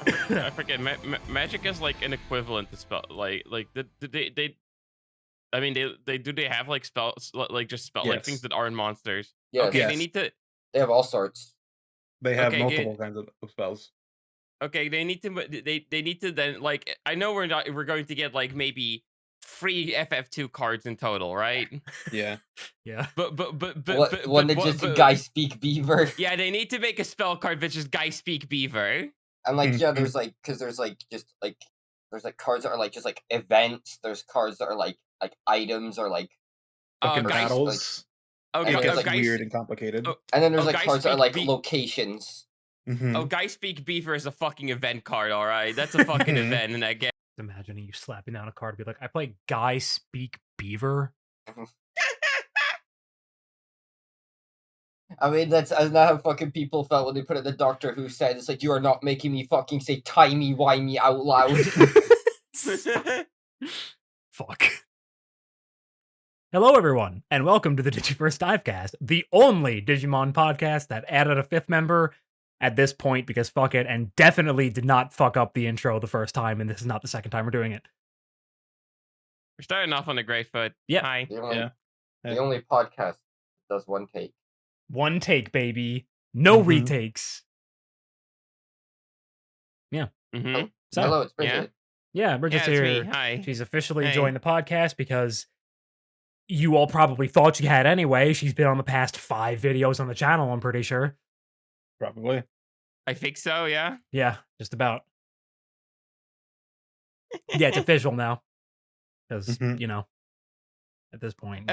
I forget. Magic is like an equivalent to spell. They I mean, they have like spells, like just spell like things Yes. that aren't monsters. Yes. Okay, they Yes. need to. They have all sorts. They have Okay, multiple kinds of spells. Okay, they need to. They need to then like. I know we're going to get like maybe 3 FF2 cards in total, right? Yeah. Yeah. One that just guy speak beaver. Yeah, they need to make a spell card that just guy speak beaver. And like there's like there's like just like there's like cards that are like just like events. There's cards that are like items or like Fucking guys- battles. and It there's, gets like, weird and complicated. and then there's like guys cards that are speak like locations. Oh, guy speak beaver is a fucking event card, all right. That's a fucking event, and I get. Imagining you slapping down a card, be like, I play Guy Speak Beaver. I mean, that's not how fucking people felt when they put it in the Doctor Who said. It's like, you are not making me fucking say timey-wimey out loud. Fuck. Hello, everyone, and welcome to the DigiVerse DiveCast, the only Digimon podcast that added a 5th member at this point because fuck it, and definitely did not fuck up the intro the first time, and this is not the second time we're doing it. We're starting off on a great foot. Yeah. Hi. The only podcast that does one take. One take, baby. No retakes. Yeah. Mm-hmm. So, Hello, it's Bridget. Yeah, Bridget's it's here. me. Hi. She's officially Hey. joined the podcast because you all probably thought she had anyway. She's been on the past 5 videos on the channel, I'm pretty sure. Probably. I think so, yeah. Yeah, just about. Yeah, it's official now. Because, you know, at this point.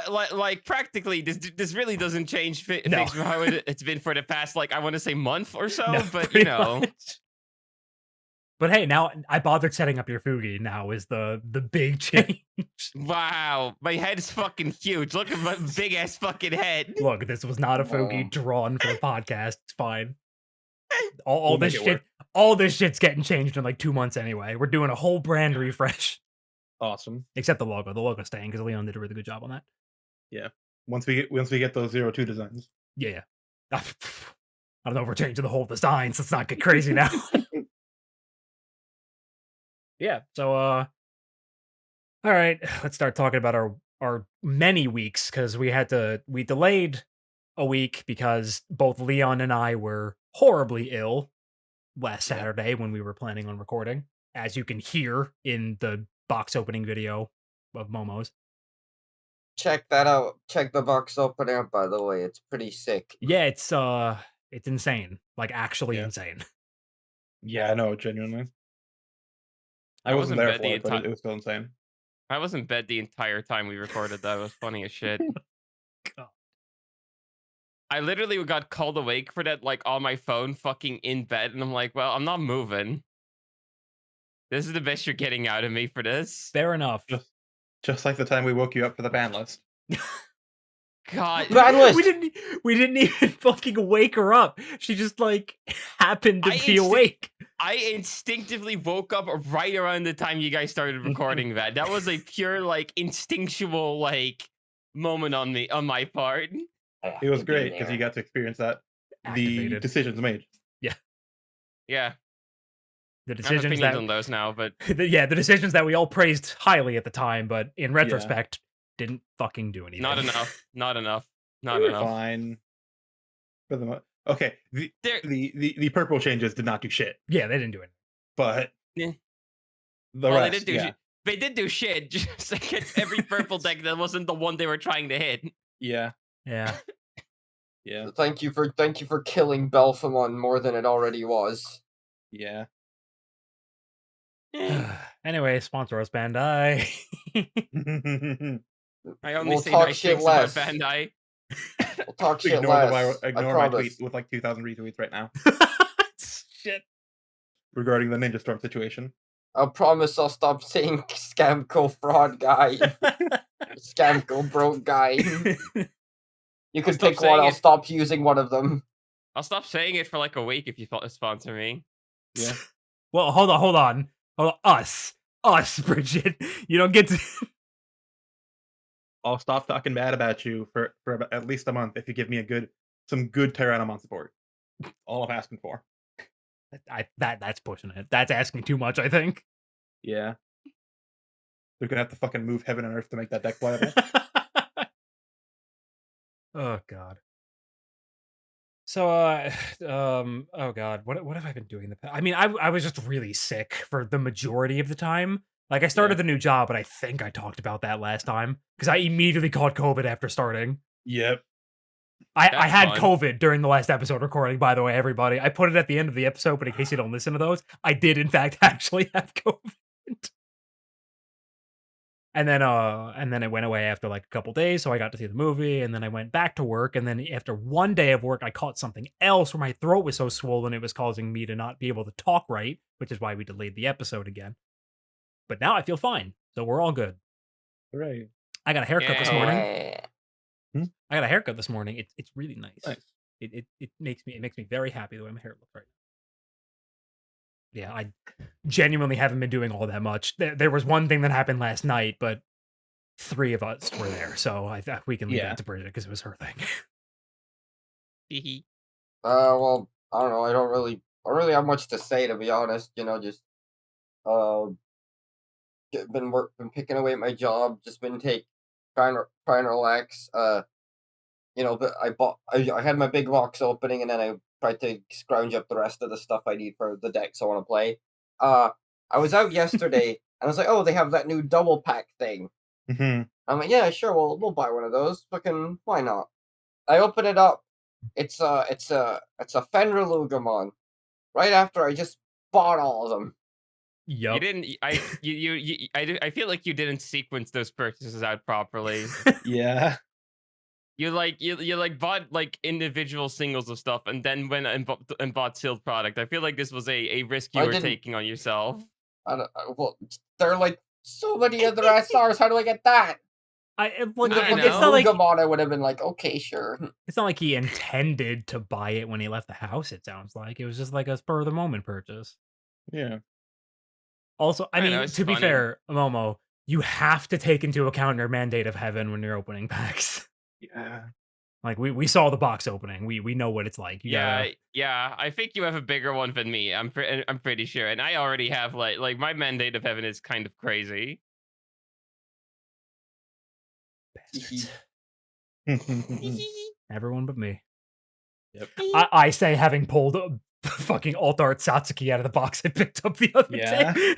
Like practically, this really doesn't change things No. from how it's been for the past, like, I want to say month or so, No, but, pretty you know. much. But hey, now I bothered setting up your Fugi now is the big change. Wow, my head is fucking huge. Look at my big ass fucking head. Look, this was not a Fugi drawn for the podcast. It's fine. All We'll this shit, all this shit's getting changed in like 2 months anyway. We're doing a whole brand refresh. Awesome. Except the logo. The logo's staying because Leon did a really good job on that. Yeah. Once we get those 02 designs. Yeah. I don't know if we're changing the whole design, so let's not get crazy now. Yeah, so all right, let's start talking about our many weeks because we delayed a week because both Leon and I were horribly ill last Saturday when we were planning on recording, as you can hear in the box opening video of Momo's. Check that out. Check the box opener, by the way. It's pretty sick. Yeah, it's insane. Like actually insane. Yeah, I know, genuinely. I wasn't there for it, but it was still insane. I was in bed the entire time we recorded that. It was funny as shit. God. I literally got called awake for that, like, on my phone, fucking in bed, and I'm like, well, I'm not moving. This is the best you're getting out of me for this. Fair enough. Just like the time we woke you up for the ban list. God, Ban list! We didn't even fucking wake her up. She just like happened to be awake. I instinctively woke up right around the time you guys started recording that. That was a pure, like, instinctual, like, moment on my part. It was great because you got to experience that. Activated. The decisions made. Yeah. The I have decisions opinions on those now, but the decisions that we all praised highly at the time, but in retrospect, didn't fucking do anything. not enough. Not enough. Not They were enough. fine. For the okay, the purple changes did not do shit. Yeah, they didn't do anything. But Yeah. the Well, rest, they did do shit just against every purple deck that wasn't the one they were trying to hit. Yeah. Yeah. Yeah. Thank you for killing Belphamon more than it already was. Yeah. Anyway, sponsor us, Bandai. I only We'll say talk nice shit things about less. Bandai. We'll talk shit Ignore less. ignore my tweet with like 2,000 retweets right now Shit. regarding the Ninja Storm situation. I promise I'll stop saying Scamco fraud guy. Scamco broke guy. You can pick one, I'll stop using one of them. I'll stop saying it for like a week if you sponsor me. Yeah. Well, hold on. Us, Bridget. You don't get to. I'll stop talking bad about you for about at least a month if you give me some good Tyrannomon support. All I'm asking for. That's pushing it. That's asking too much, I think. Yeah. They're gonna have to fucking move heaven and earth to make that deck playable. Oh god. So, oh god, what have I been doing in the past? I mean, I was just really sick for the majority of the time. Like, I started the new job, but I think I talked about that last time because I immediately caught COVID after starting. Yep. I had COVID during the last episode recording, by the way, everybody. I put it at the end of the episode, but in case you don't listen to those, I did in fact actually have COVID. And then it went away after like a couple days, so I got to see the movie, and then I went back to work, and then after one day of work, I caught something else where my throat was so swollen it was causing me to not be able to talk right, which is why we delayed the episode again. But now I feel fine, so we're all good. Hooray. I got a haircut this morning. Hmm? I got a haircut this morning. It's really nice. Nice. It makes me very happy the way my hair looks right now. Yeah, I genuinely haven't been doing all that much. There was one thing that happened last night, but 3 of us were there, so I thought we can leave that to Bridget because it was her thing. Well, I don't know. I don't really have much to say, to be honest. You know, just been picking away at my job. Just been trying to relax. You know, but I had my big box opening, and then I tried to scrounge up the rest of the stuff I need for the decks I want to play. I was out yesterday, and I was like, oh, they have that new double pack thing. Mm-hmm. I'm like, yeah, sure, we'll buy one of those. Fucking, why not? I open it up. It's a Fenrir Lillymon. Right after I just bought all of them. Yep. You didn't. I feel like you didn't sequence those purchases out properly. Yeah. You bought like individual singles of stuff, and then went and bought sealed product. I feel like this was a risk you were taking on yourself. Well, there are like so many other SRs. How do I get that? It's not like I would have been like, okay, sure. It's not like he intended to buy it when he left the house. It sounds like it was just like a spur of the moment purchase. Yeah. Also, I mean, to be fair, Momo, you have to take into account your mandate of heaven when you're opening packs. Yeah. Like we saw the box opening. We know what it's like. Yeah. I think you have a bigger one than me. I'm pretty sure, and I already have like my mandate of heaven is kind of crazy. Everyone but me. Yep. I say having pulled fucking alt art Satsuki out of the box I picked up the other day.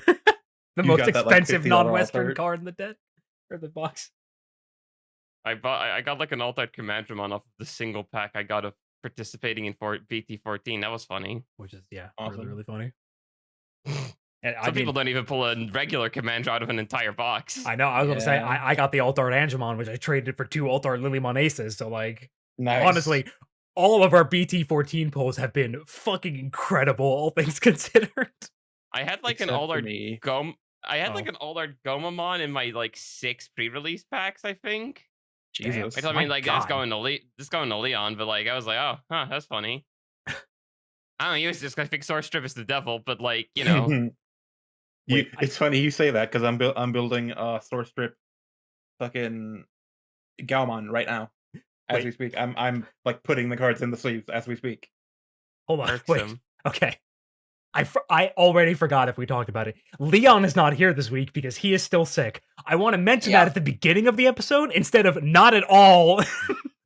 The most expensive non-Western card in the deck or the box. I got like an alt art Commandramon off of the single pack I got of participating in BT14. That was funny. Which is awesome. really funny. And Some people don't even pull a regular Commander out of an entire box. I know. I was going to say, I got the alt art Angemon, which I traded for 2 alt art Lillymon aces. So, like, honestly, all of our BT14 pulls have been fucking incredible, all things considered. I had like an alt art like an alt art Gomamon in my like 6 pre-release packs, I think. Jesus. I mean, like it's going to Leon, but like I was like, oh, huh, that's funny. I don't use this because I think Source Strip is the devil, but like, you know. It's funny you say that because I'm building Source Strip fucking Gaomon right now as we speak. I'm like putting the cards in the sleeves as we speak. Hold on, wait. Okay, I already forgot if we talked about it. Leon is not here this week because he is still sick. I want to mention that at the beginning of the episode instead of not at all.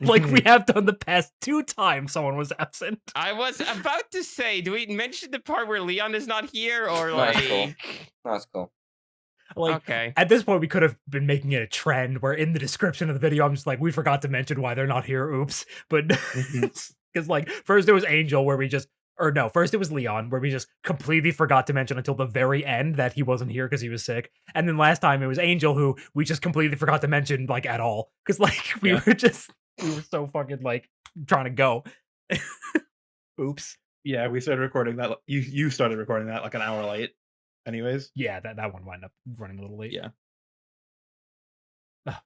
Like we have done the past 2 times someone was absent. I was about to say, do we mention the part where Leon is not here or like... That's cool. Like, okay. At this point, we could have been making it a trend where in the description of the video, I'm just like, we forgot to mention why they're not here. Oops. But because like first it was Angel where we just, or no, first it was Leon where we just completely forgot to mention until the very end that he wasn't here because he was sick. And then last time it was Angel who we just completely forgot to mention like at all. Because like we were so fucking like trying to go. Oops. Yeah, we started recording that. You started recording that like an hour late. Anyways. Yeah, that one wound up running a little late. Yeah.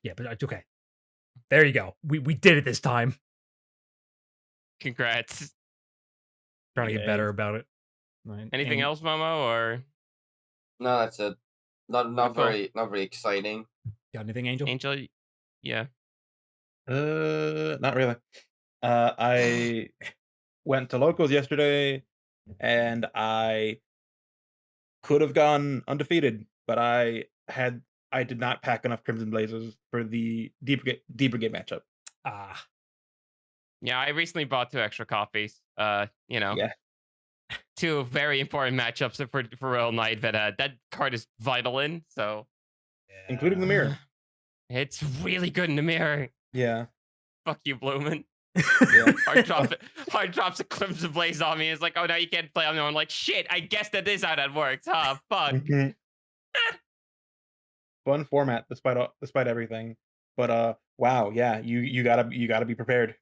Yeah, but okay. There you go. We did it this time. Congrats. Trying to get better about it. Right. Anything else, Momo, or? No, that's it. Not very exciting. Got anything, Angel? Angel, yeah. Not really. I went to locals yesterday. and I could have gone undefeated, but I did not pack enough Crimson Blazers for the D Brigade matchup. Ah, Yeah, I recently bought 2 extra copies. You know, Yeah, 2 very important matchups for Royal Knight that that card is vital in. So including the mirror. it's really good in the mirror. Yeah, Fuck you, Bloomin'. yeah. Hard drops a Crimson Blaze on me. It's like, oh, now you can't play on me. I'm like, shit, I guess that is how that works, huh? Fuck. Mhm. Fun format despite everything. But wow, yeah, you gotta be prepared.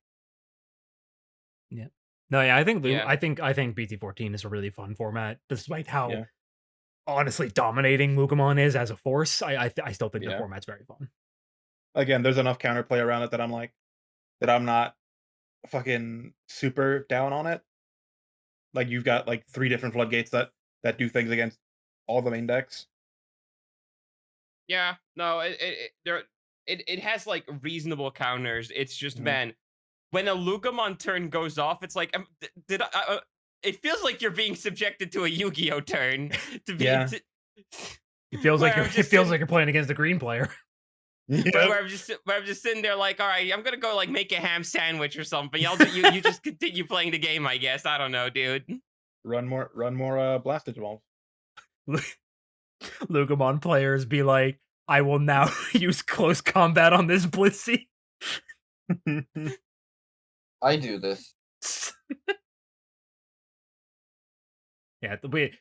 yeah. No, yeah, I think Yeah. I think BT14 is a really fun format, despite how Yeah, honestly dominating Lugumon is as a force. I still think the yeah. format's very fun. Again, there's enough counterplay around it that I'm not fucking super down on it. Like you've got like 3 different floodgates that do things against all the main decks. Yeah. No, it has like reasonable counters. It's just, Mhm. man, when a Lugumon turn goes off, it's like, did I? It feels like you're being subjected to a Yu-Gi-Oh turn to be. Yeah. It feels like Where you're I'm it just feels sitting- like you're playing against the green player. Yep. where I'm just sitting there like, all right, I'm gonna go like make a ham sandwich or something. You just continue playing the game, I guess. I don't know, dude. Run more Blastage Balls. Lugumon players be like, I will now use close combat on this Blissey. I do this. Yeah,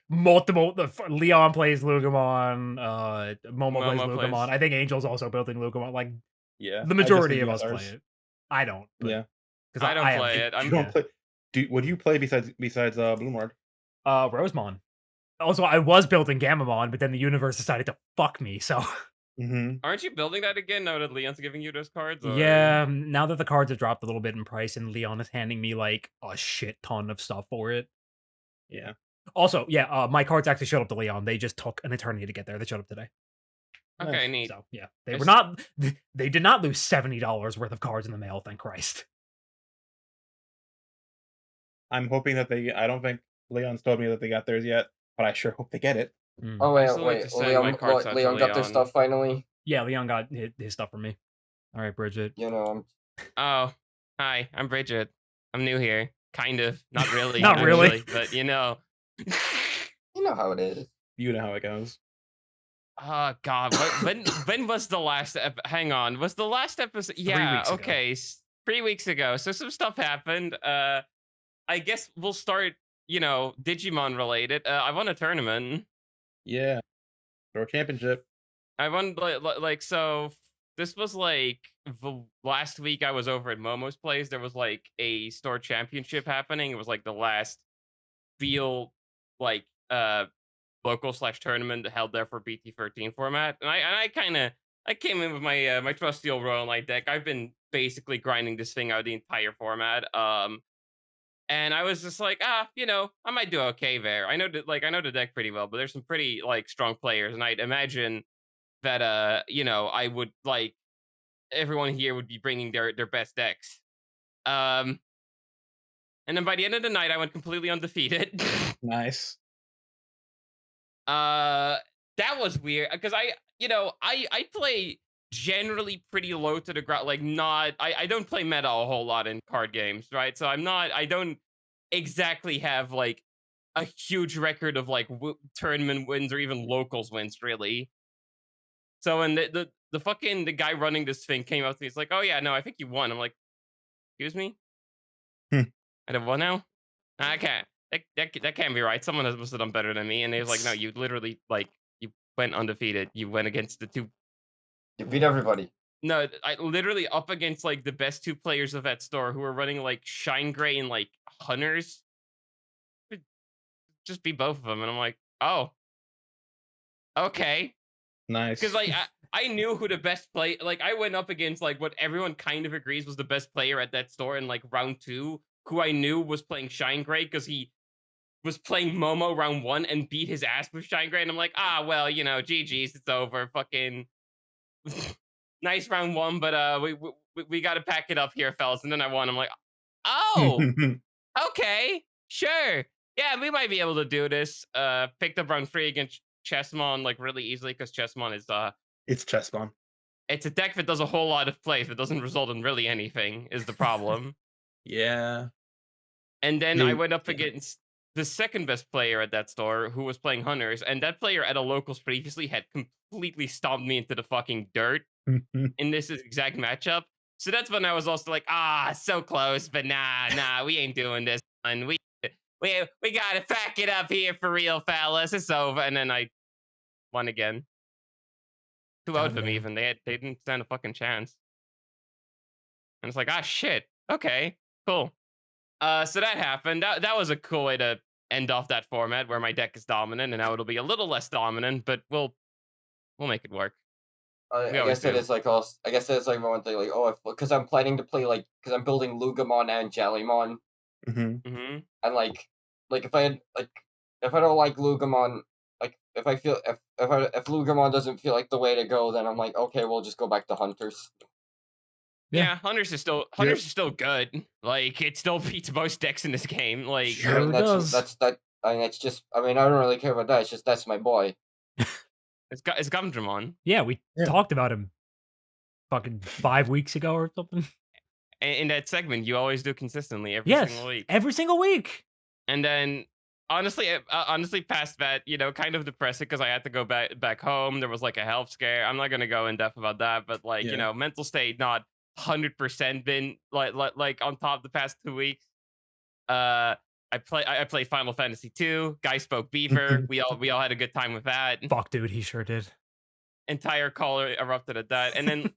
multiple. Leon plays Lugumon. Momo plays Momo Lugumon. plays. I think Angel's also building Lugumon. Like Yeah. the I just majority think of us play USRs. it. I don't. Yeah. Because I don't play it. You I'm don't play what do you play besides Bloomlord? Rosemon. Also, I was building Gamamon, but then the universe decided to fuck me. So Mhm. Aren't you building that again now that Leon's giving you those cards? Or... yeah, now that the cards have dropped a little bit in price, and Leon is handing me like a shit ton of stuff for it. Yeah. Also, yeah, my cards actually showed up to Leon. They just took an eternity to get there. They showed up today. Okay, Nice. neat. So yeah, they I were s- not. They did not lose $70 worth of cards in the mail. Thank Christ. I'm hoping that I don't think Leon's told me that they got theirs yet, but I sure hope they get it. Oh I wait, still need to send my Leon, cards out to Leon got their Leon. stuff finally. Yeah, Leon got his stuff from me. All right, Bridget. You know, Oh, hi, I'm Bridget. I'm new here. Kind of. Not really. Not really. actually, but you know. you know how it is. You know how it goes. Oh God, when was the last? Hang on, was the last episode? 3 Yeah, weeks ago. okay, 3 weeks ago. So some stuff happened. I guess we'll start. You know, Digimon related. I won a tournament. Yeah. Store championship. I won like so. This was like the last week I was over at Momo's place. There was like a store championship happening. It was like the last real like local / tournament held there for BT13 format. And I came in with my my trusty old Royal Knight deck. I've been basically grinding this thing out the entire format. And I was just like, you know, I might do okay there. I know the deck pretty well, but there's some pretty like strong players, and I'd imagine that you know, I would like everyone here would be bringing their best decks. Um, and then by the end of the night, I went completely undefeated. Nice. That was weird because you know, I play generally pretty low to the ground. Like, not I don't play meta a whole lot in card games, right? So I don't exactly have like a huge record of like tournament wins or even locals wins, really. So when the fucking the guy running this thing came up to me, he's like, "Oh yeah, no, I think you won." I'm like, "Excuse me, Hmm. I have won now? I can't. That can't be right. Someone must have done better than me." And he was like, "No, you literally like you went undefeated. You went against the two. You beat everybody. No, I literally up against like the best 2 players of that store who were running like Shine Gray and like Hunters. Just beat both of them." And I'm like, "Oh, okay." Nice. Because like I knew who the best play. Like I went up against like what everyone kind of agrees was the best player at that store in like round 2, who I knew was playing Shine Gray because he was playing Momo round 1 and beat his ass with Shine Gray. And I'm like, well, you know, GG's, it's over. Fucking nice round 1, but we got to pack it up here, fellas. And then I won. I'm like, oh, okay, sure. yeah, we might be able to do this. Picked up round 3 against Chessmon like really easily because Chessmon is It's Chessmon. it's a deck that does a whole lot of plays but doesn't result in really anything is the problem. Yeah. And then I went up Yeah. against the second best player at that store who was playing Hunters, and that player at a locals previously had completely stomped me into the fucking dirt in this exact matchup. So that's when I was also like, so close, but nah, we ain't doing this one. We gotta pack it up here for real, fellas. It's over. And then I won again. 2 out of them Goddamn. even. They didn't stand a fucking chance. And it's like, shit. Okay, cool. So that happened. That was a cool way to end off that format where my deck is dominant, and now it'll be a little less dominant, but we'll make it work. I We always guess it do. is like also. I guess it's like one thing, like because I'm planning to play because I'm building Lugimon and Jellymon, Mm-hmm. and like if I don't like Lugimon, like if I feel if Lugimon doesn't feel like the way to go, then I'm like, okay, we'll just go back to Hunters. Yeah, Hunters is still good. Like it still beats most decks in this game. Like Sure. I mean, does. that. I mean, it's just. I mean, I don't really care about that. It's just that's my boy. it's Gumdramon. Yeah, we Yeah. talked about him fucking 5 weeks ago or something. In that segment, you always do consistently every Yes, single week. every single week. And then honestly past that, kind of depressing because I had to go back home. There was like a health scare. I'm not gonna go in depth about that, but like Yeah. mental state not 100% been like on top the past 2 weeks. I played Final Fantasy 2. Guy spoke Beaver. We all had a good time with that. Fuck, dude, he sure did. Entire call erupted at that, and then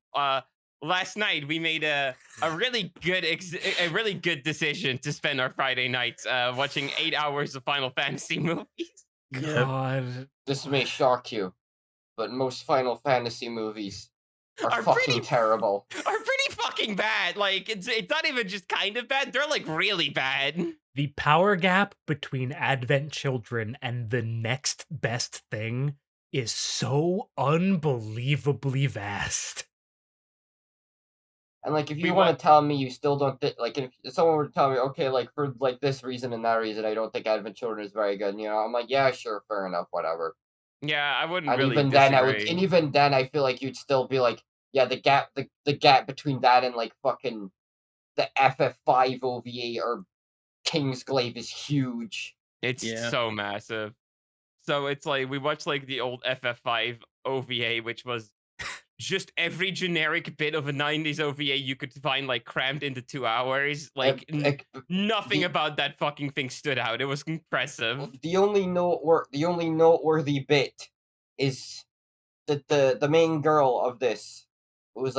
last night we made a really good decision to spend our Friday nights watching 8 hours of Final Fantasy movies. Yep. God. This may shock you, but most Final Fantasy movies are Are fucking pretty- terrible. Are pretty fucking bad. Like it's not even just kind of bad. They're like really bad. The power gap between Advent Children and the next best thing is so unbelievably vast. And like, if We you want to tell me you still don't think, like, if someone were to tell me, okay, like for like this reason and that reason, I don't think Advent Children is very good. I'm like, yeah, sure, fair enough, whatever. Yeah, I wouldn't And really even disagree. then, I feel like you'd still be like, yeah, the gap between that and like fucking the FF5 OVA or Kingsglaive is huge. It's Yeah. so massive. So it's like we watched like the old FF5 OVA, which was just every generic bit of a 90s OVA you could find like crammed into 2 hours. Like nothing about that fucking thing stood out. It was impressive. The only noteworthy bit is that the main girl of this was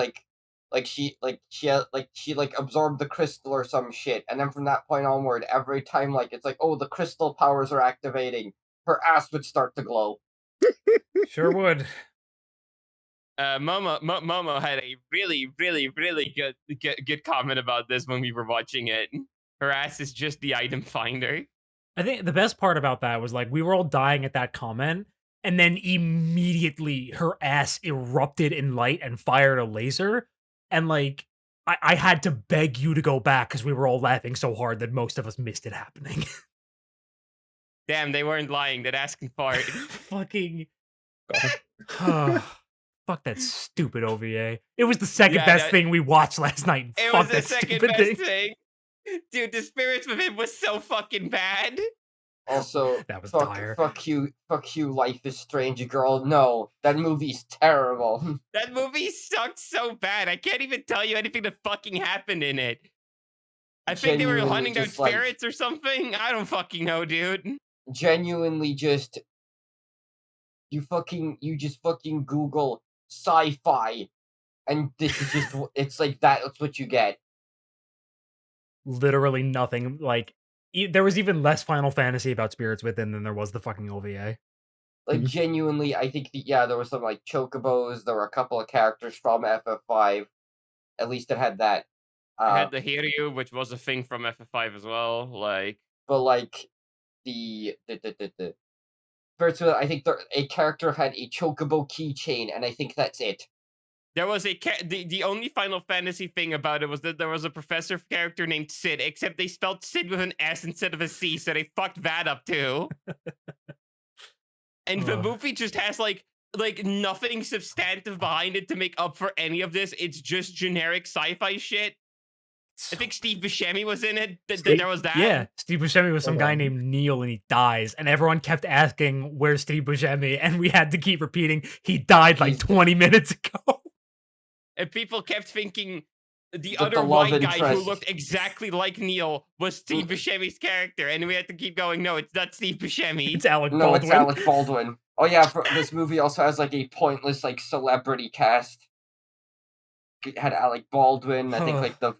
she absorbed the crystal or some shit, and then from that point onward, every time it's like, oh, the crystal powers are activating, her ass would start to glow. Sure would. Momo had a really good comment about this when we were watching it. Her ass is just the item finder. I think the best part about that was like we were all dying at that comment, and then immediately her ass erupted in light and fired a laser, and like I had to beg you to go back because we were all laughing so hard that most of us missed it happening. Damn, they weren't lying. That ass can fart. Fucking fuck that stupid OVA. It was the second best thing we watched last night. It Fuck was the that second stupid best thing. Dude, the spirits with him was so fucking bad. Also, That was fuck you, Life is Strange, girl. No, that movie's terrible. That movie sucked so bad. I can't even tell you anything that fucking happened in it. I think they were Genuinely hunting down just, like- spirits or something. I don't fucking know, dude. Genuinely, just you just fucking Google sci-fi, and this is just it's like that's what you get. Literally nothing. Like there was even less Final Fantasy about spirits within than there was the fucking OVA. Like Mhm. genuinely, I think there was some like chocobos. There were a couple of characters from FF5. At least it had that. I had the Hiryu, which was a thing from FF5 as well. Like, But like the first, I think a character had a chocobo keychain, and I think that's it. There was the only Final Fantasy thing about it was that there was a professor character named Sid, except they spelled Sid with an S instead of a C, so they fucked that up too. And the movie just has like nothing substantive behind it to make up for any of this. It's just generic sci-fi shit. I think Steve Buscemi was in it. There was that. Yeah, Steve Buscemi was some Hold guy on. named Neil, and he dies, and everyone kept asking, "Where's Steve Buscemi?" And we had to keep repeating, "He died like He's- 20 minutes ago." And people kept thinking the But other the love white guy who interest- looked exactly like Neil was Steve Buscemi's character, and we had to keep going. No, it's not Steve Buscemi. It's Alec No, Baldwin. it's Alec Baldwin. Oh yeah, this movie also has like a pointless like celebrity cast. It had Alec Baldwin. I think like the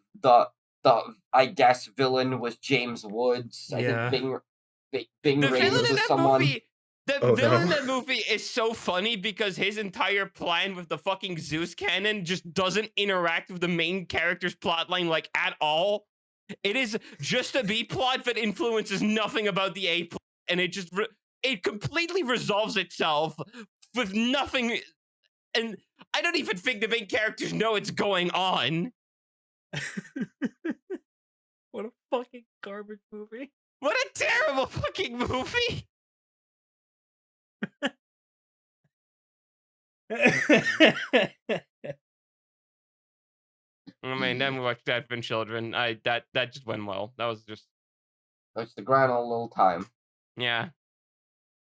I guess villain was James Woods. Yeah. I think Bing The Rames villain in was that someone. movie. The Oh, villain in no. that movie is so funny because his entire plan with the fucking Zeus cannon just doesn't interact with the main character's plotline like at all. It is just a B plot that influences nothing about the A plot, and it just it completely resolves itself with nothing. And I don't even think the main characters know it's going on. What a fucking garbage movie. What a terrible fucking movie. I mean, then we watched Dead and Children. That just went well. That was just It's the grand old little time. yeah.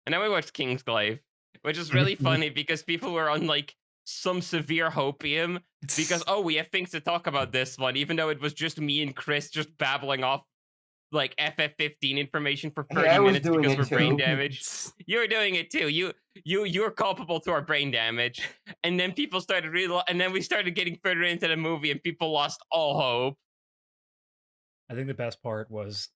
And then we watched Kingsglaive, which is really funny because people were on like some severe hopium because we have things to talk about this one, even though it was just me and Chris just babbling off like FF15 information for 30 I was minutes doing because it we're brain too. damaged. You were doing it too. You're culpable to our brain damage. And then people started and then we started getting further into the movie and people lost all hope. I think the best part was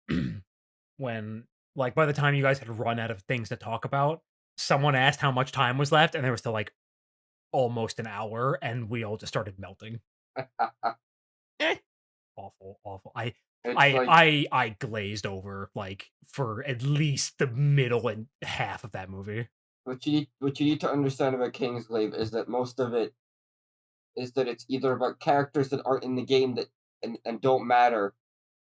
when, like, by the time you guys had run out of things to talk about, someone asked how much time was left, and there was still like almost an hour, and we all just started melting. Awful. I glazed over like for at least the middle and half of that movie. What you need to understand about Kingsglaive is that most of it is that it's either about characters that aren't in the game that and don't matter,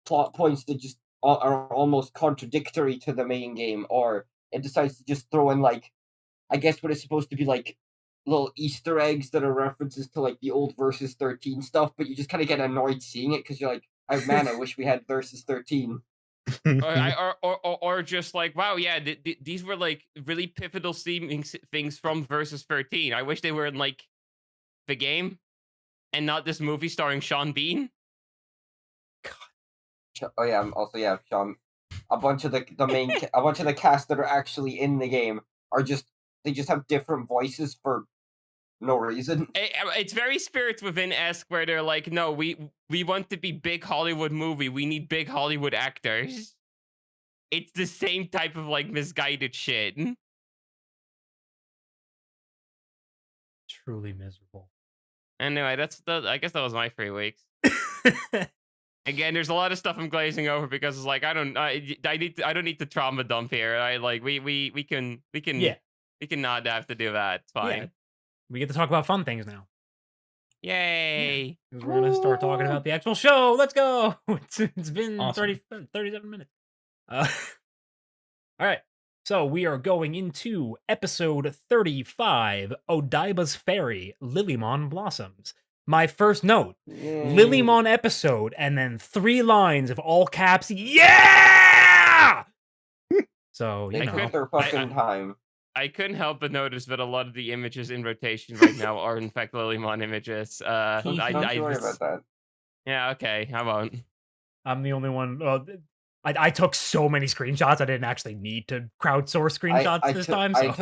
plot points that just are almost contradictory to the main game, or it decides to just throw in like, I guess what is supposed to be like little Easter eggs that are references to like the old Versus 13 stuff, but you just kind of get annoyed seeing it because you're like, oh man, I wish we had Versus 13. Or just like, wow, yeah, these were like really pivotal things from Versus 13. I wish they were in like the game and not this movie starring Sean Bean. Oh yeah, also yeah, Sean. A bunch of the cast that are actually in the game are they just have different voices for no reason. It's very Spirits Within-esque where they're like, no, we want to be big Hollywood movie. We need big Hollywood actors. It's the same type of like misguided shit. Truly miserable. Anyway, I guess that was my 3 weeks. Again, there's a lot of stuff I'm glazing over because it's like I don't need to trauma dump here. We can not have to do that. It's fine. Yeah. We get to talk about fun things now. Yay. Because we're going to start talking about the actual show. Let's go. It's been Awesome. 37 minutes. All right. So we are going into episode 35, Odaiba's Fairy, Lillymon Blossoms. My first note, Lillymon episode, and then 3 lines of all caps, yeah! So, They you know. took their fucking time. I couldn't help but notice that a lot of the images in rotation right now are in fact Lillymon images. Don't you worry about that. Yeah, okay, I won't. I'm the only one. I took so many screenshots. I didn't actually need to crowdsource screenshots this time. So.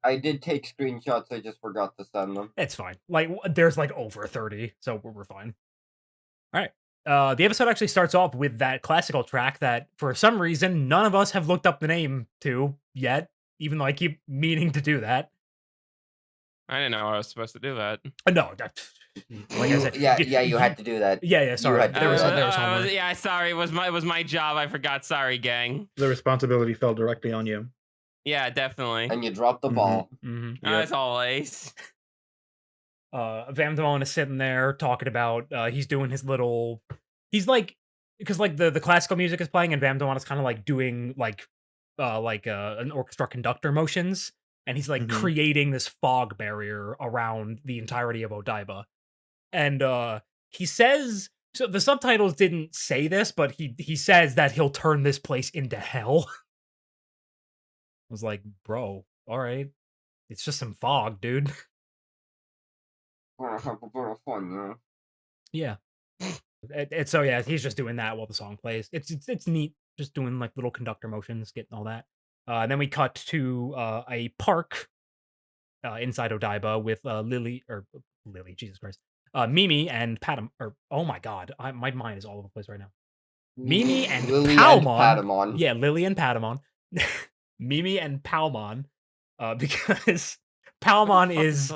I did take screenshots. I just forgot to send them. It's fine. Like there's like over 30, so we're fine. All right. The episode actually starts off with that classical track that, for some reason, none of us have looked up the name to yet, even though I keep meaning to do that. I didn't know I was supposed to do that. No, like I said, yeah, you had to do that. Yeah. Sorry, there was homework. Yeah, sorry. It was my job. I forgot. Sorry, gang. The responsibility fell directly on you. Yeah, definitely. And you dropped the ball. Mm-hmm. As always. Vamdemon is sitting there talking about he's doing his little. He's like because like the classical music is playing and Vamdemon is kind of like doing like an orchestra conductor motions, and he's like creating this fog barrier around the entirety of Odaiba. And he says so the subtitles didn't say this, but he says that he'll turn this place into hell. I was like, bro, all right. It's just some fog, dude. Wanna have a bit of fun, you know? Yeah. So yeah, he's just doing that while the song plays. It's neat, just doing like little conductor motions, getting all that. And then we cut to a park inside Odaiba with Lily, Jesus Christ, Mimi and Patam. Or oh my god, my mind is all over the place right now. Mimi and Lily Palmon. and Patamon. Yeah, Lily and Patamon. Mimi and Palmon, because Palmon is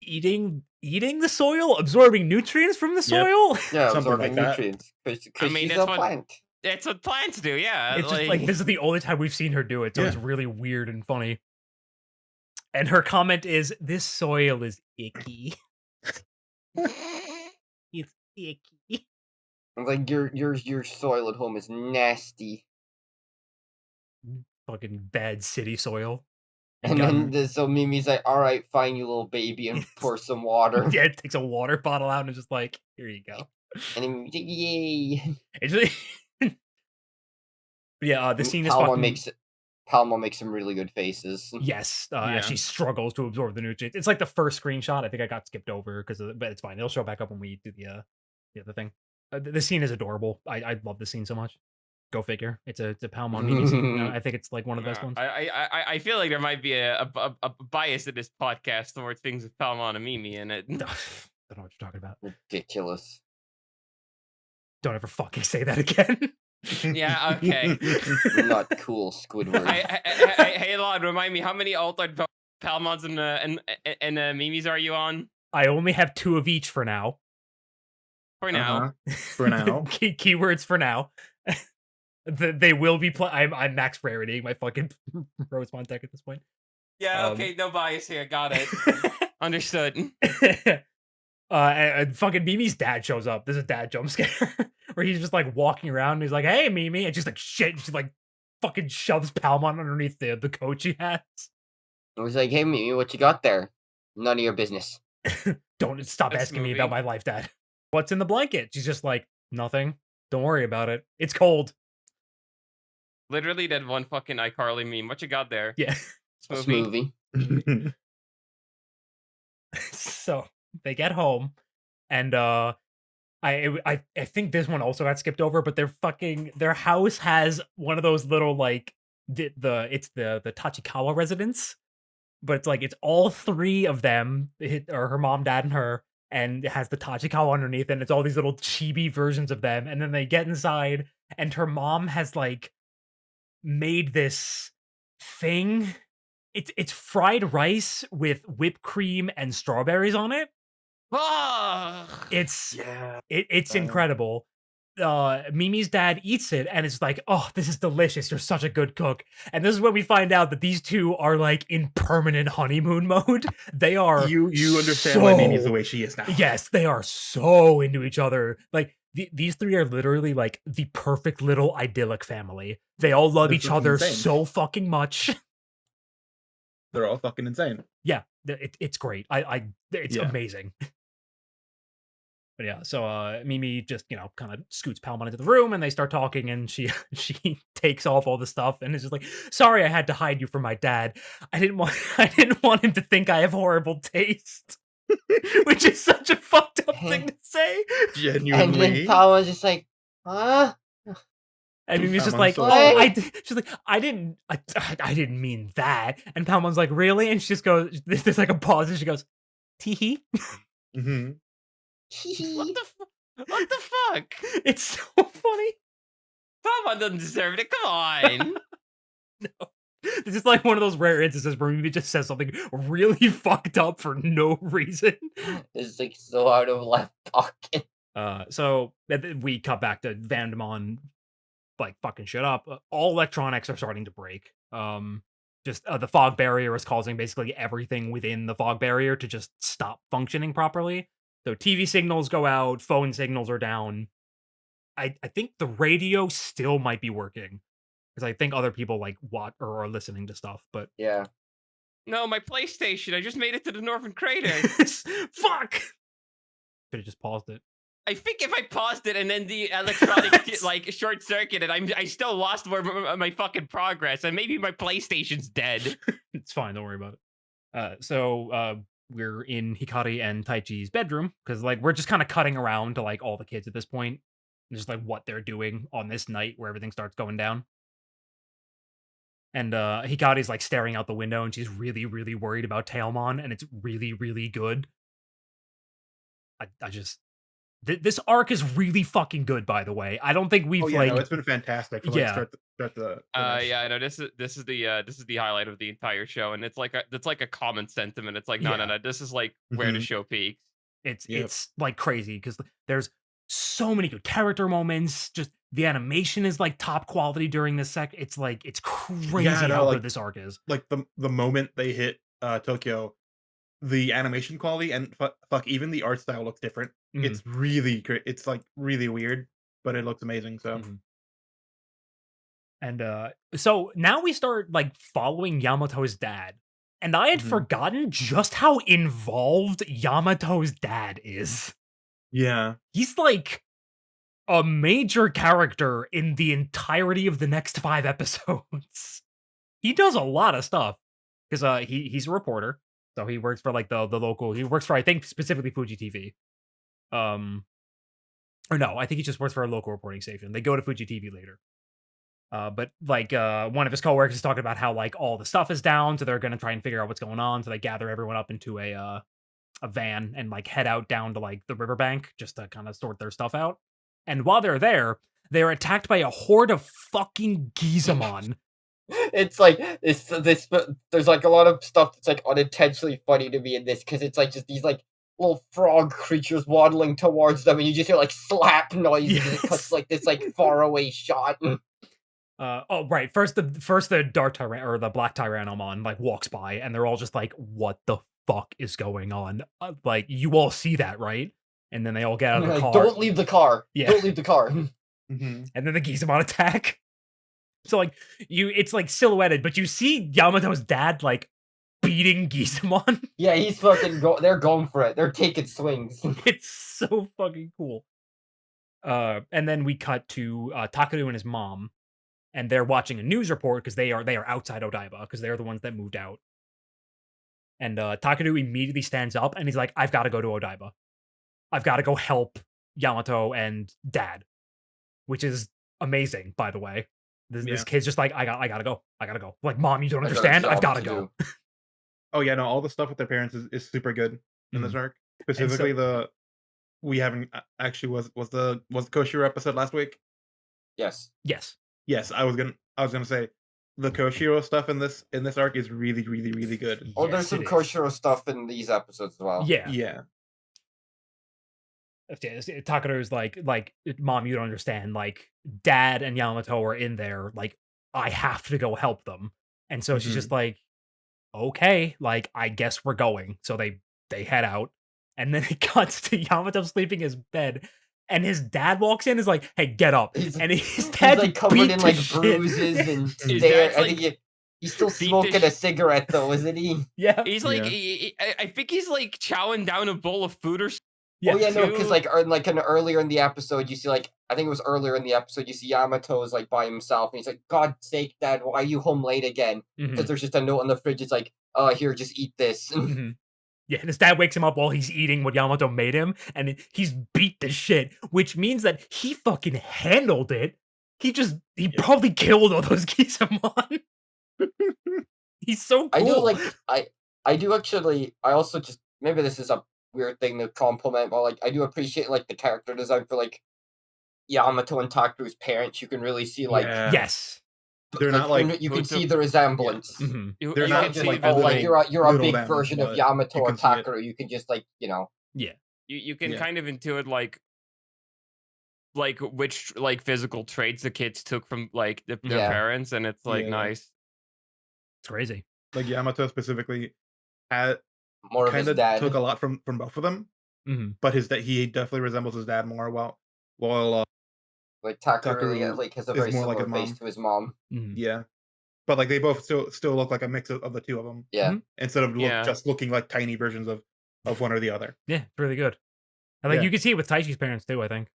eating the soil, absorbing nutrients from the soil. Yeah, Something absorbing like that. nutrients. Because I mean, she's that's a plant. That's what plants do, yeah. It's just like this is the only time we've seen her do it, so it's Yeah. really weird and funny. And her comment is, "This soil is icky." It's icky. It's like your soil at home is nasty. Fucking bad city soil. And Got- then so Mimi's like, all right, fine, you little baby, and pour some water. yeah, takes a water bottle out and is just like, "Here you go." And Mimi's like, yay. It's really yeah. The scene is fucking. Palma makes some really good faces. Yes, Yeah. as she struggles to absorb the nutrients. It's like the first screenshot. I think I got skipped over but it's fine. It'll show back up when we do the other thing. The scene is adorable. I love the scene so much. Go figure. It's a Palmon Mimi scene. I think it's like one of the best ones. I feel like there might be a bias in this podcast towards things with Palmon and Mimi in it. I don't know what you're talking about. Ridiculous. Don't ever fucking say that again. Yeah, okay. You're not cool, Squidward. Hey, Lon, remind me, how many altered Palmons and Mimis are you on? I only have 2 of each for now. For now. For now. Keywords for now. They will be I'm max raritying my fucking Rosemont deck at this point. Yeah, okay, no bias here. Got it. Understood. And fucking Mimi's dad shows up. There's a dad jump scare where he's just like walking around and he's like, "Hey, Mimi," and she's like, "Shit," and she like fucking shoves Palmon underneath the coat she has. I was like, hey, Mimi, what you got there? None of your business. Don't stop This asking me movie. about my life, Dad. What's in the blanket? She's just like, nothing. Don't worry about it. It's cold. Literally that one fucking iCarly meme. What you got there? Yeah. Smoothie. So they get home, and I think this one also got skipped over, but their house has one of those little like the Tachikawa residence, but it's like it's all 3 of them, or her mom, dad, and her, and it has the Tachikawa underneath, and it's all these little chibi versions of them, and then they get inside, and her mom has like made this thing. It's fried rice with whipped cream and strawberries on it. It's incredible. Mimi's dad eats it and it's like, "Oh, this is delicious. You're such a good cook." And this is when we find out that these 2 are like in permanent honeymoon mode. They are. You understand why Mimi's the way she is now. Yes, they are so into each other. Like these 3 are literally like the perfect little idyllic family. They all love They're each fucking other insane. so fucking much. They're all fucking insane. Yeah, it's great. It's Yeah. amazing. But yeah, so Mimi just kind of scoots Palmon into the room, and they start talking, and she takes off all the stuff, and is just like, "Sorry, I had to hide you from my dad. I didn't want him to think I have horrible taste," which is such a fucked up thing to say. And then Genuinely. Palma's just like, huh? And Mimi's just Palmon's like, so "Oh, sorry. she's like, I didn't mean that." And Palmon's like, "Really?" And she just goes, there's like a pause, and she goes, "Tee-hee." Mm-hmm. What the fuck? It's so funny. Palmon doesn't deserve it. Come on. This is like one of those rare instances where Mimi just says something really fucked up for no reason. It's like so out of left pocket. So we cut back to Vamdemon like fucking shit up. All electronics are starting to break. just the fog barrier is causing basically everything within the fog barrier to just stop functioning properly. So TV signals go out, phone signals are down. I think the radio still might be working because I think other people like watch or are listening to stuff, but Yeah. No, my PlayStation. I just made it to the Northern Crater. fuck. Could have just paused it. I think if I paused it and then the electronic like short circuit, and I still lost my fucking progress, and maybe my PlayStation's dead. It's fine. Don't worry about it. So we're in Hikari and Taichi's bedroom because like we're just kind of cutting around to like all the kids at this point, just like what they're doing on this night where everything starts going down. And Hikari's like staring out the window, and she's really, really worried about Tailmon, and it's really, really good. I just this arc is really fucking good, by the way. I don't think we've like no, it's been fantastic. From, like, Yeah. start to Yeah, I know this is the highlight of the entire show, and it's like a common sentiment. It's like no, Yeah. this is like where the Mhm. show peaks. It's Yep. it's like crazy because there's so many good character moments. Just the animation is like top quality during this it's like it's crazy no, how like- good this arc is. like the moment they hit Tokyo, the animation quality and fuck, even the art style looks different. Mhm. It's really great. It's like really weird, but it looks amazing. So Mhm. And so now we start like following Yamato's dad. And I had Mhm. forgotten just how involved Yamato's dad is. yeah, He's like a major character in the entirety of the next 5 episodes. He does a lot of stuff because he's a reporter, so he works for like the local. He works for I think specifically Fuji TV. Or no, I think he just works for a local reporting station. They go to Fuji TV later. But like one of his coworkers is talking about how like all the stuff is down, so they're gonna try and figure out what's going on. So they gather everyone up into a van and like head out down to like the riverbank just to kind of sort their stuff out. And while they're there, they're attacked by a horde of fucking Gizamon. It's like this. There's like a lot of stuff that's like unintentionally funny to me in this because it's like just these like little frog creatures waddling towards them, and you just hear like slap noises. And it cuts Yes. like this like far away shot. Oh right, first the dark tyran or the black tyrannomon like walks by, and they're all just like, "What the fuck is going on?" Like you all see that, right? And then they all get out of the Like, car. don't leave the car. Yeah. Don't leave the car. Mhm. And then the Gizamon attack. So like it's like silhouetted, but you see Yamato's dad like beating Gizamon. Yeah, he's fucking they're going for it. They're taking swings. It's so fucking cool. And then we cut to Takaru and his mom, and they're watching a news report because they are outside Odaiba because they're the ones that moved out. And Takaru immediately stands up and he's like, "I've got to go to Odaiba. I've got to go help Yamato and Dad," which is amazing, by the way. This Yeah. kid's just like, I gotta go. Like, Mom, you don't I got a understand. I've job gotta to go. do. Oh yeah, no, all the stuff with their parents is super good in this arc. so- Specifically, we haven't actually was the Koshiro episode last week. Yes. Yes. Yes, I was gonna say the Koshiro stuff in this arc is really really really good. Oh, Yes, there's some it is. Koshiro stuff in these episodes as well. Yeah. Yeah, Takaru's like, Mom, you don't understand. Like, Dad and Yamato are in there. Like, I have to go help them. And so she's just like, okay, like, I guess we're going. So they head out. And then it cuts to Yamato sleeping in his bed. And his dad walks in and is like, hey, get up. He's- and his He's dad like covered beat in to like shit. bruises and His stare. dad's, I think like, he's still beat to smoking a cigarette though, isn't he? Yeah. He's like, Yeah. I think he's like chowing down a bowl of food or something. Oh yeah, no, because too. like earlier in the episode, you see like I think it was earlier in the episode, you see Yamato is like by himself, and he's like, "God's sake, Dad, why are you home late again?" Mhm. Because there's just a note on the fridge. It's like, here, just eat this." Mhm. Yeah, and his dad wakes him up while he's eating what Yamato made him, and he's beat the shit, which means that he fucking handled it. He probably killed all those Gizamon. He's so cool. I do like I do actually. I also just maybe this is a weird thing to compliment, but like I do appreciate like the character design for like Yamato and Takuru's parents. You can really see like Yeah. Yes. They're not like you can Both see of- the resemblance. Mhm. They're You not can Just see like the, oh, like like, you're a little big them, version of but Yamato you or can see it. Takaru. You can just like Yeah. you can Yeah. kind of intuit like which like physical traits the kids took from like their Yeah. parents, and it's like Yeah. nice. It's crazy. Like Yamato specifically had More of his kind of dad. took a lot from both of them, but he definitely resembles his dad more. While Like Takuru, Takuru like has a is very more like similar his face mom. to his mom. Yeah, but like they both still look like a mix of the two of them. Yeah. Instead of Yeah. just looking like tiny versions of one or the other. Yeah, it's really good. And like Yeah. you can see it with Taichi's parents too, I think.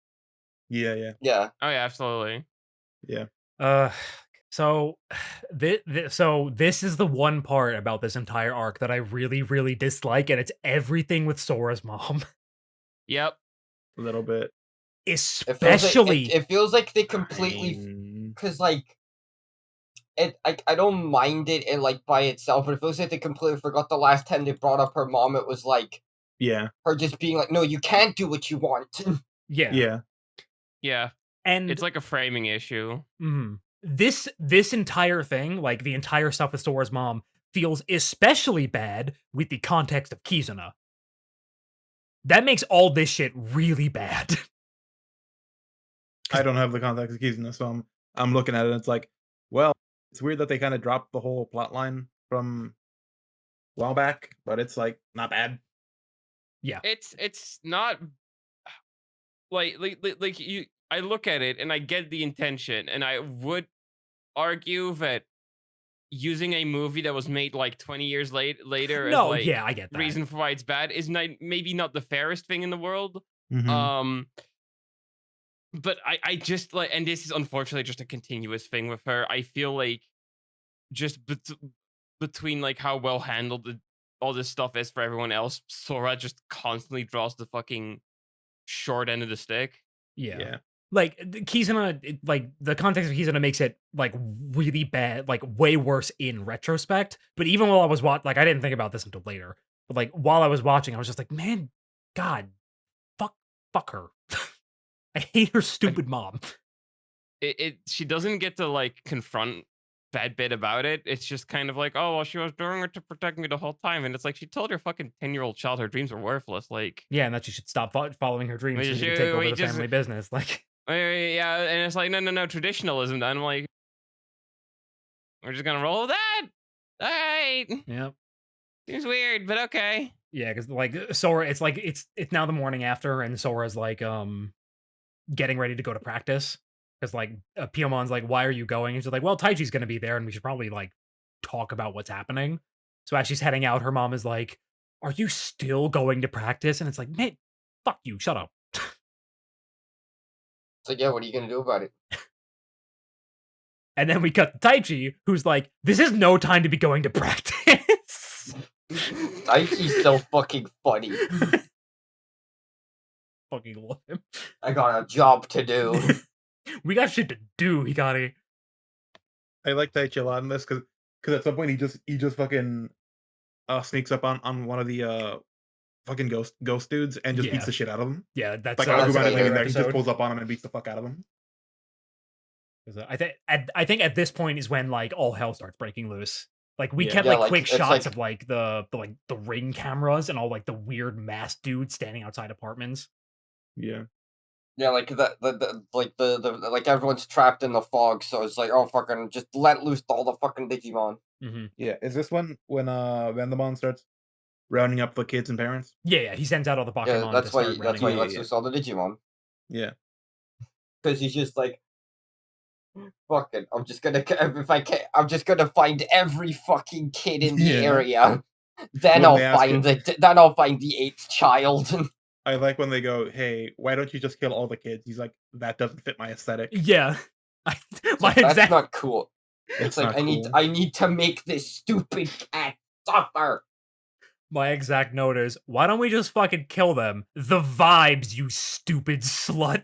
Yeah. Yeah. Oh yeah, absolutely. Yeah. So this is the one part about this entire arc that I really, really dislike, and it's everything with Sora's mom. Yep. A little bit. Especially It feels like they completely because like I don't mind it in like by itself, but it feels like they completely forgot the last time they brought up her mom. It was like Yeah. her just being like, "No, you can't do what you want." yeah. Yeah. And It's like a framing issue. this entire thing, like the entire stuff with Sora's mom, feels especially bad with the context of Kizuna. That makes all this shit really bad. I don't have the context of Kizuna, so I'm looking at it and it's like, well, it's weird that they kind of dropped the whole plot line from a while back, but it's like not bad. It's not like you. I look at it and I get the intention, and I would argue that using a movie that was made like 20 years later as No, like yeah, I get that. reason for why it's bad is maybe not the fairest thing in the world. Mhm. But I just like, and this is unfortunately just a continuous thing with her. I feel like just between like how well handled all this stuff is for everyone else, Sora just constantly draws the fucking short end of the stick. Yeah. Like Kizuna, like the context of Kizuna makes it like really bad, like way worse in retrospect. But even while I was watching, like I didn't think about this until later. But like while I was watching, I was just like, man, God, fuck her. I hate her stupid mom. She doesn't get to like confront that bit about it. It's just kind of like, oh well, she was doing it to protect me the whole time, and it's like she told her fucking 10-year-old child her dreams were worthless. Like, Yeah, and that she should stop following her dreams so she can take over the family business. Like, yeah, and it's like no traditionalism. And I'm like, we're just gonna roll with that. All right, yep. seems weird, but okay. Yeah, because like Sora, it's like it's now the morning after, and Sora's like getting ready to go to practice because like Piemon's like, why are you going? And she's like, well, Taichi's gonna be there, and we should probably like talk about what's happening. So as she's heading out, her mom is like, are you still going to practice? And it's like, man, fuck you, shut up. It's like, yeah, what are you gonna do about it? And then we cut to Taichi, who's like, this is no time to be going to practice. Taichi's so fucking funny. Fucking love him. I got a job to do. We got shit to do, Hikari. I like Taichi a lot in this because at some point he just fucking sneaks up on one of the fucking ghost dudes and just beats the shit out of him. Yeah, that's Like that's Agumon is later leaving there, he just pulls up on him and beats the fuck out of him. I think at this point is when like all hell starts breaking loose. Like we Yeah. kept Yeah, like like, quick it's shots like- of like the ring cameras and all like the weird masked dudes standing outside apartments. Yeah. Yeah, like the everyone's trapped in the fog, so it's like, oh fucking just let loose all the fucking Digimon. Yeah. Is this when Vendemon starts rounding up the kids and parents? Yeah, he sends out all the Pokemon. Yeah, that's to why start that's rounding why he up. lets loose all the Digimon. Yeah. Because he's just like, fucking, I'm just gonna find every fucking kid in the Yeah. area. Then When they I'll ask find the 8th child. I like when they go, "Hey, why don't you just kill all the kids?" He's like, "That doesn't fit my aesthetic." Yeah. That's not cool. It's like not I cool. need to make this stupid cat suffer. My exact note is, why don't we just fucking kill them? The vibes, you stupid slut.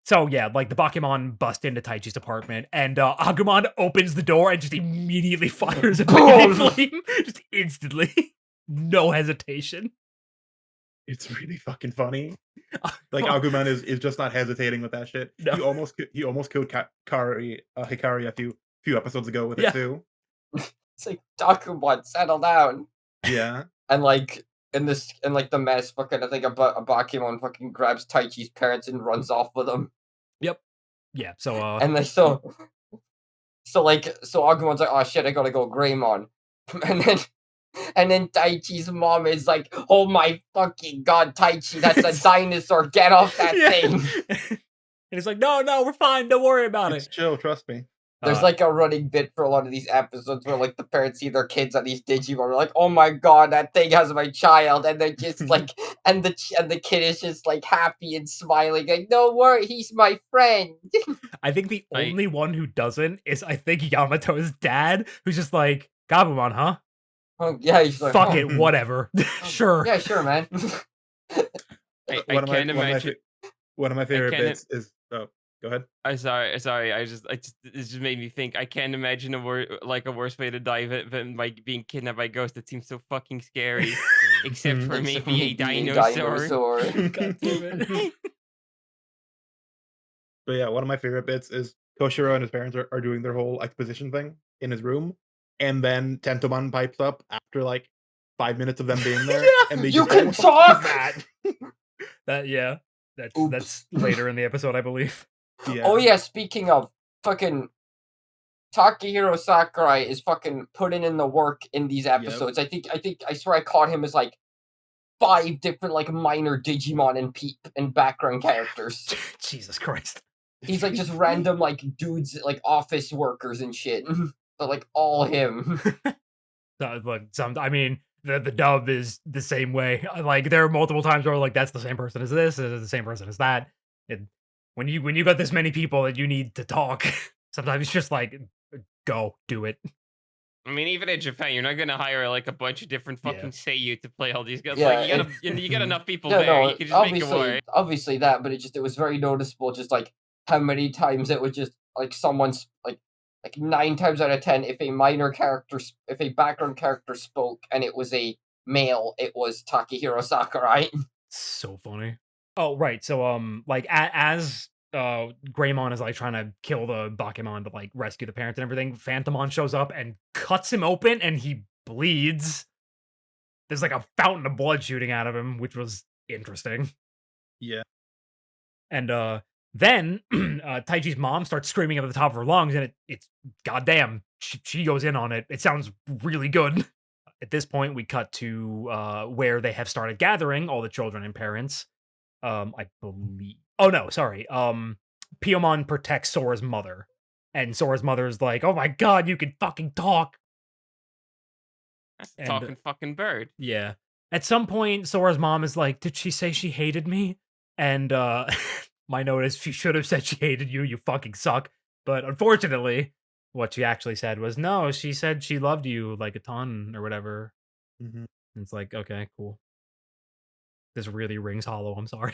So yeah, like the Pokemon bust into Taichi's apartment, and Agumon opens the door and just immediately fires a big flame, just instantly, no hesitation. It's really fucking funny. Like Agumon is just not hesitating with that shit. No. He almost killed Hikari a few episodes ago with it too. It's like, Agumon, settle down. Yeah. And like in the mess, fucking I think a Pokemon fucking grabs Taichi's parents and runs off with them. Yep. Yeah. So And So Agumon's like, oh shit, I gotta go Greymon. And then Taichi's mom is like, oh my fucking god, Taichi, that's a dinosaur, get off that thing. And he's like, no, we're fine, don't worry about It's it. chill, trust me. There's like a running bit for a lot of these episodes where like the parents see their kids on these Digimon, are like, oh my god, that thing has my child, and they're just like, and the kid is just like happy and smiling, like, don't worry, he's my friend. I think the only one who doesn't is, I think, Yamato's dad, who's just like, Gabumon, huh? Oh yeah, he's like, Fuck oh, it, whatever. Sure. yeah, sure, man. I One can't imagine. one of my favorite bits is. Oh, go ahead. I'm sorry. It just made me think. I can't imagine a worse way to die than by being kidnapped by ghosts. It seems so fucking scary. Except for maybe a dinosaur. God damn it. But yeah, one of my favorite bits is Toshiro and his parents are doing their whole exposition thing in his room, and then Tentomon pipes up after like 5 minutes of them being there, and they You just can "What the fuck is talk!" That's later in the episode, I believe. Yeah. Oh yeah, speaking of fucking Takahiro Sakurai is fucking putting in the work in these episodes. I swear I caught him as like 5 different like minor Digimon and background characters. Jesus Christ. He's like just random like dudes like office workers and shit. But like all him. I mean, the dub is the same way. Like there are multiple times where like that's the same person as this, is the same person as that. And when you got this many people that you need to talk, sometimes it's just like go do it. I mean, even in Japan, you're not gonna hire like a bunch of different fucking seiyuu to play all these guys. Yeah, Like you got enough people there. No, You can just make it work. obviously that, but it was very noticeable. Just like how many times it was just like someone's like 9 times out of 10, if a background character spoke and it was a male, it was Takahiro Sakurai. So funny. Oh right, so like as Greymon is like trying to kill the Bakemon to like rescue the parents and everything, Phantomon shows up and cuts him open and he bleeds. There's like a fountain of blood shooting out of him, which was interesting. Yeah. And then Taichi's mom starts screaming at the top of her lungs, and it's goddamn, she goes in on it. It sounds really good. At this point, we cut to where they have started gathering all the children and parents. I believe. Oh no, sorry. Piyomon protects Sora's mother, and Sora's mother's like, "Oh my god, you can fucking talk." That's a talking fucking bird. Yeah. At some point, Sora's mom is like, "Did she say she hated me?" And my note is, she should have said she hated you. You fucking suck. But unfortunately, what she actually said was, no, she said she loved you like a ton or whatever. Mm-hmm. And it's like, okay, cool. This really rings hollow. I'm sorry.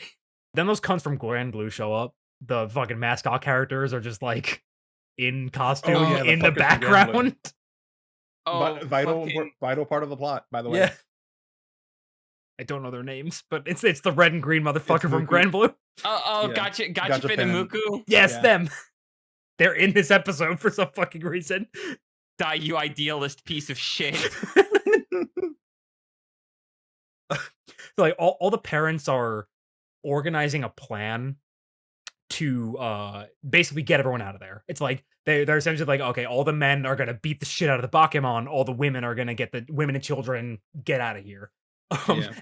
Then those cunts from Grand Blue show up. The fucking mascot characters are just like in costume in the background. Oh, vital part of the plot, by the way. Yeah. I don't know their names, but it's the red and green motherfucker from Grand Blue. Oh, yeah. Gotcha Fin and Muku. Yes, them. They're in this episode for some fucking reason. Die, you idealist piece of shit. Like all the parents are organizing a plan to basically get everyone out of there. It's like they're essentially like, okay, all the men are gonna beat the shit out of the Bakemon, all the women are gonna get the women and children get out of here.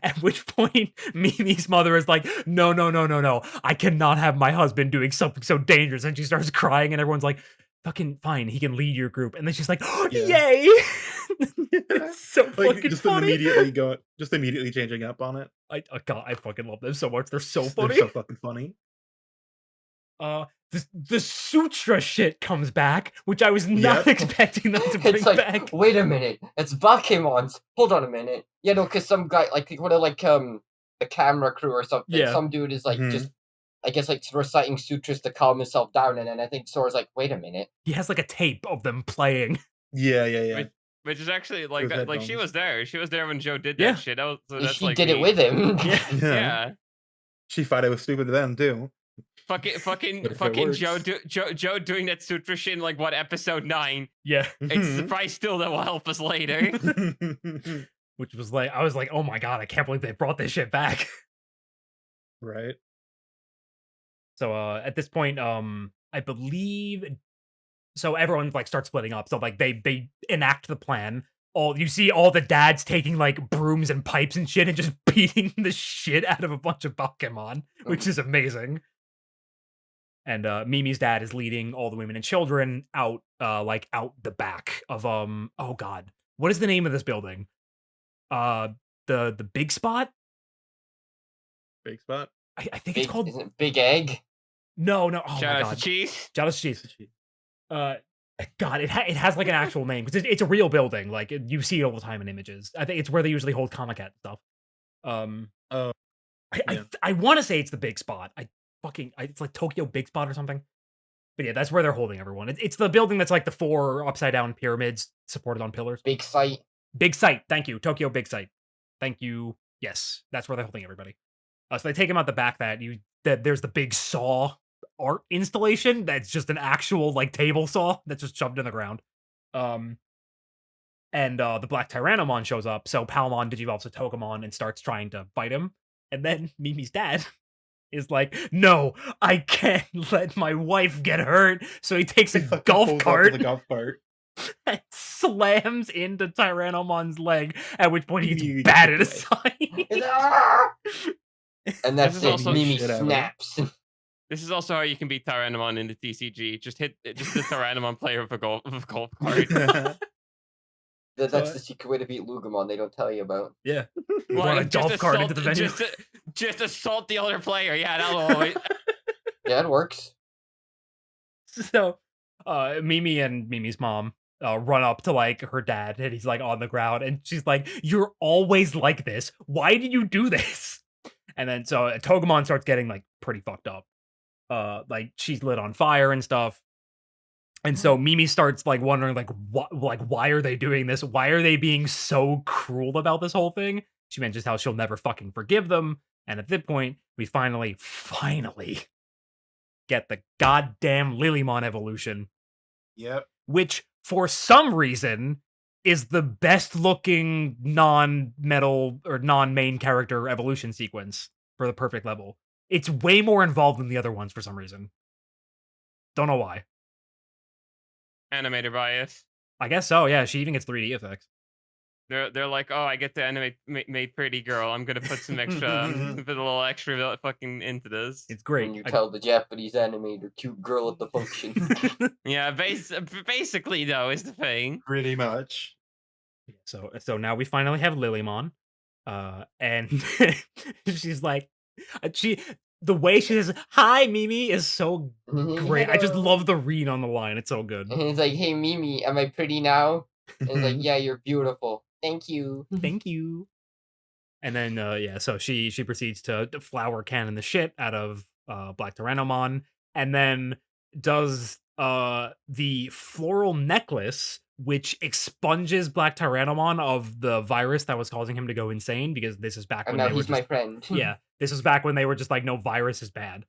At which point, Mimi's mother is like, no, I cannot have my husband doing something so dangerous. And she starts crying, and everyone's like, fucking fine, he can lead your group. And then she's like, oh, yay! It's so like, fucking just funny. Immediately changing up on it. God, I fucking love them so much. They're so funny. They're so fucking funny. The Sutra shit comes back, which I was not expecting them to bring back. Wait a minute, it's Bakemons. Hold on a minute. Yeah, no, because some guy like one of like the camera crew or something. Yeah. Some dude is like just, I guess, like reciting sutras to calm himself down, and then I think Sora's like, wait a minute. He has like a tape of them playing. Yeah. Which is actually like that, like she was there. She was there when Joe did that shit. She did it with him. Yeah. She thought it was stupid then too. Fucking Joe doing that sutra shit in like what, episode 9. Yeah. It's surprised still that will help us later. Which was like, I was like, oh my god, I can't believe they brought this shit back. Right. So at this point, I believe so everyone like starts splitting up. So like they enact the plan. You see all the dads taking like brooms and pipes and shit and just beating the shit out of a bunch of Pokemon, which is amazing. And Mimi's dad is leading all the women and children out out the back of oh god, what is the name of this building? The big spot? Big spot. I think it's called Isn't it Big Egg? No. Oh my Shout out god. to Cheez. Shoutouts to Cheez. God, it has like an actual name because it's a real building. Like you see it all the time in images. I think it's where they usually hold Comic Cat stuff. Oh, yeah. I want to say it's the big spot. It's like Tokyo Big Spot or something. But yeah, that's where they're holding everyone. It's the building that's like the 4 upside down pyramids supported on pillars. Big Sight. Big Sight. Thank you, Tokyo Big Sight. Thank you. Yes, that's where they're holding everybody. So they take him out the back. There's the big saw art installation that's just an actual like table saw that's just shoved in the ground. And the Black Tyrannomon shows up, so Palmon digivolves to Togemon and starts trying to fight him. And then Mimi's dad is like, "No, I can't let my wife get hurt." So he takes a Fucking golf pulls up cart to the golf cart. and slams into Tyrannomon's leg, at which point he Immediately gets batted gets aside. And that's is it. also Mimi shit out of it. snaps. This is also how you can beat Tyrannomon in the TCG. Just the Tyrannomon player with a golf cart. That's the secret way to beat Lugimon they don't tell you about. Yeah. Well, Run a just golf cart into the venue. Just assault the other player. Yeah, that'll Yeah, it works. So, Mimi and Mimi's mom run up to like her dad, and he's like on the ground, and she's like, "You're always like this. Why did you do this?" And then so Togemon starts getting like pretty fucked up. Like she's lit on fire and stuff. And so Mimi starts like wondering like why are they doing this? Why are they being so cruel about this whole thing? She mentions how she'll never fucking forgive them. And at this point, we finally get the goddamn Lillymon evolution. Yep. Which, for some reason, is the best looking non-metal or non-main character evolution sequence for the perfect level. It's way more involved than the other ones for some reason. Don't know why. animator bias. I guess so, yeah. She even gets 3D effects. They're like, oh, I get to animate made pretty girl. I'm gonna put some extra, put a little extra fucking into this. It's great. When you tell the Japanese animator, cute girl at the function. Yeah, basically though is the thing. Pretty much. So now we finally have Lillymon, and she's like, the way she says "Hi, Mimi" is so great. I just love the read on the line. It's so good. And he's like, "Hey, Mimi, am I pretty now?" And he's like, "Yeah, you're beautiful. Thank you." Thank you. And then so she proceeds to flower cannon the shit out of Black Tyrannomon, and then does the floral necklace, which expunges Black Tyrannomon of the virus that was causing him to go insane, because this is back And when now he's my friend. yeah, this was back when they were just like, no, virus is bad.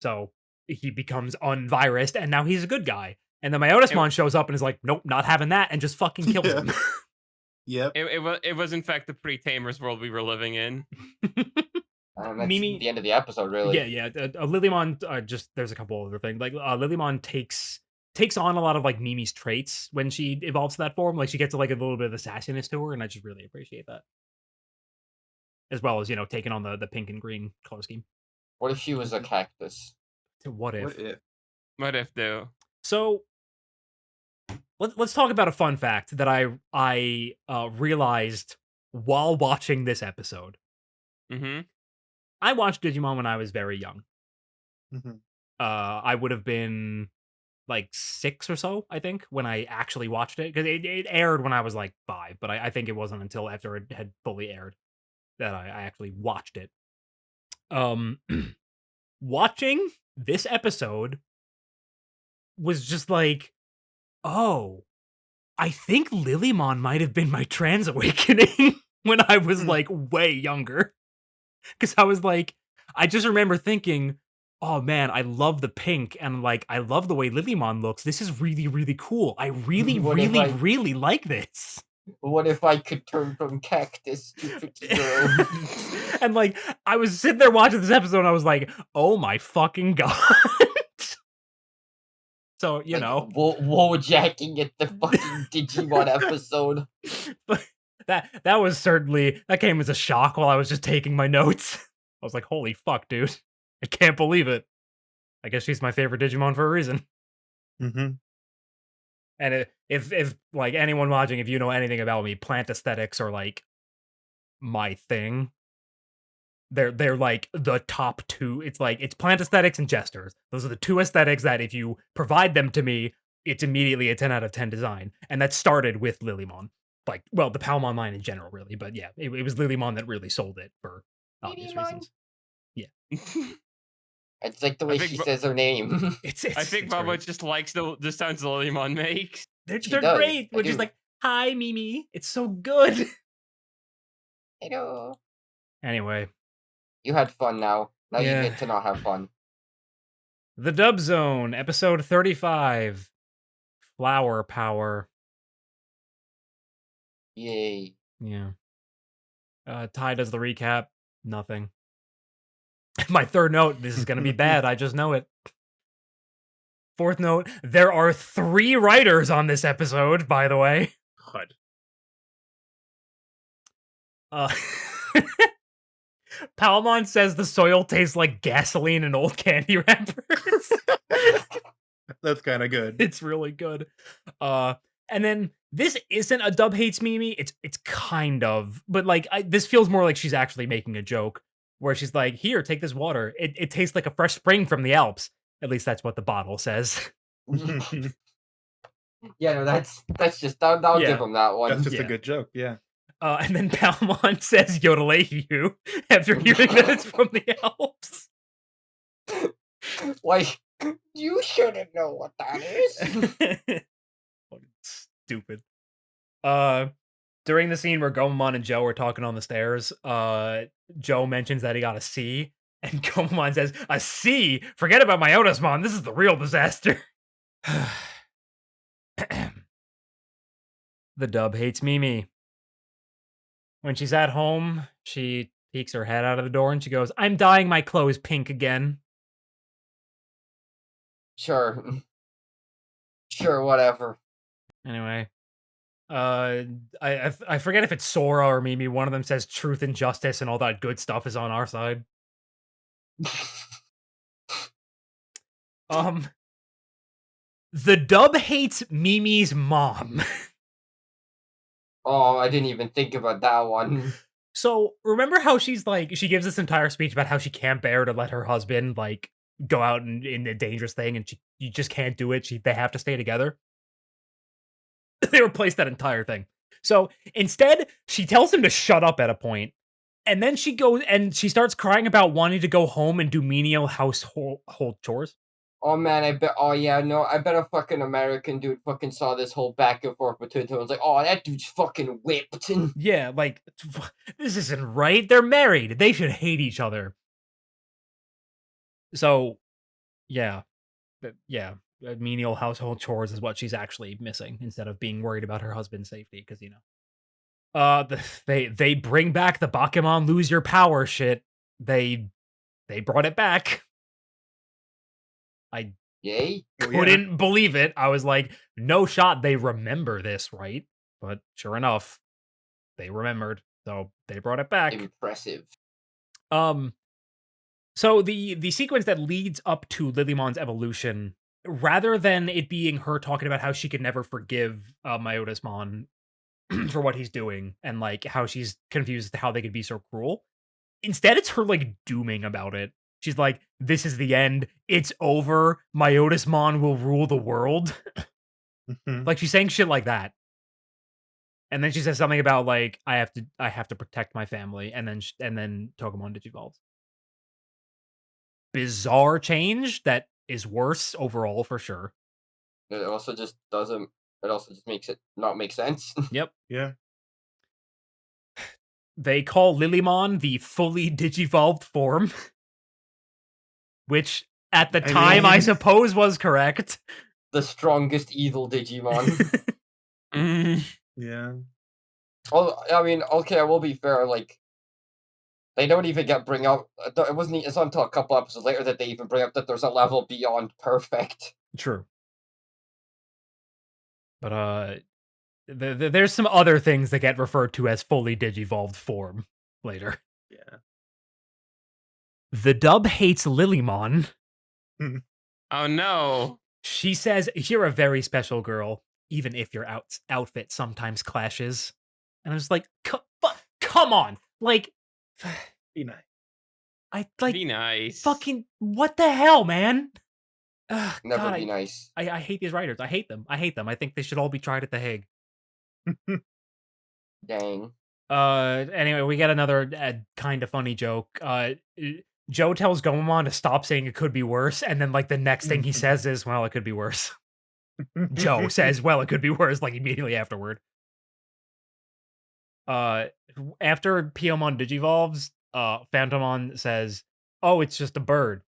So he becomes unvirused, and now he's a good guy. And then Myotismon shows up and is like, nope, not having that, and just fucking kills him. Yep. It was in fact the pre-Tamers world we were living in. That's Mimi- the end of the episode, really. Yeah. Lillymon, just there's a couple other things. Like Lillymon takes on a lot of like Mimi's traits when she evolves to that form. Like she gets like a little bit of the sassiness to her, and I just really appreciate that. As well as, taking on the pink and green color scheme. What if she was a cactus? What if? What if though? So let's talk about a fun fact that I realized while watching this episode. Mm-hmm. I watched Digimon when I was very young. Mhm. I would have been like 6 or so, I think, when I actually watched it, because it aired when I was like 5, but I think it wasn't until after it had fully aired that I actually watched it. Watching this episode was just like, oh, I think Lillymon might have been my trans awakening when I was like way younger. Because I was like, I just remember thinking, oh man, I love the pink, and like I love the way Lillymon looks. This is really, really cool. I really, really like this. What if I could turn from cactus to pretty girl? And like I was sitting there watching this episode, and I was like, oh my fucking god. So, you Like, know. Wojacking at the fucking Digimon episode. But that was certainly, that came as a shock while I was just taking my notes. I was like, holy fuck, dude. I can't believe it. I guess she's my favorite Digimon for a reason. Mm-hmm. And if like anyone watching, if you know anything about me, plant aesthetics are like my thing. They're like the top two. It's like it's plant aesthetics and gestures. Those are the two aesthetics that if you provide them to me, it's immediately a 10 out of 10 design. And that started with Lillymon. Like, well, the Palmon line in general, really. But yeah, it was Lillymon that really sold it for obvious Lillymon? reasons. Yeah. It's like the way think she Bo- says her name. I think it's Momo great. just likes the sounds Lillymon makes. They're She they're does, great. I Which is do. like, hi, Mimi. It's so good. Hello. Anyway, You had fun now. Now Yeah. you get to not have fun. The Dub Zone, episode 35. Flower Power. Yay. Yeah. Ty does the recap. Nothing. My third note, this is going to be bad. I just know it. Fourth note, there are 3 writers on this episode, by the way. God. Palmon says the soil tastes like gasoline and old candy wrappers. That's kind of good. It's really good. And then this isn't a Dub Hates Mimi. It's kind of, but like this feels more like she's actually making a joke where she's like, "Here, take this water. It tastes like a fresh spring from the Alps." At least that's what the bottle says. Yeah, no, that's just I'll Yeah. give him that one. That's just Yeah. a good joke. Yeah. And then Palmon says Yodelehu after hearing that it's from the Alps. Like, you shouldn't know what that is. Fucking stupid. During the scene where Gomamon and Joe are talking on the stairs, Joe mentions that he got a C, and Gomamon says, "A C? Forget about my Otismon. This is the real disaster." The Dub Hates Mimi. When she's at home, she peeks her head out of the door and she goes, "I'm dyeing my clothes pink again." Sure. Sure, whatever. Anyway, I forget if it's Sora or Mimi. One of them says truth and justice and all that good stuff is on our side. The Dub hates Mimi's mom. Oh, I didn't even think about that one. So remember how she's like, she gives this entire speech about how she can't bear to let her husband like go out in a dangerous thing, and you just can't do it. They have to stay together. They replaced that entire thing. So instead, she tells him to shut up at a point, and then she goes and she starts crying about wanting to go home and do menial household chores. Oh man, I bet. Oh yeah, no, I bet a fucking American dude fucking saw this whole back and forth between them. I was like, oh, that dude's fucking whipped. Yeah, like this isn't right. They're married. They should hate each other. So, yeah, menial household chores is what she's actually missing instead of being worried about her husband's safety. Because they bring back the Bakemon lose your power shit. They brought it back. I Yay. couldn't believe it. I was like, no shot. They remember this, right? But sure enough, they remembered. So they brought it back. Impressive. So the sequence that leads up to Lillymon's evolution, rather than it being her talking about how she could never forgive Myotismon for what he's doing and like how she's confused as to how they could be so cruel, instead it's her like dooming about it. She's like, "This is the end. It's over. Myotismon will rule the world." Like she's saying shit like that. And then she says something about like I have to protect my family, and then Togemon digivolves. Bizarre change that is worse overall for sure. It also just doesn't. It also just makes it not make sense. Yep. Yeah. They call Lillymon the fully digivolved form, which at the time I mean- suppose was correct. The strongest evil Digimon. Yeah. Oh, I mean, okay, I will be fair. Like, they don't even bring up. It wasn't. It's not until a couple episodes later that they even bring up that there's a level beyond perfect. True. But there's some other things that get referred to as fully digivolved form later. Yeah. The dub hates Lillymon. Oh no. She says, "You're a very special girl, even if your outfit sometimes clashes." And I was like, come on. Like, Be nice. I like Be nice. fucking what the hell, man? Never God, be nice. I hate these writers. I hate them. I think they should all be tried at the Hague. Dang. Anyway, we get another kind of funny joke. Joe tells Gomamon to stop saying it could be worse, and then like the next thing he says is, "Well, it could be worse." Joe says, "Well, it could be worse," like immediately afterward. After Piomon digivolves, Phantomon says, "Oh, it's just a bird.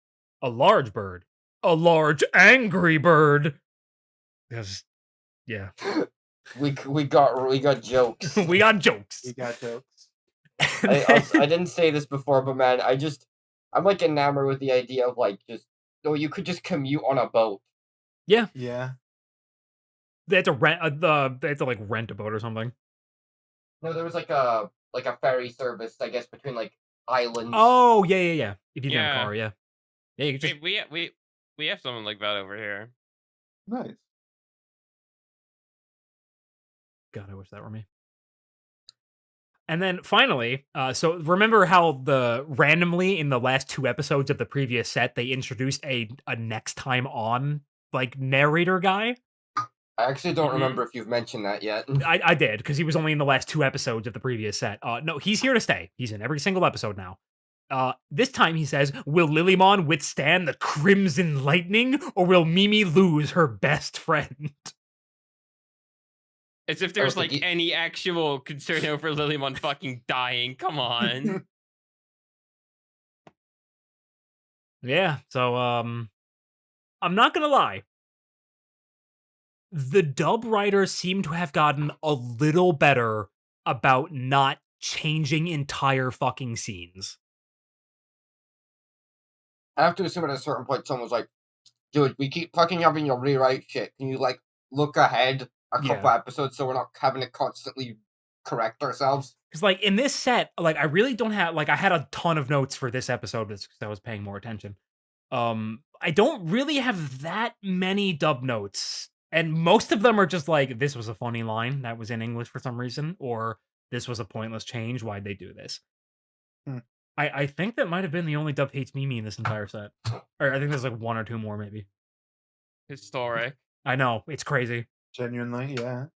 A large bird. A large angry bird." Because, yeah. We got jokes. We got jokes. We got jokes. I didn't say this before, but man, I'm like enamored with the idea of like you could just commute on a boat. Yeah. Yeah. They had to rent they had to like rent a boat or something. No, there was like a ferry service, I guess, between like islands. Oh, yeah. If you have a Yeah. car, yeah. Yeah, you could just We have something like that over here. Nice. God, I wish that were me. And then finally, so remember how randomly in the last 2 episodes of the previous set they introduced a next time on like narrator guy? I actually don't Mhm. remember if you've mentioned that yet. I did, because he was only in the last 2 episodes of the previous set. No, he's here to stay. He's in every single episode now. This time he says, "Will Lillymon withstand the Crimson Lightning, or will Mimi lose her best friend?" As if there's was like thinking- any actual concern over Lillymon fucking dying. Come on. Yeah, so I'm not gonna lie. The dub writers seem to have gotten a little better about not changing entire fucking scenes. I have to assume at a certain point someone's like, "Dude, we keep fucking having you rewrite shit. Can you like look ahead a couple episodes so we're not having to constantly correct ourselves?" Because like in this set, like I really don't have like I had a ton of notes for this episode because I was paying more attention. I don't really have that many dub notes. And most of them are just like, this was a funny line that was in English for some reason, or this was a pointless change. Why'd they do this? I think that might have been the only dub hates Mimi in this entire set. Or I think there's like 1 or 2 more, maybe. Historic. I know, it's crazy. Genuinely, yeah.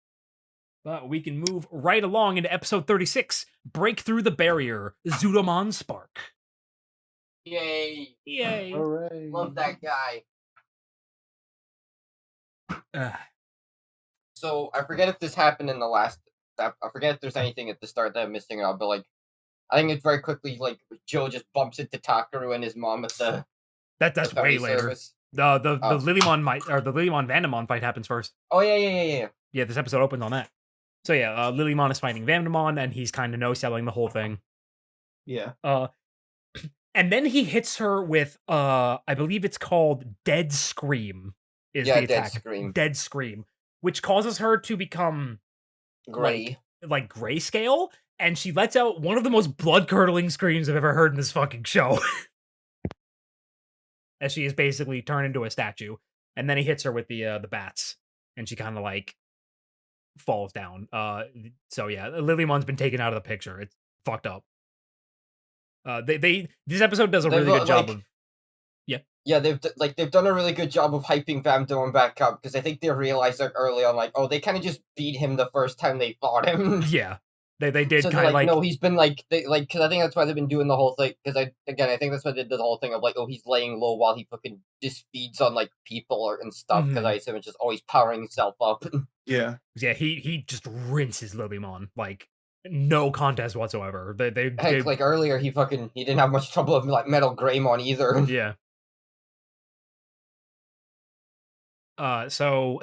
But we can move right along into episode 36, Break Through the Barrier, Zudomon Spark. Yay! Yay. Hooray. Love that guy. So I forget if this happened in the last. I forget if there's anything at the start that I'm missing out, but like, I think it's very quickly like Joe just bumps into Takaru and his mom at the That's the way ferry later. service. The Oh. Lillymon Vandemon fight happens first. Oh yeah. Yeah, this episode opens on that. So yeah, Lillymon is fighting Vandemon, and he's kind of no-selling the whole thing. Yeah. And then he hits her with, I believe it's called Dead Scream. Is Yeah, the Dead attack. Scream. Dead Scream, which causes her to become Gray. like grayscale, and she lets out one of the most blood-curdling screams I've ever heard in this fucking show. As she is basically turned into a statue. And then he hits her with the bats, and she kind of like falls down. So yeah, Lillymon's been taken out of the picture. It's fucked up. This episode does a really good job of. Yeah, they've done a really good job of hyping Vandemon back up, because I think they realized like early on, like, oh, they kind of just beat him the first time they fought him. Yeah, they did So kind of like no, he's been like because I think that's why they've been doing the whole thing. Because I think that's why they did the whole thing of like, oh, he's laying low while he fucking just feeds on like people and stuff. Because I assume it's just always powering himself up. Yeah. he just rinses Lillymon like no contest whatsoever. They Heck, like earlier, he didn't have much trouble with like Metal Greymon either. Yeah. So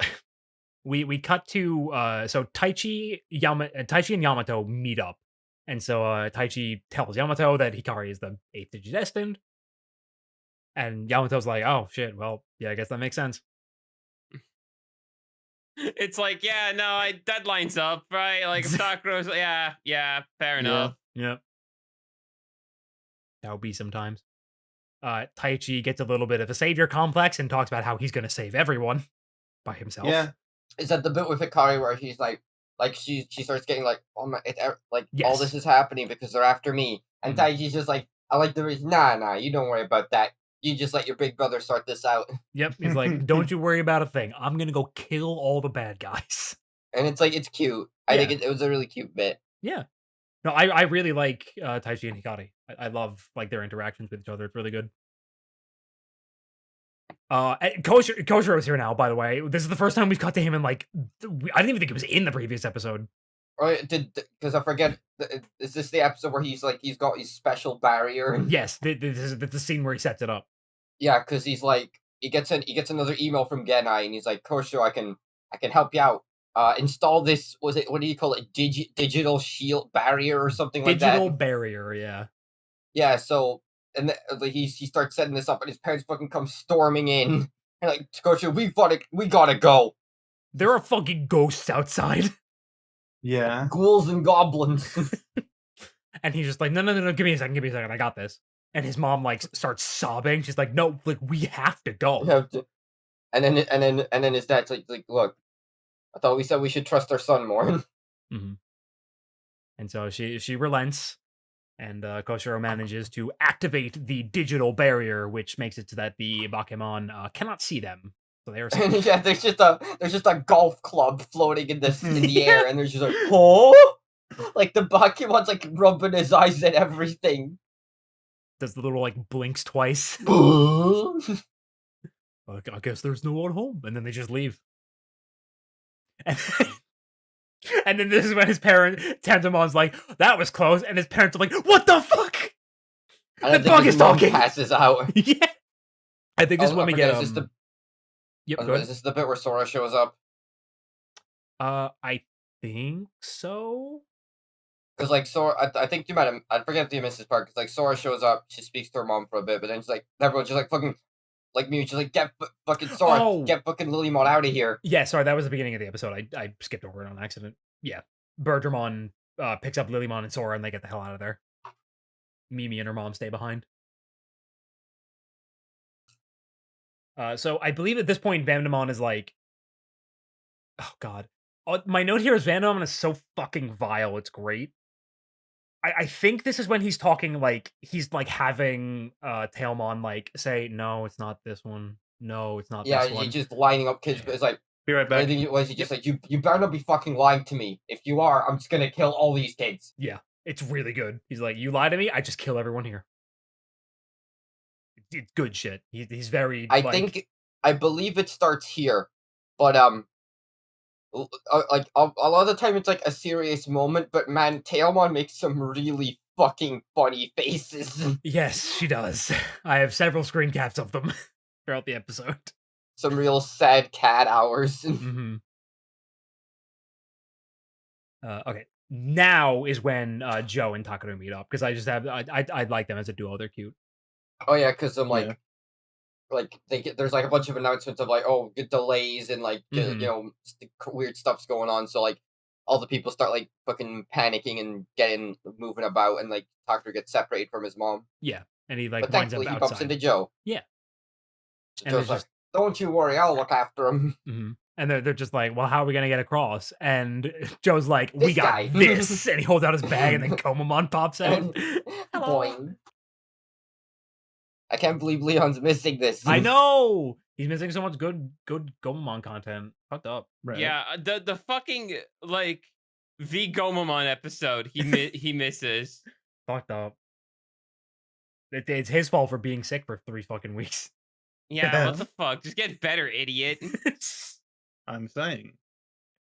we cut to so Taichi and Yamato meet up. And so Taichi tells Yamato that Hikari is the 8th Digidestined. And Yamato's like, "Oh shit, well, yeah, I guess that makes sense." It's like, yeah, no, that lines up, right? Like, if Takuro's, yeah, fair enough. Yep. That would be sometimes. Taichi gets a little bit of a savior complex and talks about how he's going to save everyone by himself. Yeah. Is that the bit with Hikari where she's like she starts getting like, oh my, all Yes. this is happening because they're after me, and Taichi's just like, I like the reason. Nah, you don't worry about that. You just let your big brother sort this out. Yep. He's like, don't you worry about a thing. I'm going to go kill all the bad guys. And it's like, it's cute. I Yeah. think it was a really cute bit. Yeah. No, I really like Taichi and Hikari. I love like their interactions with each other. It's really good. Koshiro's here now, by the way. This is the first time we've got to him in like I didn't even think it was in the previous episode. Or because I forget, is this the episode where he's got his special barrier? Yes, this is the scene where he sets it up. Yeah, because he's like, he gets another email from Genai, and he's like, Koshiro, I can help you out. Install this. What do you call it? Digital shield barrier or something like that. Digital barrier, yeah. Yeah. So and he starts setting this up, and his parents fucking come storming in, and like, Koshiro, we gotta go. There are fucking ghosts outside. Yeah. Ghouls and goblins. And he's just like, no, give me a second, I got this. And his mom like starts sobbing. She's like, no, like we have to go. And then his dad's like, look, I thought we said we should trust our son more. Mm-hmm. And so she relents, and Koshiro manages to activate the digital barrier, which makes it so that the Bakemon cannot see them. So they are safe. Yeah, there's just a golf club floating in the air, and there's just like, oh, like the Bakemon's like rubbing his eyes and everything. Does the little like blinks twice. I guess there's no one home, and then they just leave. And then this is when his parent Tantamon's like, "That was close," and his parents are like, "What the fuck?" The dog is talking. Passes out. Yeah, I think this is when we get. Is this Is this the bit where Sora shows up? I think so. Because like Sora, I think you might have. I forget if you missed this part. Because like Sora shows up, she speaks to her mom for a bit, but then she's like, everyone's just like fucking. Like me, she's like, get fucking Sora, get fucking Lillymon out of here. Yeah, sorry, that was the beginning of the episode. I skipped over it on accident. Yeah, Bergermon picks up Lillymon and Sora, and they get the hell out of there. Mimi and her mom stay behind. So I believe at this point, Vandemon is like, oh god, my note here is Vandemon is so fucking vile. It's great. I think this is when he's talking like he's like having Tailmon like say, no, it's not this one. No, it's not this one. Yeah, he's just lining up kids, but it's like, be right back. Was he just like, you better not be fucking lying to me. If you are, I'm just gonna kill all these kids. Yeah, it's really good. He's like, you lie to me, I just kill everyone here. It's good shit. He's very. I believe it starts here, but like a lot of the time it's like a serious moment, but man, Tailmon makes some really fucking funny faces. Yes, she does. I have several screen caps of them throughout the episode. Some real sad cat hours. Mm-hmm. Okay, now is when Joe and Takano meet up because I just have I like them as a duo. They're cute. Oh yeah, because I'm like. Yeah. Like there's like a bunch of announcements of like, oh, delays and like you know, weird stuff's going on. So like all the people start like fucking panicking and moving about, and like Tucker gets separated from his mom. Yeah, and he like but thankfully he bumps into Joe. Yeah, and Joe's like, don't you worry, I'll look after him. Mm-hmm. And they're just like, well, how are we gonna get across? And Joe's like, we got this, and he holds out his bag, and then Komamon pops out. Boing. I can't believe Leon's missing this. I know! He's missing so much good Gomamon content. Fucked up. Right? Yeah, the fucking, like, the Gomamon episode he misses. Fucked up. It's his fault for being sick for 3 fucking weeks. Yeah, what the fuck? Just get better, idiot. I'm saying.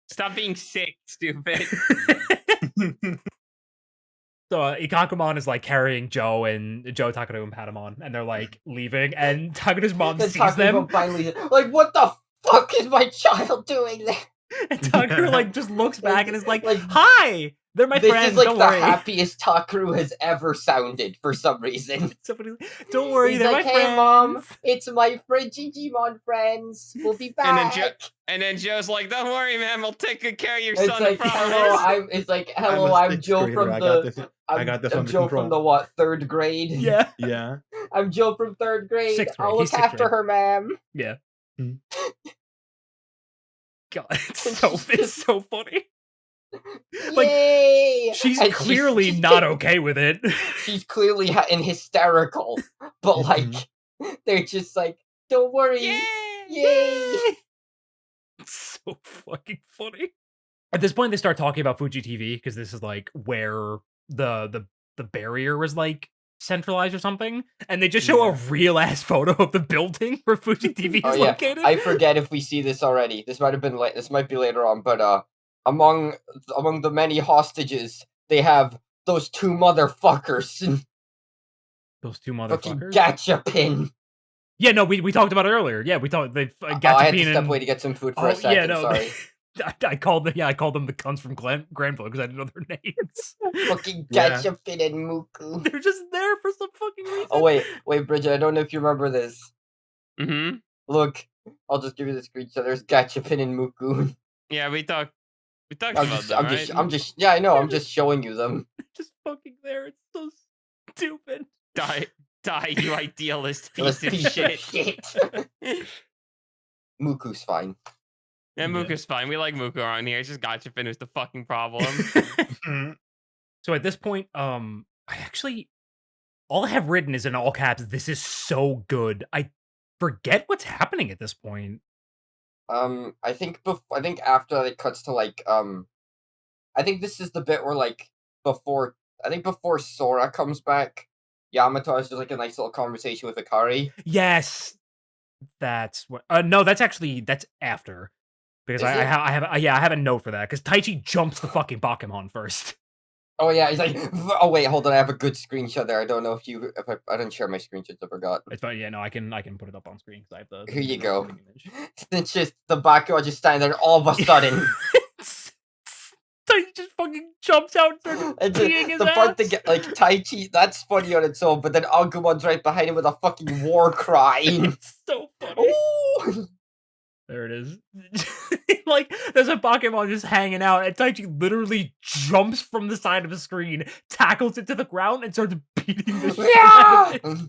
Stop being sick, stupid. So Ikakumon is like carrying Joe, Takano, and Patamon, and they're like leaving, and Takano's mom sees them. Finally, like, what the fuck is my child doing there? And Takano like just looks back and is like, "Hi, They're my This friends. is like don't the worry. happiest Takaru has ever sounded for some reason. Somebody, don't worry. He's they're like, my "Hey, friends. Mom, it's my friend Digimon friends. We'll be And then back." and then Joe's like, "Don't worry, man. We'll take good care of your It's son. like, I promise." hello, I'm sixth Joe grader. from I got the this. I got this I'm under Joe from the control. what, 3rd grade? Yeah. Yeah. I'm Joe from 3rd grade. 6th grade. I'll He's look 6th after grade. her, ma'am. Yeah. Hmm. God, And she's it's so funny. Yay! She's And clearly not okay with it. She's clearly in hysterical, but like they're just like, "Don't worry, yay!" It's so fucking funny. At this point, they start talking about Fuji TV because this is like where the barrier was like centralized or something, and they just show a real ass photo of the building where Fuji TV is located. I forget if we see this already. This might have been this might be later on, but among the many hostages, they have those 2 motherfuckers. Those 2 Fucking motherfuckers. gachapin. Yeah, no, we talked about it earlier. Yeah, we talked. They I had to gachapin step and away to get some food for a second. yeah, no, Sorry. I called them. Yeah, I called them the cunts from Granville because I didn't know their names. Fucking Yeah. gachapin and Muku. They're just there for some fucking reason. Oh wait, Bridget. I don't know if you remember this. Mm-hmm. Look, I'll just give you the screenshot. There's gachapin and Muku. Yeah, we talked I'm about just, them, I'm right? just, I'm just, yeah, I know. I'm just showing you them. Just fucking there. It's so stupid. Die, you idealist This piece of piece of shit. shit. Muku's fine. Yeah, Muku's fine. We like Muku around here. It's just Gachapin is the fucking problem. So at this point, I actually all I have written is in all caps. This is so good. I forget what's happening at this point. I think after that it cuts to like I think this is the bit where like before Sora comes back, Yamato has just like a nice little conversation with Ikari. Yes, that's what. No, that's after because Is I it? have a note for that because Taichi jumps the fucking Bakemon first. Oh yeah, he's like, oh wait, hold on, I have a good screenshot there. I don't know if I didn't share my screenshots. I forgot. It's fine. Yeah, no, I can put it up on screen because I have the. Here you the go. recording image. It's just the Bakugo just standing there all of a sudden. Taichi just fucking jumps out and starts And beating his the part ass. that get like Taichi, that's funny on its own, but then Agumon's right behind him with a fucking war cry. It's so funny. Ooh! There it is. Like, there's a Pokemon just hanging out, and Taichi literally jumps from the side of the screen, tackles it to the ground, and starts beating the shit out of it.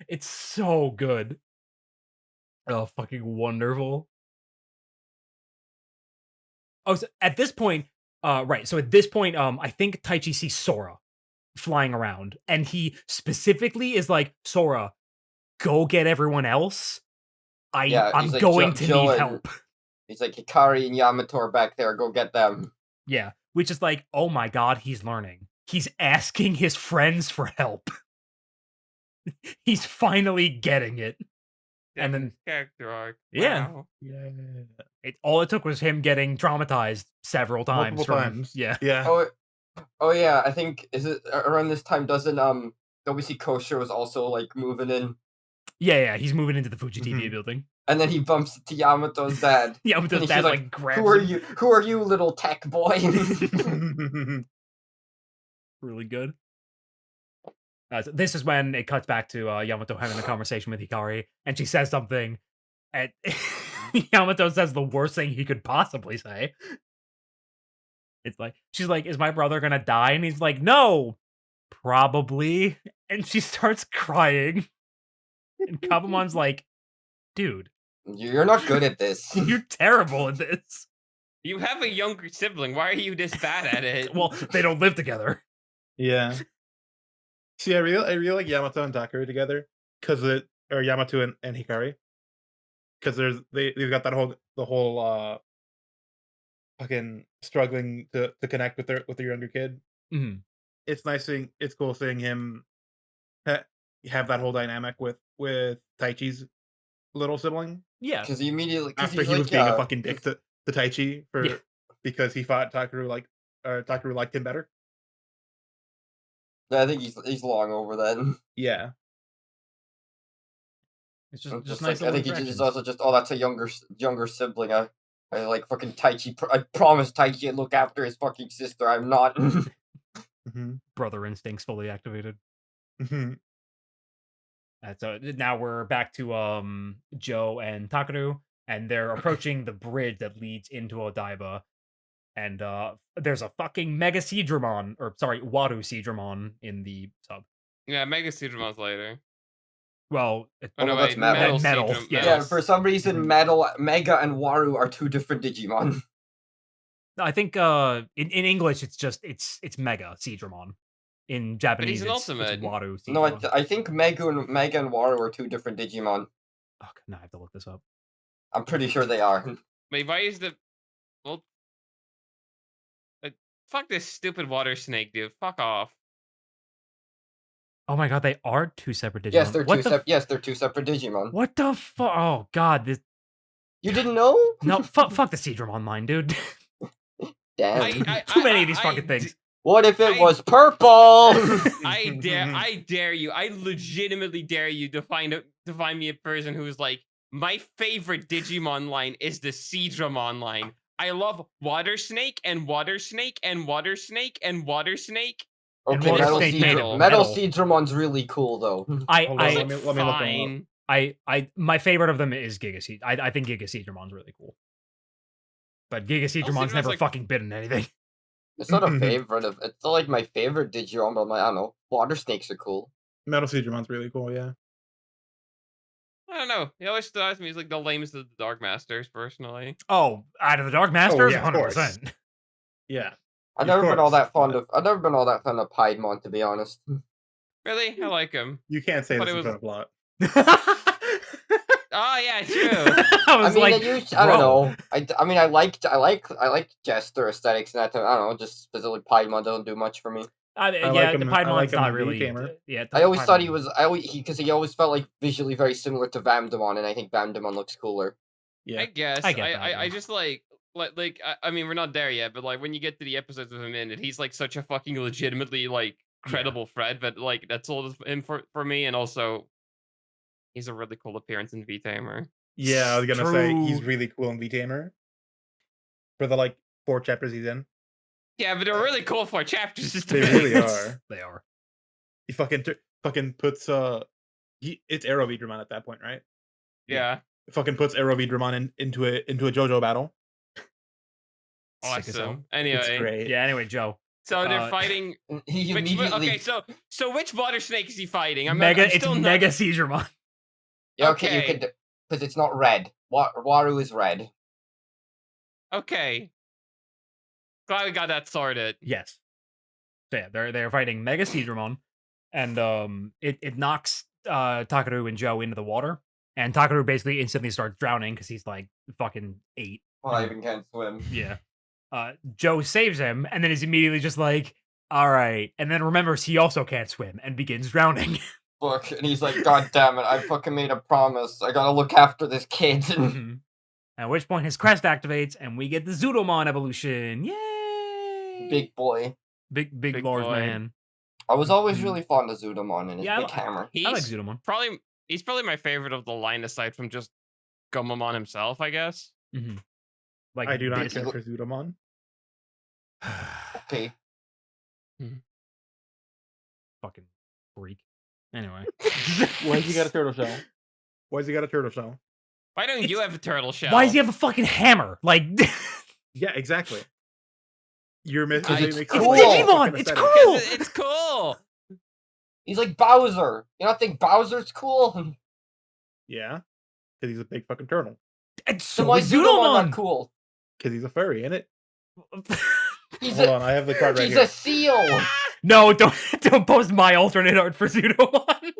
It's so good. Oh, fucking wonderful. Oh, so at this point, right. So at this point, I think Taichi sees Sora flying around, and he specifically is like, Sora, go get everyone else. I'm like, going to Joe need and- help. He's like, Hikari and Yamato are back there, go get them. Yeah, which is like, oh my god, he's learning. He's asking his friends for help. He's finally getting it. And then character arc. Yeah. Wow. Yeah. all it took was him getting traumatized several times. Multiple times. Yeah. Yeah. Oh yeah, I think is it around this time doesn't WC Kosher was also like moving in, Yeah, he's moving into the Fuji TV Mhm. building. and then he bumps into Yamato's dad. Yamato's he's dad like, like grabs Who are him. you? Who are you, little tech boy? Really good. So this is when it cuts back to Yamato having a conversation with Hikari, and she says something, and Yamato says the worst thing he could possibly say. It's like, she's like, is my brother gonna die? And he's like, no, probably. And she starts crying. And Kabumon's like, dude, You're not good at this. you're terrible at this. You have a younger sibling. Why are you this bad at it? Well, they don't live together. Yeah. See, I really like Yamato and Takaru together or Yamato and Hikari, because they've got the whole fucking struggling to connect with their younger kid. Mhm. It's cool seeing him have that whole dynamic with Taichi's little sibling Yeah. Because he immediately after he was being a fucking dick to Taichi because he thought Takaru liked him better. I think he's long over that. Yeah. It's Just just like nice I little think he's interactions. just also just that's a younger sibling. I like fucking Taichi. I promised Taichi I'd look after his fucking sister. I'm not. Mhm. Brother instincts fully activated. Mhm. So now we're back to Joe and Takaru, and they're approaching the bridge that leads into Odaiba. And there's a fucking Mega Seadramon, or sorry, Waru Seadramon in the sub. Yeah, Mega Seadramon's later. Well, Oh, no, no, that's wait, Metal. Metal Metal, Seadram- yeah. Yeah, Metal for some reason, Mhm. Metal, Mega, and Waru are two different Digimon. I think in English it's Mega Seadramon. In Japanese, an it's ultimate. Waru Seadramon. No, I think Mega and Waru are two different Digimon. Oh, now I have to look this up. I'm pretty sure they are. Wait, why is the... Well... fuck this stupid water snake, dude. Fuck off. Oh my god, they are two separate Digimon. Yes, they're What two the Yes, they're two separate Digimon. What the fuck? Oh god, this You didn't know? no fuck the Seadramon line, dude. Damn. Too many of these fucking things. What if it I- was purple? I dare you. I legitimately dare you to find me a person who's like, my favorite Digimon line is the Seadramon line. I love Water Snake and Water Snake and Water Snake and Water Snake. Okay, Water Metal Snake Seadramon. Metal. Metal Seadramon's really cool though. Hold on, I let me look them up. Fine. my favorite of them is Giga Seed. I think Giga Seadramon's really cool. But Giga Seadramon's Seadramon's never like- fucking bitten anything. It's not a favorite of. It's not like my favorite Digimon, but I'm like, I don't know. Water snakes are cool. Metal Seadramon's really cool, yeah. I don't know. He always stood out to me as like the lamest of the Dark Masters, personally. Oh, out of the Dark Masters, yeah, of 100%. Yeah. I've Of never been all course, that fond of. I've never been all that fond of Piedmon, to be honest. Really? I like him. You can't say But this it in was- front of Lot. Oh, yeah, true. I was I mean, like, it used, I don't bro. know. I mean, I like Jester aesthetics and that. I don't know. Just specifically Piedmon doesn't do much for me. I yeah, like the him- I Piedmon's like him not in really. V-Gamer. Yeah, I always thought he Piedmon- was. Because he always felt like visually very similar to Vamdemon, and I think Vamdemon looks cooler. Yeah. I guess. I get that, I yeah. just like I mean, we're not there yet, but like when you get to the episodes with him in it, he's like such a fucking legitimately like credible threat that like that's all him for me, and also he's a really cool appearance in V-Tamer. Yeah, I was gonna say he's True. really cool in V-Tamer. For the like 4 chapters he's in. Yeah, but they're really cool for chapters. Just They really are. They are. He fucking puts it's Arrow Vidramon at that point, right? Yeah. Fucking puts Arrow Vidramon into a JoJo battle. Sick as hell. Awesome. It's Anyway, great. Yeah. Anyway, Joe. so they're fighting. He Which, immediately. okay, so which water snake is he fighting? I'm It's still not- Mega Seadramon. Yeah, okay, you okay. could. Because it's not red. Waru is red. Okay. Glad we got that sorted. Yes. So yeah, they're fighting Mega Seadramon, and it knocks Takaru and Joe into the water, and Takaru basically instantly starts drowning because he's like fucking 8. Well, I even can't swim. Yeah. Joe saves him, and then is immediately just like, all right, and then remembers he also can't swim and begins drowning. Fuck, and he's like, God damn it, I fucking made a promise. I gotta look after this kid. Mhm. At which point his crest activates, and we get the Zudomon evolution. Yay! Big boy. big Big large boy. man. I was always Mhm. really fond of Zudomon and his Yeah, big hammer. He's I like Zudomon. he's probably my favorite of the line aside from just Gomamon himself, I guess. Mm-hmm. Like I do not this- care for Zudomon. Okay. fucking freak. Anyway. Why has he got a turtle shell? Why has he got a turtle shell? Why don't you have a turtle shell? Why does he have a fucking hammer? Like, Yeah, exactly. You're It's missing. cool. Digimon! It's cool! It's cool. He's like Bowser. You don't think Bowser's cool? Yeah, because he's a big fucking turtle. And So so why is is Zudomon Zudomon! not cool? Because he's a furry, ain't it? He's Hold a on, I have the card right he's here. a seal. No, don't post my alternate art for Zudomon.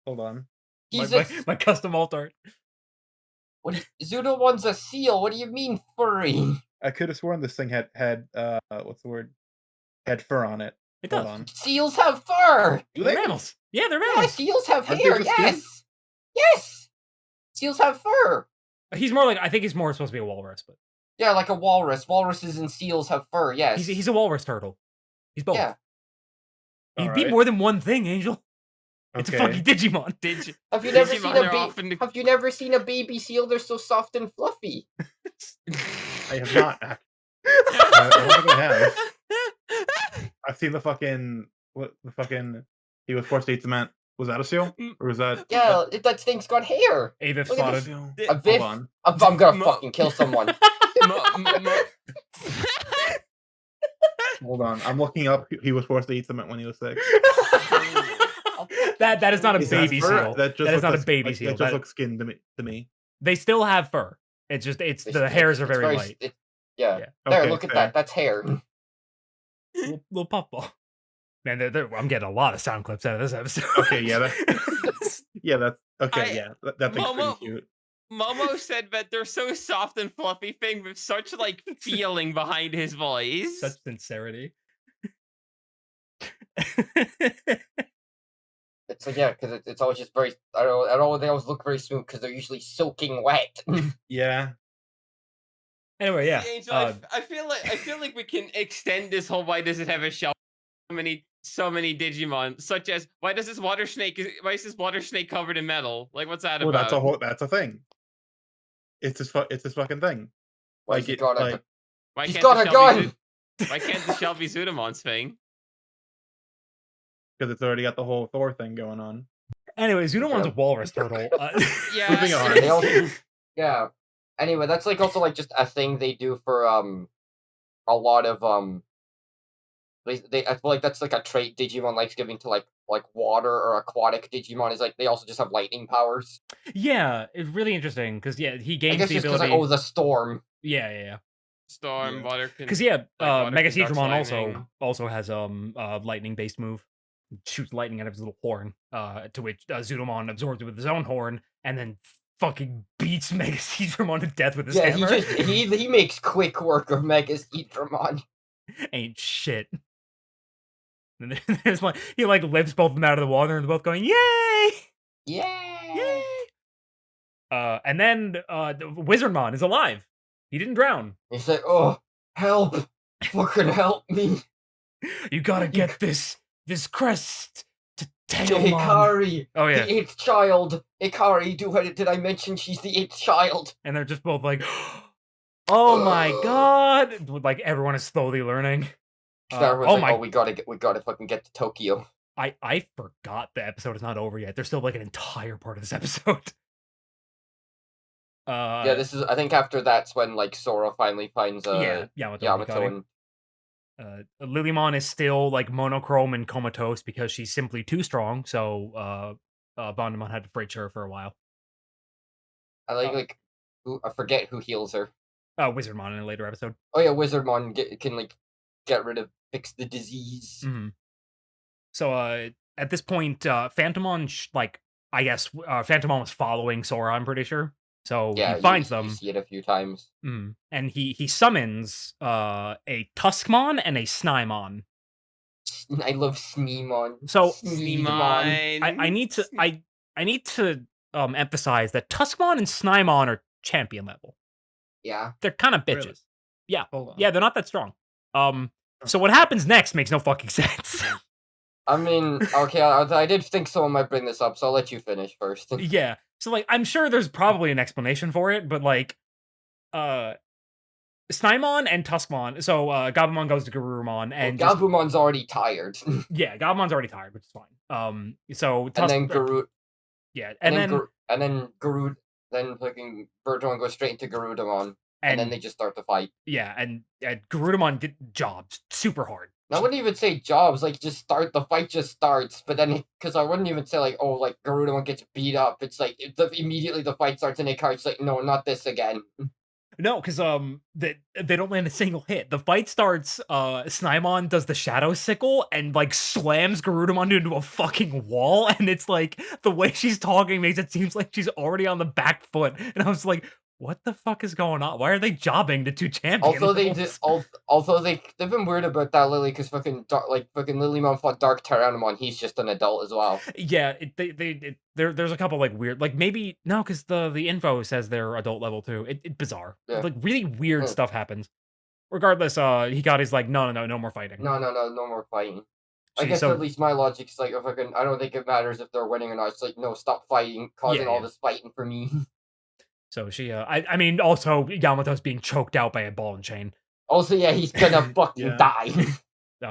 Hold on. He's my, a my custom alt art. Zudomon's a seal. What do you mean furry? I could have sworn this thing had what's the word? Had fur on it. It Hold does. on. Seals have fur. Do They're they? mammals. Yeah, they're Yeah, mammals. seals have Aren't they hair. just skin? Yes. Yes. Seals have fur. He's more like, I think he's more supposed to be a walrus, but Yeah, like a walrus. Walruses and seals have fur. Yes. he's a walrus turtle. He's both. Yeah. He'd All be right. more than one thing, Angel. It's a Okay. fucking Digimon. Have you never seen Digimon a are often Have you never seen a baby seal? They're so soft and fluffy. I have not. I don't think I have. I've seen the fucking he was forced to eat cement. Was that a seal? Or was that Yeah, that thing's got hair. Avif Look at spotted. A Hold Viv. on. I'm gonna fucking kill someone. Hold on. I'm looking up he was forced to eat cement when he was 6. That is not a Is that baby fur? seal. That That is not a looks baby like, seal. It just looks skin to me. They still have fur. It's just the hairs are very light. Yeah. Yeah. There, Okay, look at fair. that. That's hair. Little puffball. Man, I'm getting a lot of sound clips out of this episode. Okay, yeah, that's okay, yeah. That thing's pretty Momo- cute. Momo said that they're so soft and fluffy thing with such like feeling behind his voice. Such sincerity. It's like, yeah, because it's always just very. I don't know. They always look very smooth because they're usually soaking wet. Yeah. Anyway, yeah. See, Angel, I feel like we can extend this whole why does it have a shell? So many Digimon, such as why is this water snake covered in metal? Like what's that Well, about? that's a thing. It's this fucking thing. Why Like he it, got like, Why He's can't got the a shell be gun! Why can't the shell be Zudamon's thing? because it's already got the whole Thor thing going on. Anyway, Zudamon's a Okay. walrus turtle. Yeah. Moving on. They also, yeah. Anyway, that's like also like just a thing they do for a lot of they I feel like that's like a trait Digimon likes giving to like water or aquatic Digimon is like they also just have lightning powers. Yeah, it's really interesting because he I gains guess the just because ability. like the storm. Yeah. Storm, Yeah. water. Because water Mega conducts Seedramon lightning. also has lightning based move. Shoots lightning out of his little horn. To which Zudomon absorbs it with his own horn and then fucking beats Mega Seedramon to death with his Yeah, hammer. he makes quick work of Mega Seedramon. Ain't shit. And there's like he like lifts both of them out of the water and they're both going yay, Yay! and then the Wizardmon is alive. He didn't drown. He's like, oh, help! Fucking help me! You gotta get this crest to Tailmon. Hikari! Oh yeah, The 8th child! Hikari, did I mention she's the 8th child? and they're just both like, oh my god! Like everyone is slowly learning. Everyone's oh like, my! oh, we gotta fucking get to Tokyo. I forgot the episode is not over yet. There's still like an entire part of this episode. Yeah, this is. I think after that's when like Sora finally finds Yamato Yamato and Lillymon is still like monochrome and comatose because she's simply too strong. So Bondamon had to fridge her for a while. I like who I forget who heals her. Wizardmon in a later episode. Oh yeah, Wizardmon can like fix the disease. Mm-hmm. So at this point, Phantomon I guess Phantomon was following Sora. I'm pretty sure. So Yeah, he finds them. You see it a few times. And he summons a Tuskmon and a Snymon. I love Sneemon. So Sneemon. I need to emphasize that Tuskmon and Snymon are champion level. Yeah. They're kind of bitches. Really? Yeah. Hold on. Yeah, they're not that strong. So what happens next makes no fucking sense. I mean, okay, I did think someone might bring this up, so I'll let you finish first. Yeah. So like I'm sure there's probably an explanation for it, but like Snymon and Tuskmon. So Gabumon goes to Garurumon and Gabumon's already tired. yeah, Gabumon's already tired, which is fine. So and then Garud. Yeah, and then Garud. Then fucking Birdmon goes straight into Garudamon, and then they just start to fight. Yeah, and Garudamon did jobs super hard. I wouldn't even say jobs, like the fight just starts, but then because I wouldn't even say like, oh, like Garudamon gets beat up. It's like immediately the fight starts and Hikari's like, no, not this again. No, because they don't land a single hit. The fight starts. Snymon does the Shadow Sickle and like slams Garudamon into a fucking wall, and it's like the way she's talking makes it seems like she's already on the back foot. And I was like, what the fuck is going on? Why are they jobbing the two champions? Also, they've been weird about that Lily because fucking Lillymon fought Dark Tyrannomon. He's just an adult as well. Yeah, there's a couple like weird, like maybe no, because the info says they're adult level too. It's bizarre. Yeah. Like really weird stuff happens. Regardless, Hikari's like, no more fighting. No more fighting. I guess so at least my logic's like, if I don't think it matters if they're winning or not. It's like, no, stop fighting, causing all yeah. this fighting for me. So she, I mean, also Yamato's being choked out by a ball and chain. Also, yeah, he's gonna fucking Yeah. die.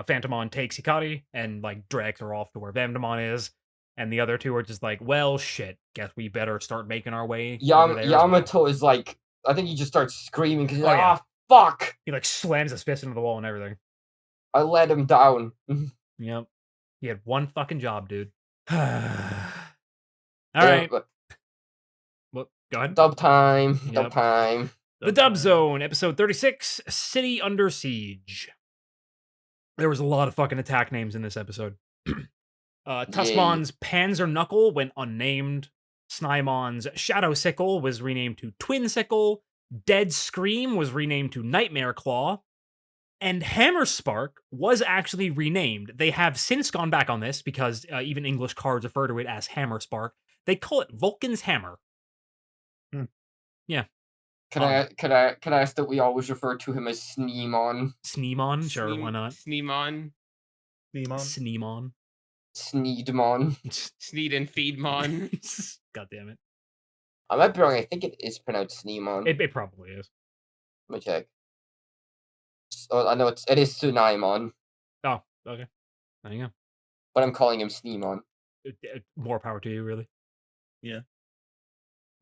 Phantomon takes Hikari and like drags her off to where Vamdemon is, and the other two are just like, well, shit. Guess we better start making our way over there. as well." Yamato is like, I think he just starts screaming because he's Oh, like, yeah. ah, fuck! He like slams his fist into the wall and everything. I let him down. Yep. He had one fucking job, dude. All right. Well, go ahead. Dub time. Yep. Dub time. The Dub Zone, episode 36, City Under Siege. There was a lot of fucking attack names in this episode. Tusmon's Panzer Knuckle went unnamed. Snymon's Shadow Sickle was renamed to Twin Sickle. Dead Scream was renamed to Nightmare Claw. And Hammer Spark was actually renamed. They have since gone back on this because even English cards refer to it as Hammer Spark. They call it Vulcan's Hammer. Yeah. Can I ask that we always refer to him as Sneemon? Sneemon? Sure, why not? Sneemon. Sneemon. Sneedmon. Sneed and Feedmon. God damn it. I might be wrong. I think it is pronounced Sneemon. It probably is. Let me check. Oh, I know it is Tsunaimon, Oh, okay. There you go. but I'm calling him Sneemon. More power to you, really. Yeah.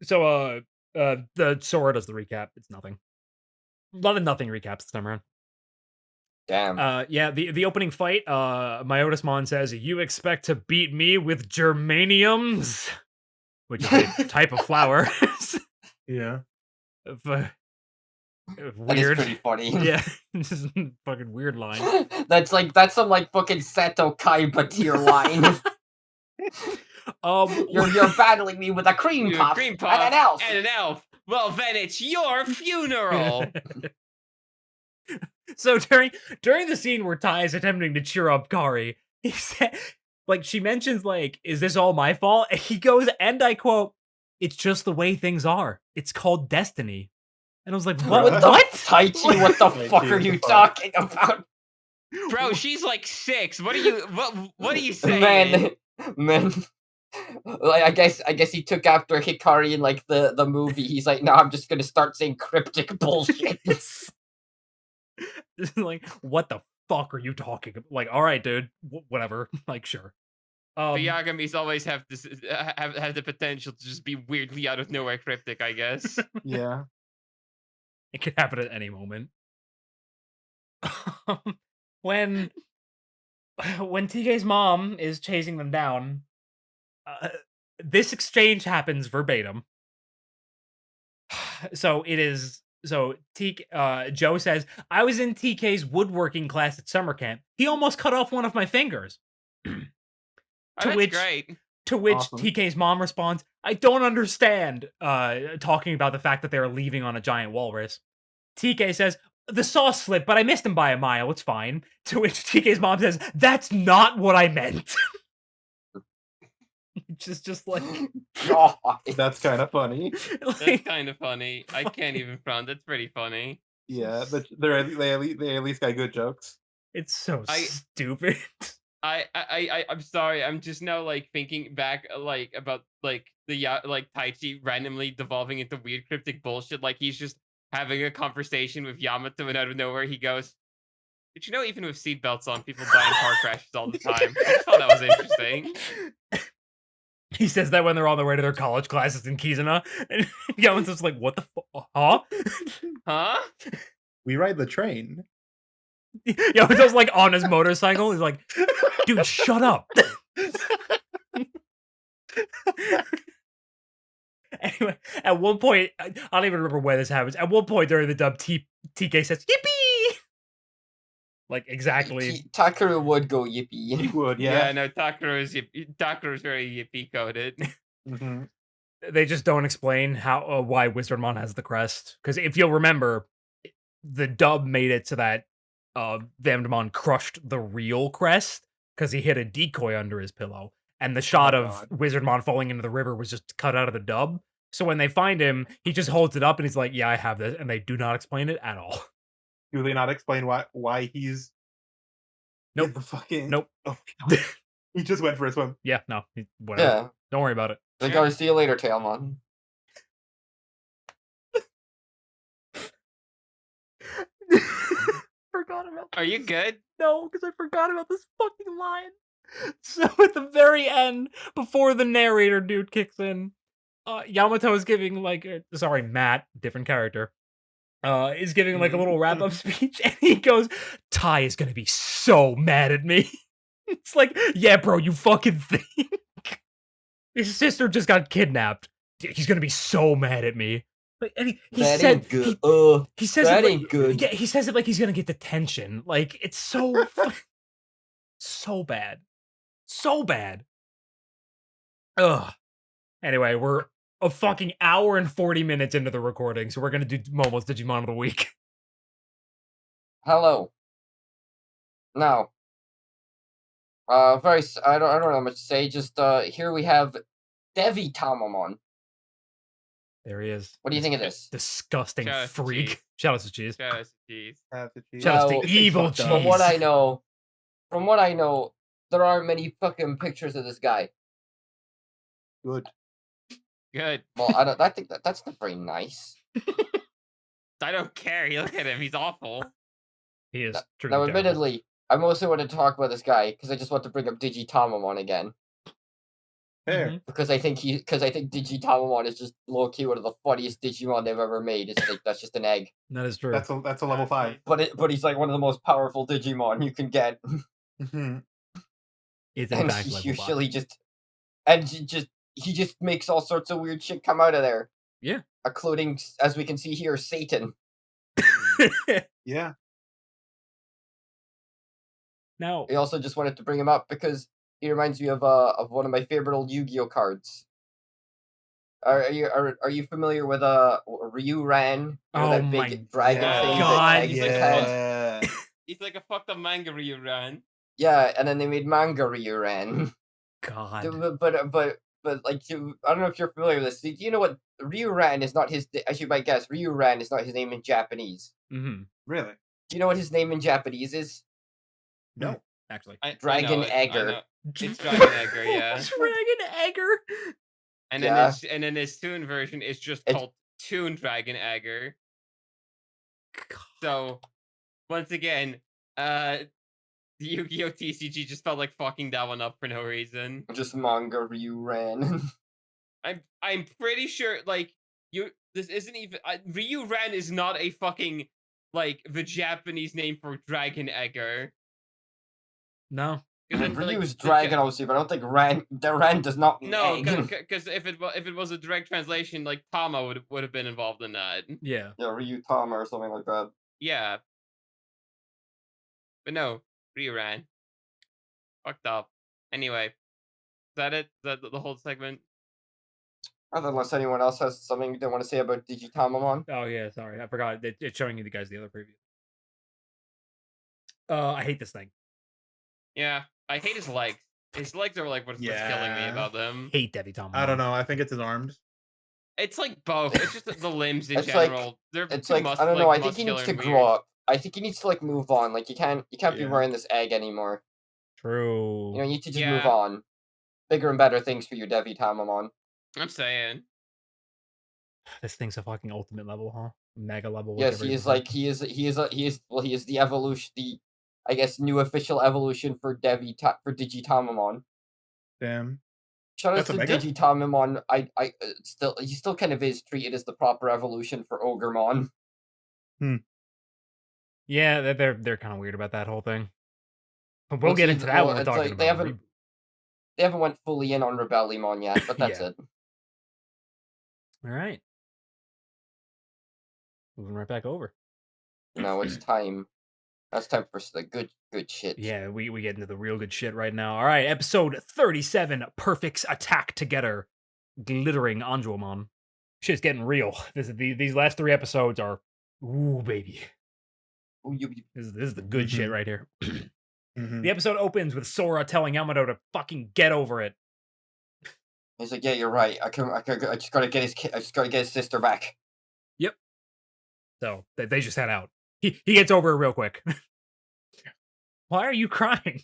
So, the Sora does the recap. It's nothing. A lot of nothing recaps this time around. Damn. Yeah, the opening fight, Myotismon says, "You expect to beat me with germaniums?" Which is a type of flower. Yeah. That is Weird. pretty funny. Yeah, this is a fucking weird line. That's some like fucking Seto Kaiba tier line. You're battling me with a cream You're a puff, cream and puff an elf. And an elf. Well, then it's your funeral. So during the scene where Ty is attempting to cheer up Kari, he said, like, she mentions, like, "Is this all my fault?" And he goes, and I quote, "It's just the way things are. It's called destiny." And I was like, what? What the Taichi? What the Taichi, fuck are what you the fuck? talking about? Bro, she's like 6. What are you saying? Man. Like, I guess he took after Hikari in like the movie. He's like, no, I'm just gonna start saying cryptic bullshit. Like, what the fuck are you talking about? Like, all right, dude, whatever. Like, sure. The Yagamis always have this have the potential to just be weirdly out of nowhere cryptic, I guess. Yeah. It could happen at any moment. When TK's mom is chasing them down, this exchange happens verbatim. So it is. So Joe says, "I was in TK's woodworking class at summer camp. He almost cut off one of my fingers." That's great. To which Awesome. TK's mom responds, "I don't understand," talking about the fact that they were leaving on a giant walrus. TK says, "The saw slipped, but I missed him by a mile. It's fine." To which TK's mom says, "That's not what I meant." just like, God. That's kind of funny. That's kind of funny. I can't even front. That's pretty funny. Yeah, but they at least got good jokes. It's so stupid. I'm sorry. I'm just now like thinking back like about like like Taichi randomly devolving into weird cryptic bullshit. Like he's just having a conversation with Yamato, and out of nowhere he goes, "Did you know even with seatbelts on, people die in car crashes all the time?" I just thought that was interesting. He says that when they're on their way to their college classes in Kizuna, and Yamato's like, "What the fuck? Huh?" Huh? We ride the train. Yamato's like on his motorcycle. He's like, "Dude, shut up." Anyway, at one point, I don't even remember where this happens. At one point during the dub, TK says, "Yippee!" Like, exactly. Takaru would go yippee. He would, Yeah, yeah. no, Takeru's very yippee coded. Mhm. They just don't explain how why Wizardmon has the crest. Because if you'll remember, the dub made it so that Vamdemon crushed the real crest because he hid a decoy under his pillow. And the shot of Wizardmon falling into the river was just cut out of the dub. So when they find him, he just holds it up and he's like, "Yeah, I have this." And they do not explain it at all. Do they not explain why he's Nope. Fucking. Nope. Oh my God. He just went for a swim. Yeah, no, whatever. Yeah. Don't worry about it. They Sure. gotta see you later, Tailmon. Forgot about Are you this. good? No, because I forgot about this fucking line. So at the very end, before the narrator dude kicks in, Yamato is giving like, sorry, Matt, different character, is giving like a little wrap up speech, and he goes, "Tai is gonna be so mad at me." It's like, yeah, bro, you fucking think his sister just got kidnapped. He's gonna be so mad at me. Like, and he That said ain't good. he says that it like, ain't good. Yeah, he says it like he's gonna get detention. Like it's so so bad, so bad. Ugh. Anyway, we're a fucking hour and 40 minutes into the recording, so we're gonna do Momo's Digimon of the Week. Hello. Now, I don't know much to say. Just here we have DigiTamamon. There he is. What do you think of this? Disgusting Shout out to freak. Cheez. Shout out to Cheez. Shout out to Cheez. Shout out Now, to evil fucked up. From what Cheez. from what I know, there aren't many fucking pictures of this guy. Good. Good. Well, I think that's not very nice. I don't care. Look at him. He's awful. He is Now, truly terrible. admittedly, I mostly want to talk about this guy because I just want to bring up DigiTamamon again. Fair. Mhm. Because I think DigiTamamon is just low key one of the funniest Digimon they've ever made. It's like that's just an egg, That is true. That's a level 5. but he's like one of the most powerful Digimon you can get, Mhm. It's in and fact he level usually he just makes all sorts of weird shit come out of there. Yeah. Including, as we can see here, Satan. 5. Yeah. Now, I also just wanted to bring him up because he reminds me of one of my favorite old Yu-Gi-Oh cards. Are you familiar with Ryu Ran? Oh that my big dragon Yeah. thing God, that pegs his head? Yeah. He's like a fucked up manga you ran. Yeah, and then they made manga Ryu Ran. God. But like I don't know if you're familiar with this. Do you know what Ryu Ran is not his? As you might guess, Ryu Ran is not his name in Japanese. Mm-hmm. Really? Do you know what his name in Japanese is? No, actually. Dragon I know Egger. It's Dragon Egger, yeah. Dragon Egger. And Yeah. then his Toon version is just It's- called Toon Dragon Egger. God. So once again, the Yu-Gi-Oh! TCG just felt like fucking that one up for no reason. Just manga Ryu Ran. I'm pretty sure like this isn't even Ryu Ran is not a fucking like the Japanese name for Dragon Egger. No. 'Cause then, like, Ryu's the- dragon, obviously, but I don't think Ran does not mean No, egg. because if it was a direct translation, like Tama would have been involved in that. Yeah. Yeah, Ryu Tama or something like that. Yeah. But no, Ryu-Ran. Fucked up. Anyway, is that it? Is that the whole segment? Unless anyone else has something they want to say about DigiTamamon. Oh yeah, sorry, I forgot. It's showing you guys the other preview. I hate this thing. Yeah, I hate his legs. His legs are like what's killing me Yeah. about them. Hate Debbie Tom. I don't know. I think it's his arms. It's like both. It's just the limbs in It's like- general. They're It's too like I don't know. I think he needs to muscular and grow weird. up. I think he needs to like move on. Like you can't be Yeah. wearing this egg anymore. True. You know, you need to just move Yeah. on. Bigger and better things for your DigiTamamon. I'm saying. This thing's a fucking ultimate level, huh? Mega level. Yes, whatever he you is prefer. like he is the evolution, I guess new official evolution for DigiTamamon. Damn. Shout out That's to a mega? DigiTamamon. He still kind of is treated as the proper evolution for Ogremon. Yeah, they're kind of weird about that whole thing. But we'll It's get either- into that when well, we're it's talking like about. they haven't went fully in on Rebellimon yet, but that's Yeah. it. All right. Moving right back over. No, it's time. That's time for the good shit. Yeah, we get into the real good shit right now. All right, episode 37, Perfects Attack Together, Glittering Anjuamon. Shit's getting real. These last 3 episodes are, ooh baby. Ooh, This is the good shit right here. Mhm. The episode opens with Sora telling Yamato to fucking get over it. He's like, yeah, you're right. I just gotta get his sister back. So they just head out. He gets over it real quick. Why are you crying?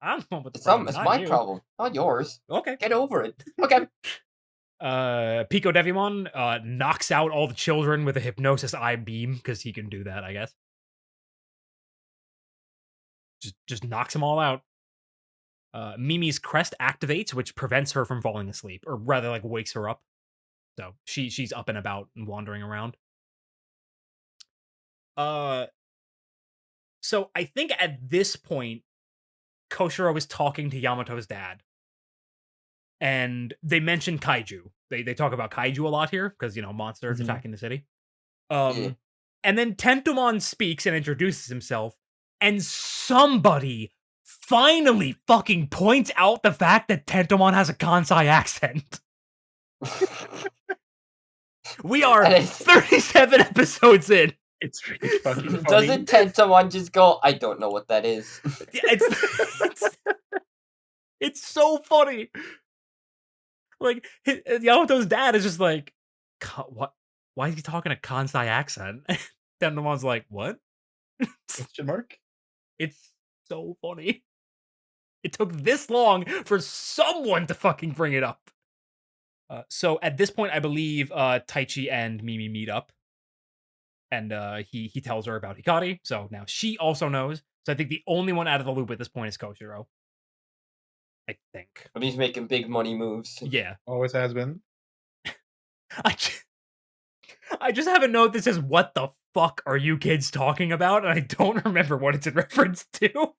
I don't know what the It's problem. it's Not my you. problem, not yours. Okay. Get over it. Okay. Pico Devimon knocks out all the children with a hypnosis eye beam because he can do that, I guess. Just knocks them all out. Mimi's crest activates, which prevents her from falling asleep, or rather, like wakes her up. So she's up and about and wandering around. So I think at this point, Koshiro is talking to Yamato's dad, and they mention kaiju. They talk about kaiju a lot here because monsters Mhm. attacking the city. Yeah. And then Tentomon speaks and introduces himself, and somebody finally fucking points out the fact that Tentomon has a Kansai accent. We are And it's- 37 episodes in. It's really fucking funny. Doesn't Tentomon just go, I don't know what that is? Yeah, it's so funny. Like Yamato's dad is just like, what? Why is he talking a Kansai accent? Tentomon's like, what? Question mark? It's so funny. It took this long for someone to fucking bring it up. So at this point, I believe Taichi and Mimi meet up, and he tells her about Hikari. So now she also knows. So I think the only one out of the loop at this point is Koshiro. I think. But he's making big money moves. Yeah. Always has been. I just have a note that says, "What the fuck are you kids talking about?" And I don't remember what it's in reference to.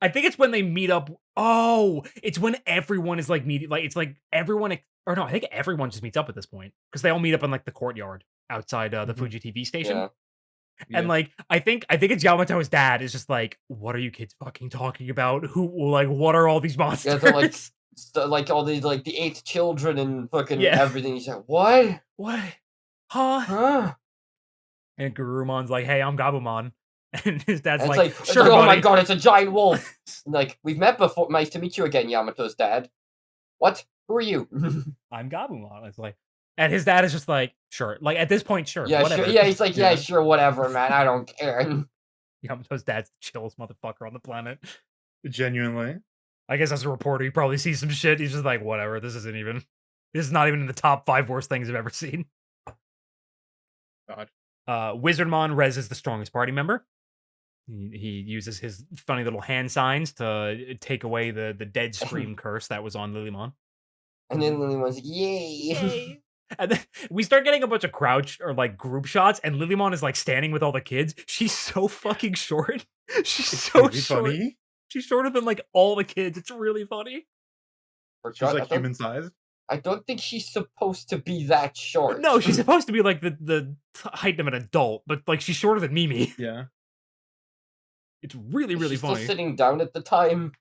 I think it's when they meet up. Oh, it's when everyone is like meeting. Like it's like everyone, or no, I think everyone just meets up at this point because they all meet up in like the courtyard outside the Mhm. Fuji TV station. Yeah. And like I think it's Yamato's dad is just like, "What are you kids fucking talking about? What are all these monsters?" Yeah, they're like all these like the 8 children and fucking Yeah. everything. He's like, what? What? Huh? Huh? And Garumon's like, "Hey, I'm Gabumon," and his dad's And it's like, like, "Sure, oh my buddy." god, it's a giant wolf. And like, we've met before. Nice to meet you again, Yamato's dad. What? Who are you? I'm Gabumon. It's like, and his dad is just like, "Sure." Like at this point, sure, Yeah, whatever. sure. Yeah, he's like, yeah, Yeah. sure, whatever, man. I don't care. Yamato's dad's the chillest motherfucker on the planet. Genuinely. I guess as a reporter, he probably sees some shit. He's just like, whatever. This is not even in the top 5 worst things I've ever seen. God. Wizardmon Rez is the strongest party member. He uses his funny little hand signs to take away the dead scream curse that was on Lillymon. And then Lillymon's like, yay. Yay. And then we start getting a bunch of crouch or like group shots, and Lillymon is like standing with all the kids. She's so fucking short. She's so Really short. funny. She's shorter than like all the kids. It's really funny. She's like human sized. I don't think she's supposed to be that short. No, she's supposed to be like the height of an adult, but like she's shorter than Mimi. Yeah. It's really, really She's funny. still sitting down at the time.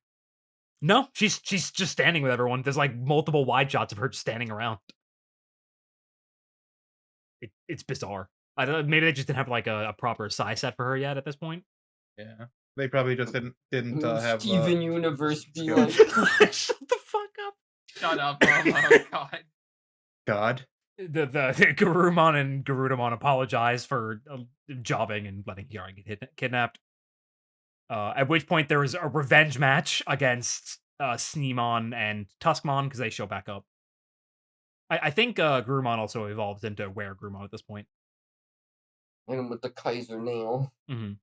No, she's just standing with everyone. There's like multiple wide shots of her just standing around. It's bizarre. I don't. Maybe they just didn't have like a proper size set for her yet at this point. Yeah. They probably just didn't have Steven Universe be skills. like, Shut the fuck up. Shut up, Momo. God. God. The Garurumon and Garudamon apologize for jobbing and letting Hikari get kidnapped. At which point there is a revenge match against Sneemon and Tuskmon because they show back up. I think Garurumon also evolves into Were-Garurumon at this point. and with the Kaiser nail. Mm-hmm.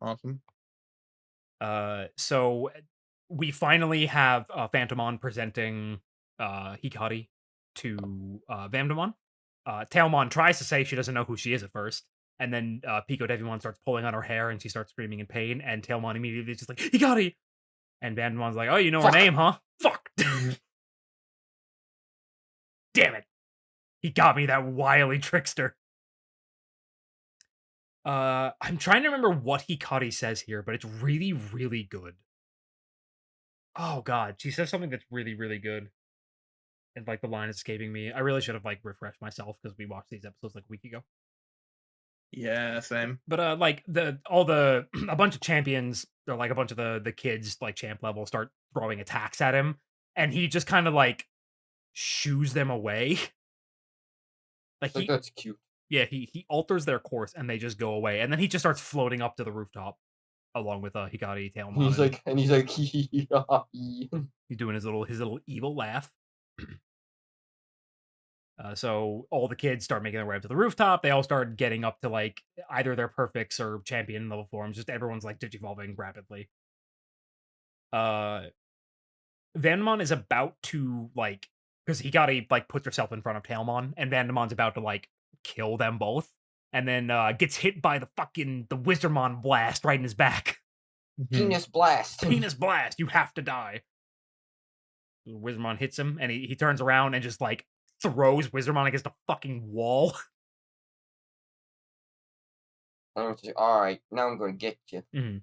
Awesome. So we finally have Phantomon presenting Hikari to Vamdamon. Tailmon tries to say she doesn't know who she is at first, and then Pico Devimon starts pulling on her hair and she starts screaming in pain, and Tailmon immediately is just like, Hikari! And Vandamon's like, oh, you know her Fuck. name, huh? Fuck! Damn it! He got me, that wily trickster. I'm trying to remember what Hikari says here, but it's really, really good. Oh god, she says something that's really, really good. And like the line is escaping me. I really should have like refreshed myself because we watched these episodes like a week ago. Yeah, same. But like a bunch of champions or like a bunch of the kids like champ level start throwing attacks at him, and he just kind of like shoos them away. Like Like, that's cute. yeah, he alters their course and they just go away, and then he just starts floating up to the rooftop. along with Hikari, Tailmon. He's like, he's doing his little evil laugh. So all the kids start making their way up to the rooftop. They all start getting up to like either their perfects or champion level forms. Just everyone's like digivolving rapidly. Vandemon is about to like, because Hikari like puts herself in front of Tailmon, and Vandemon's about to like kill them both, and then gets hit by the Wizardmon blast right in his back. Penis blast. Penis blast. You have to die. Wizardmon hits him, and he turns around and just like throws Wizardmon against a fucking wall. All right, now I'm going to get you. Mm-hmm.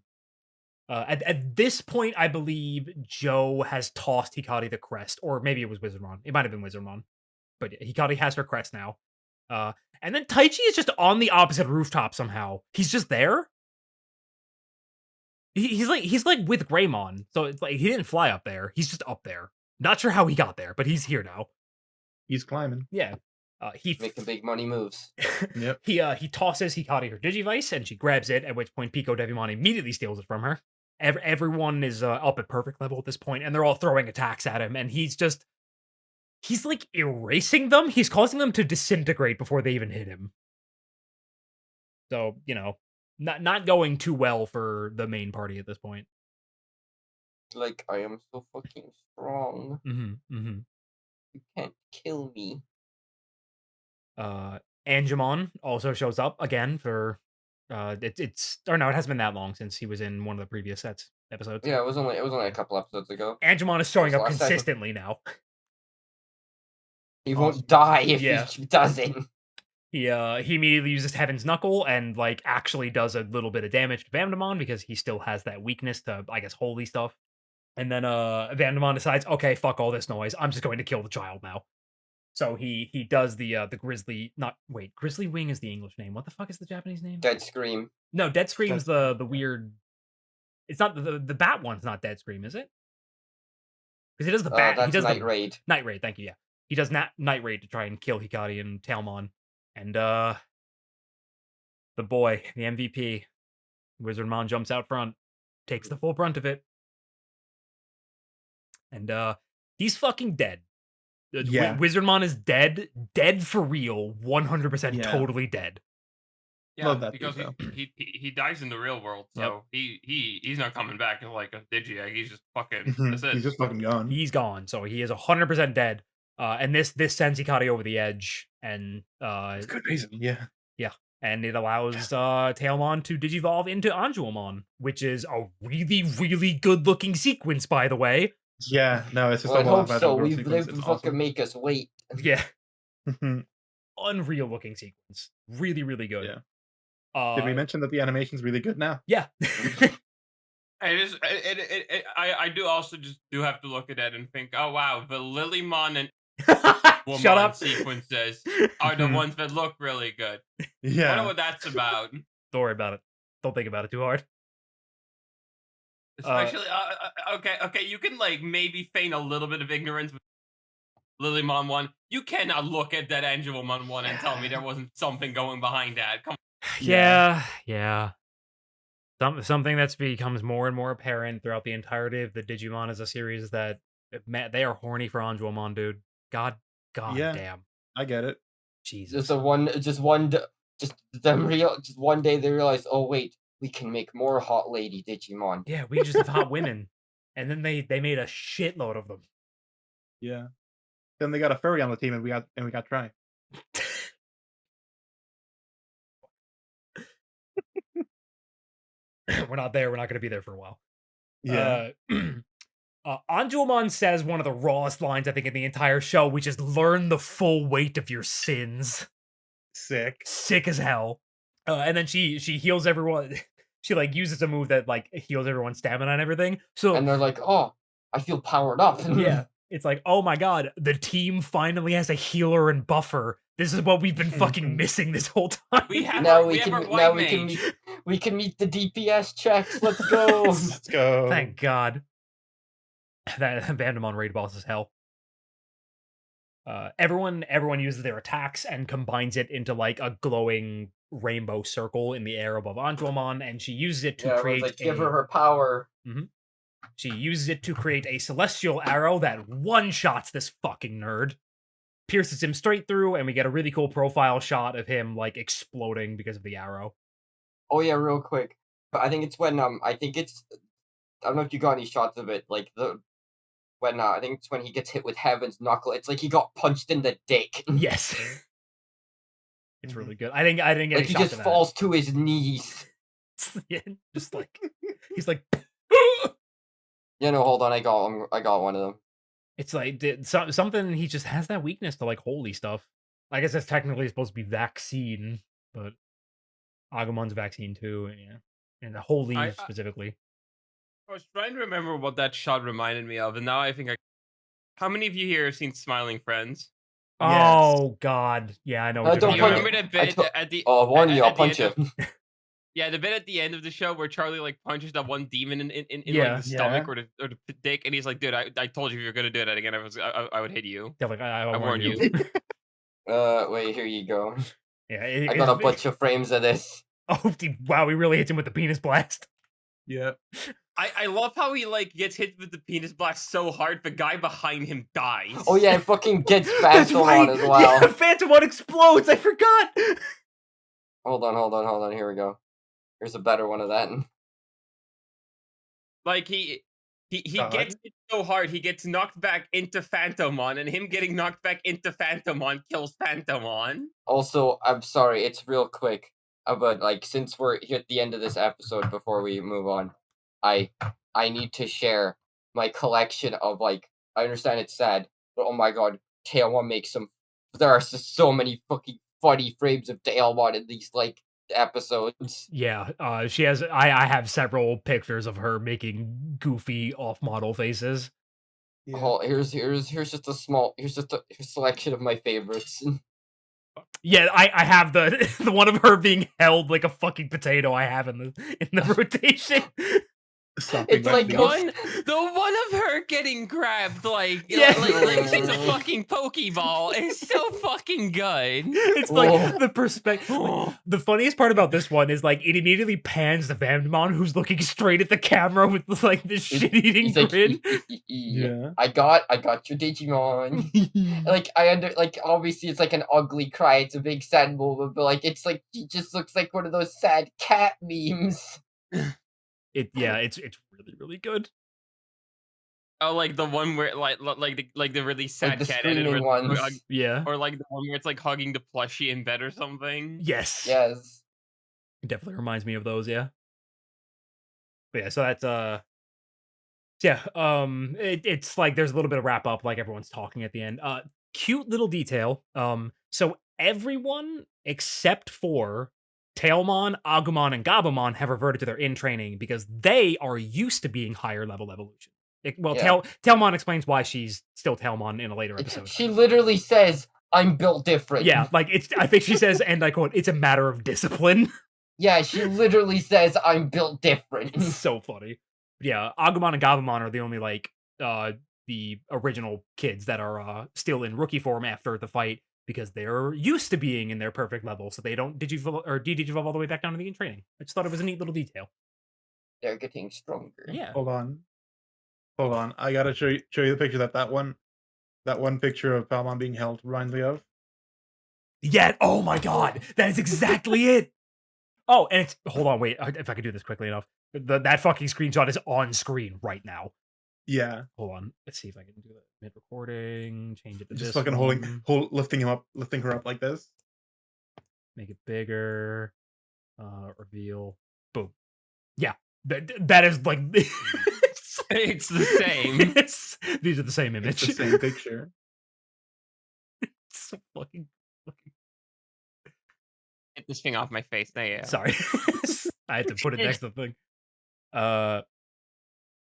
At this point, I believe Joe has tossed Hikari the crest, or maybe it was Wizardmon. It might have been Wizardmon, but Hikari has her crest now. And then Taichi is just on the opposite rooftop somehow. He's just there. He's like with Greymon, so it's like he didn't fly up there. He's just up there. Not sure how he got there, but he's here now. He's climbing. Yeah. He making big money moves. Yep. He tosses Hikari her Digivice, and she grabs it, at which point Pico Devimon immediately steals it from her. Everyone is up at perfect level at this point, and they're all throwing attacks at him, and he's like erasing them. He's causing them to disintegrate before they even hit him. So, not going too well for the main party at this point. Like, I am so fucking strong. Mm-hmm. You can't kill me. Angemon also shows up again for it hasn't been that long since he was in one of the previous episodes. Yeah, it was only a couple episodes ago. Angemon is showing up consistently now. He won't die if he doesn't. He immediately uses Heaven's Knuckle and like actually does a little bit of damage to Vandemon because he still has that weakness to, I guess, holy stuff. And then Vandemon decides, okay, fuck all this noise. I'm just going to kill the child now. So he does the Grizzly Grizzly Wing is the English name. What the fuck is the Japanese name? Dead Scream. No, Dead Scream's the weird. It's not the bat one's not Dead Scream, is it? Because he does the bat. That's he does Night Raid. Night Raid, thank you. Yeah, he does Night Raid to try and kill Hikari and Tailmon, and the boy, the MVP, Wizardmon jumps out front, takes the full brunt of it, and he's fucking dead. Yeah. Wizardmon is dead for real, 100% totally dead. Yeah, because he dies in the real world, so Yep. he's not coming back as like a Digi-Egg. He's just fucking. That's it. He's just fucking gone. He's gone, so he is 100% dead. And this sends Hikari over the edge, and It's good reason. Yeah. And it allows Tailmon to digivolve into Anjuamon, which is a really, really good looking sequence, by the way. Yeah, no, it's just I a lot hope of so. We've lived to fucking make us wait. Yeah. Unreal looking sequence. Really, really good. Yeah. Did we mention that the animation's really good now? Yeah. I do also just have to look at it and think, oh wow, the Lillymon and Shut up. sequences are the ones that look really good. Yeah. I wonder what that's about. Don't worry about it. Don't think about it too hard. Especially, okay, you can like maybe feign a little bit of ignorance with Lillymon 1. You cannot look at that Angelomon 1 and tell me there wasn't something going behind that. Come on. Yeah. Something that's becomes more and more apparent throughout the entirety of the Digimon as a series that they are horny for Anjuamon, dude. God damn. I get it. Jesus. Just one day they realized, oh wait, we can make more hot lady Digimon. Yeah, we just have hot women. And then they made a shitload of them. Yeah. Then they got a furry on the team and we got Try. We're not there. We're not going to be there for a while. Yeah. Anjuamon says one of the rawest lines, I think, in the entire show, which is learn the full weight of your sins. Sick as hell. And then she heals everyone. She like uses a move that like heals everyone's stamina and everything. So and they're like, oh, I feel powered up. Yeah. It's like, oh my god, the team finally has a healer and buffer. This is what we've been fucking missing this whole time. We can meet the DPS checks. Let's go. Let's go. Thank God. That Vandemon raid boss is hell. Everyone uses their attacks and combines it into like a glowing rainbow circle in the air above Anjuamon, and she uses it to Yeah, everyone's create like, give her power. She uses it to create a celestial arrow that one-shots this fucking nerd, pierces him straight through, and we get a really cool profile shot of him like exploding because of the arrow. Oh yeah, real quick. But I think it's when I don't know if you got any shots of it, like I think it's when he gets hit with Heaven's knuckle. It's like he got punched in the dick. Yes. It's really good. I didn't get Like any he shots just of that. falls to his knees. Yeah, just like he's like Yeah, no, hold on, I got one of them. it's like something he just has that weakness to like holy stuff. I guess that's technically supposed to be vaccine, but Agumon's vaccine too, and yeah. And the holy I specifically. was trying to remember what that shot reminded me of, and now I think How many of you here have seen Smiling Friends? Oh God. Yeah, I know what don't you're You talking punch remember I that to- bit at the Oh, warn you, I'll at the punch end you. of yeah, the bit at the end of the show where Charlie like punches that one demon in Yeah, like the stomach or the dick, and he's like, "Dude, I told you if you're gonna do that again, I would hit you. Yeah, like I I warned you." Wait, here you go. Yeah, I got a bunch of frames of this. Oh wow, we really hit him with the penis blast. Yeah. I love how he like gets hit with the penis blast so hard the guy behind him dies. Oh yeah, it fucking gets That's Phantom right. on as well. Yeah, Phantomon explodes. I forgot. Hold on, here we go. Here's a better one of that. Like he God. gets hit so hard he gets knocked back into Phantomon, and him getting knocked back into Phantomon kills Phantomon. Also, I'm sorry, it's real quick. But like, since we're here at the end of this episode, before we move on, I need to share my collection of like. I understand it's sad, but oh my god, Tailmon makes some. There are so many fucking funny frames of Tailmon in these like episodes. Yeah, she has. I have several pictures of her making goofy off-model faces. Yeah. Oh, here's just a selection of my favorites. Yeah, I have the the one of her being held like a fucking potato. I have in the rotation. Stopping It's by like feet. The one of her getting grabbed like Yeah. like she's a fucking pokeball is so fucking good. It's like Whoa. the perspective. The funniest part about this one is like it immediately pans to Vamdemon, who's looking straight at the camera with like this shit-eating He's like, grin. Yeah. I got your Digimon. Like obviously it's like an ugly cry, it's a big sad moment, but like it's like he just looks like one of those sad cat memes. It's really really good. Oh, like the one where like the really sad the cat edit screaming where- ones. Yeah. or like the one where it's like hugging the plushie in bed or something. Yes. Yes. It definitely reminds me of those. Yeah. But yeah. So that's yeah. It's like there's a little bit of wrap up, like everyone's talking at the end. Cute little detail. So everyone except for Tailmon, Agumon, and Gabumon have reverted to their in training because they are used to being higher level evolution. Yeah. Tailmon explains why she's still Tailmon in a later episode. She literally says, "I'm built different." Yeah, like I think she says, and I quote, "It's a matter of discipline." Yeah, she literally says, "I'm built different." It's so funny. But yeah, Agumon and Gabumon are the only like the original kids that are still in rookie form after the fight because they're used to being in their perfect level, so they don't digivolve or de-digivolve all the way back down to the in training. I just thought it was a neat little detail. They're getting stronger. Yeah. Hold on. I gotta show you the picture that one picture of Palmon being held reminds me of. Yeah. Oh my god, that is exactly it. Oh, and it's hold on, wait. If I could do this quickly enough, that fucking screenshot is on screen right now. Yeah. Hold on. Let's see if I can do it mid recording. Change it to Just this fucking one. lifting her up like this. Make it bigger. Reveal. Boom. Yeah. That is like It's the same. These are the same It's image. the same picture. It's so fucking Get this thing off my face. There you go. sorry. I had to put it next to the thing.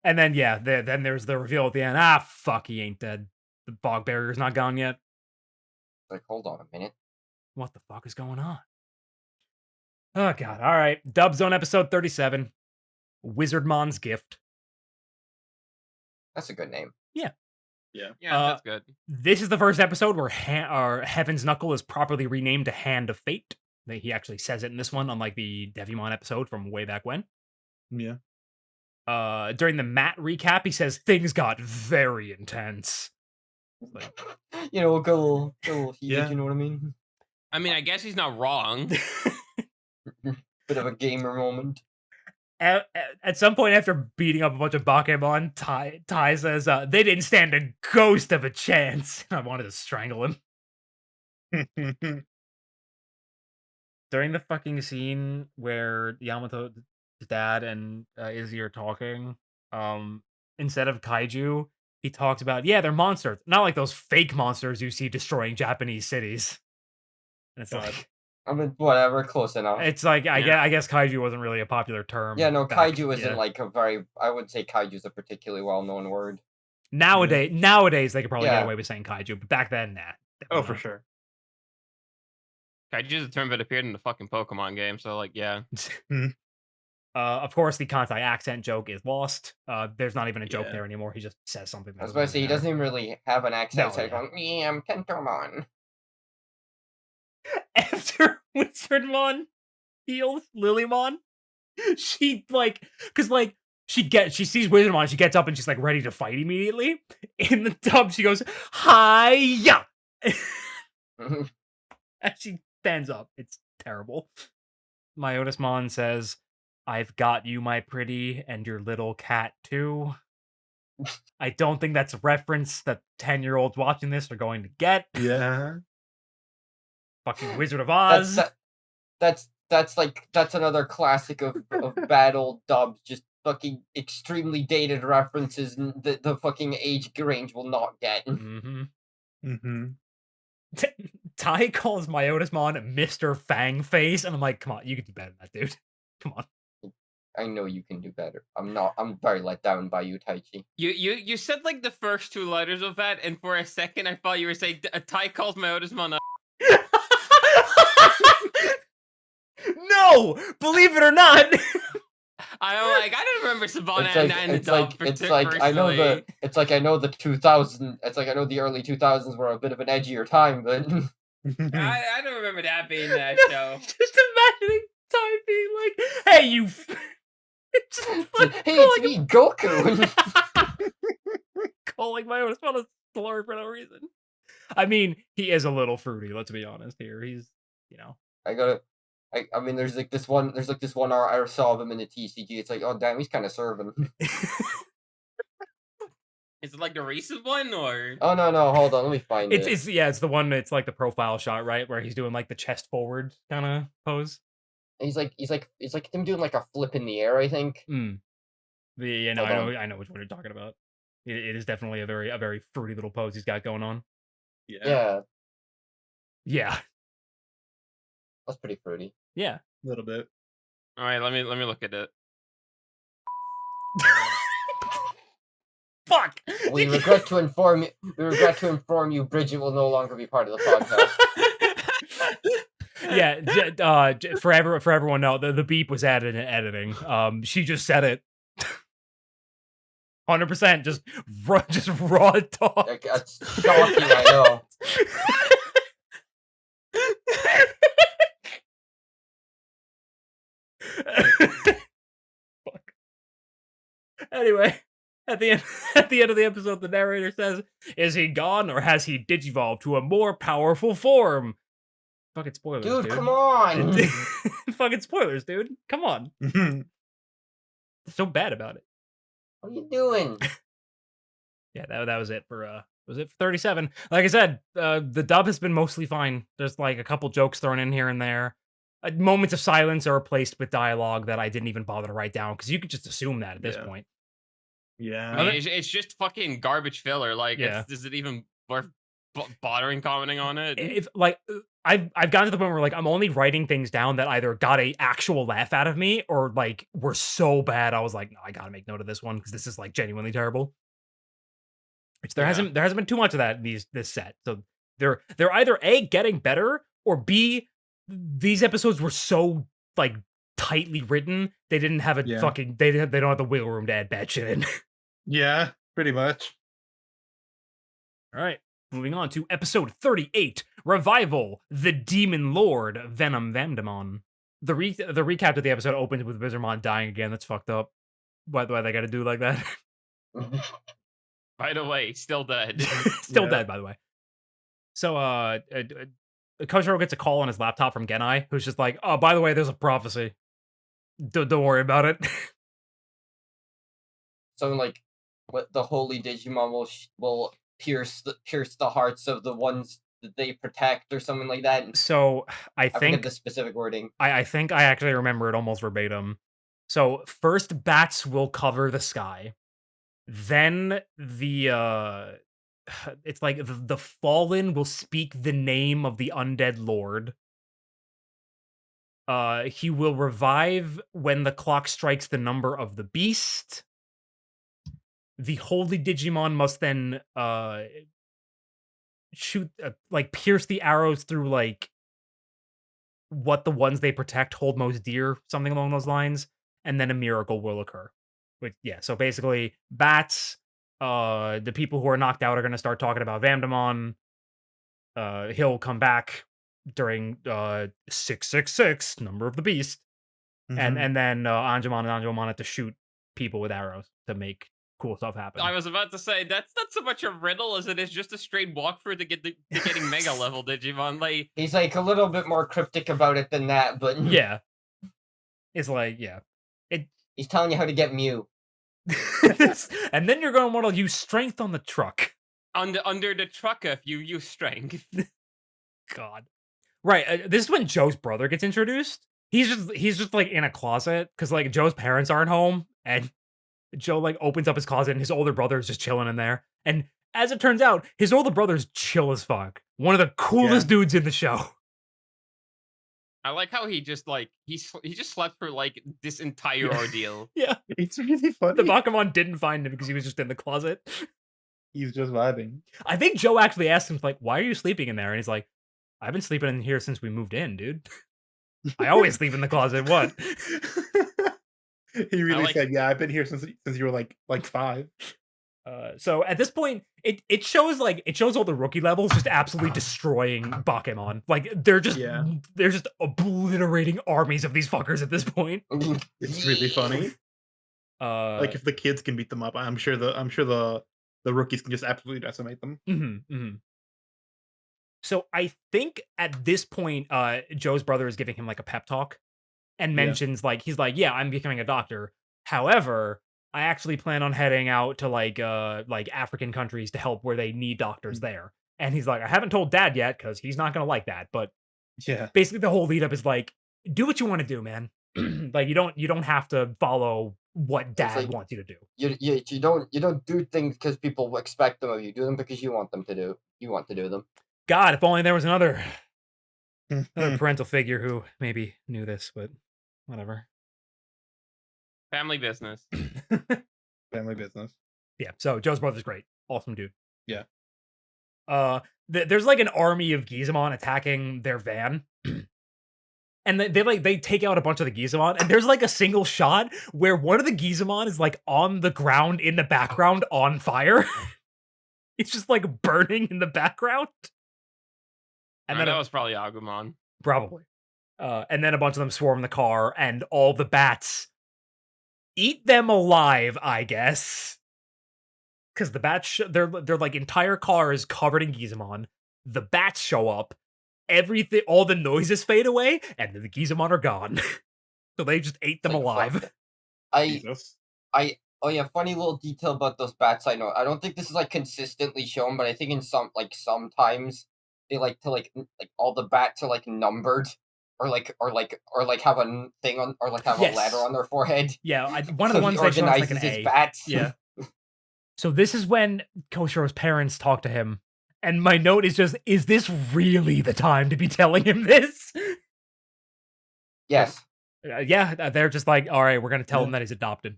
And then yeah, then there's the reveal at the end. Ah, fuck, he ain't dead. The bog barrier's not gone yet. Like, hold on a minute. What the fuck is going on? Oh god. All right. Dub Zone episode 37. Wizardmon's Gift. That's a good name. Yeah. Yeah. Yeah, that's good. This is the first episode where Heaven's Knuckle is properly renamed to Hand of Fate. He actually says it in this one, unlike the Digimon episode from way back when. Yeah. During the Matt recap, he says things got very intense. Like, You know, got a little heated, Yeah. you know what I mean? I mean, I guess he's not wrong. Bit of a gamer moment. at some point after beating up a bunch of Bakemon, Tai says they didn't stand a ghost of a chance. I wanted to strangle him. During the fucking scene where Yamato's dad and Izzy are talking, instead of kaiju, he talks about, yeah, they're monsters. Not like those fake monsters you see destroying Japanese cities. And it's God. like, I mean, whatever, close enough. it's like, Yeah. I guess kaiju wasn't really a popular term. Yeah, no, back- kaiju isn't yeah. like a very. I would say kaiju is a particularly well-known word. Nowadays they could probably Yeah. get away with saying kaiju, but back then, nah. Oh, definitely for not. sure. Kaiju is a term that appeared in the fucking Pokemon game, so like, yeah. Of course, the Kantai accent joke is lost. There's not even a joke Yeah. there anymore. He just says something. I was about to say, he doesn't even really have an accent. No, He's like, yeah. going, me, I'm Kentomon. After Wizardmon heals Lillymon, she she sees Wizardmon, she gets up and she's like ready to fight immediately. In the dub, she goes, "Hi-ya!" As she stands up. It's terrible. Myotismon says, "I've got you, my pretty, and your little cat too." I don't think that's a reference that 10-year-olds watching this are going to get. Yeah. Fucking Wizard of Oz. That's another classic of bad old dubs. Just fucking extremely dated references and the fucking age range will not get. Mm-hmm. Mm-hmm. Tai calls Myotismon Mr. Fang Face, and I'm like, come on, you can do better than that, dude. Come on. I know you can do better. I'm very let down by you, Taichi. You said like the first two letters of that, and for a second I thought you were saying Tai calls my Otismon a No! Believe it or not! I'm like, I don't remember Savannah and the It's dub like I know personally. I know the 2000. It's like I know the early 2000s were a bit of an edgier time, but I don't remember that being that show. Just imagining Tai being like, hey, you... hey, it's me, Goku. Calling Myotismon a slur for no reason. I mean, he is a little fruity, let's be honest here. He's, you know... I mean, there's like this one art I saw of him in the TCG. It's like, oh damn, he's kind of serving. Is it like the recent one or? Oh no, hold on, let me find it. It's the one. It's like the profile shot, right, where he's doing like the chest forward kind of pose. He's like him doing like a flip in the air, I think. Yeah, no, Hold I know which one you're talking about. It is definitely a very fruity little pose he's got going on. Yeah, Yeah, that's pretty fruity. yeah. A little bit. All right, let me look at it. Fuck. We regret to inform you, Bridget will no longer be part of the podcast. Yeah, for everyone, no, the beep was added in editing. She just said it. 100%, just raw talk. Like, that's shocking, I know. Fuck. Anyway, at the end of the episode, the narrator says, "Is he gone, or has he digivolved to a more powerful form?" Fucking spoilers, dude. Come on. Fucking spoilers, dude. Come on. So bad about it. What are you doing? Yeah, that was it for 37. Like I said, the dub has been mostly fine. There's like a couple jokes thrown in here and there. Moments of silence are replaced with dialogue that I didn't even bother to write down because you could just assume that at this point. Yeah. I mean, it's just fucking garbage filler. Like, Yeah. is it even worth bothering commenting on it? If like I've gotten to the point where like I'm only writing things down that either got a actual laugh out of me or like were so bad I was like, no, I gotta make note of this one because this is like genuinely terrible. Which there hasn't been too much of that in this set. So they're either A, getting better, or B, these episodes were so like tightly written they didn't have a fucking they don't have the wiggle room to add bad shit in. Yeah, pretty much. All right. Moving on to episode 38, Revival, the Demon Lord, Venom Vandemon. The recap of the episode opens with Vizarmon dying again. That's fucked up. Why they gotta do like that? By the way, still dead. Still Yeah. dead, by the way. So, Koshiro gets a call on his laptop from Genai, who's just like, "Oh, by the way, there's a prophecy. Don't worry about it." So like, what the holy Digimon will pierce the hearts of the ones that they protect, or something like that. So, I forget think the specific wording. I think I actually remember it almost verbatim. So, first bats will cover the sky. Then it's like the fallen will speak the name of the undead lord. He will revive when the clock strikes the number of the beast. The holy Digimon must then shoot like pierce the arrows through like what the ones they protect hold most dear, something along those lines, and then a miracle will occur. Which, yeah, so basically bats, the people who are knocked out are going to start talking about Vandemon. He'll come back during 666, number of the beast, Mhm. and then Anjumon and Anjumon have to shoot people with arrows to make cool stuff happen. I was about to say that's not so much a riddle as it is just a straight walkthrough to getting mega level Digimon. Like, He's like a little bit more cryptic about it than that, but Yeah, it's like, yeah, he's telling you how to get Mew. and then you're going to want to use strength on the truck. under the truck if you use strength. God. Right. This is when Joe's brother gets introduced. He's just like in a closet because like Joe's parents aren't home, and Joe like opens up his closet and his older brother is just chilling in there. And as it turns out, his older brother's chill as fuck. One of the coolest dudes in the show. I like how he just like he just slept through like this entire ordeal. Yeah. It's really funny. The Bakuman didn't find him because he was just in the closet. He's just vibing. I think Joe actually asked him like, "Why are you sleeping in there?" And he's like, "I've been sleeping in here since we moved in, dude. I always sleep in the closet. What?" He really like- said, "Yeah, I've been here since you were like 5." So at this point, it shows all the rookie levels just absolutely destroying Bakuman. Like they're just obliterating armies of these fuckers at this point. It's really funny. Like if the kids can beat them up, I'm sure the rookies can just absolutely decimate them. So I think at this point, Joe's brother is giving him like a pep talk and Yeah. mentions like he's like, "Yeah, I'm becoming a doctor. However, I actually plan on heading out to like African countries to help where they need doctors there." And he's like, "I haven't told Dad yet because he's not gonna like that." But Yeah. basically, the whole lead up is like, do what you want to do, man. Like you don't have to follow what Dad like- wants you to do. You don't do things because people expect them of you. Do them because you want them to do. You want to do them. God, if only there was another parental figure who maybe knew this, but whatever. Family business. Family business. Yeah, so Joe's brother's great. Awesome dude. Yeah. There's like an army of Gizamon attacking their van. And they take out a bunch of the Gizamon, and there's like a single shot where one of the Gizamon is like on the ground in the background on fire. It's just like burning in the background. And then that was probably Agumon. probably. And then a bunch of them swarm the car, and all the bats eat them alive, I guess. Because the bats, their like entire car is covered in Gizamon. The bats show up, everything, all the noises fade away, and then the Gizamon are gone. So they just ate them Like, alive. fuck. I Jesus. Oh yeah, funny little detail about those bats. I know. I don't think this is like consistently shown, but I think in sometimes they like to like all the bats are like numbered, or have a thing on, or like have Yes. a letter on their forehead. Yeah, one of So the ones he they show is like organizes an his A. bats. Yeah. So this is when Koshiro's parents talk to him, and my note is just, is this really the time to be telling him this? Yes. Yeah, they're just like, all right, we're gonna tell Yeah. him that he's adopted.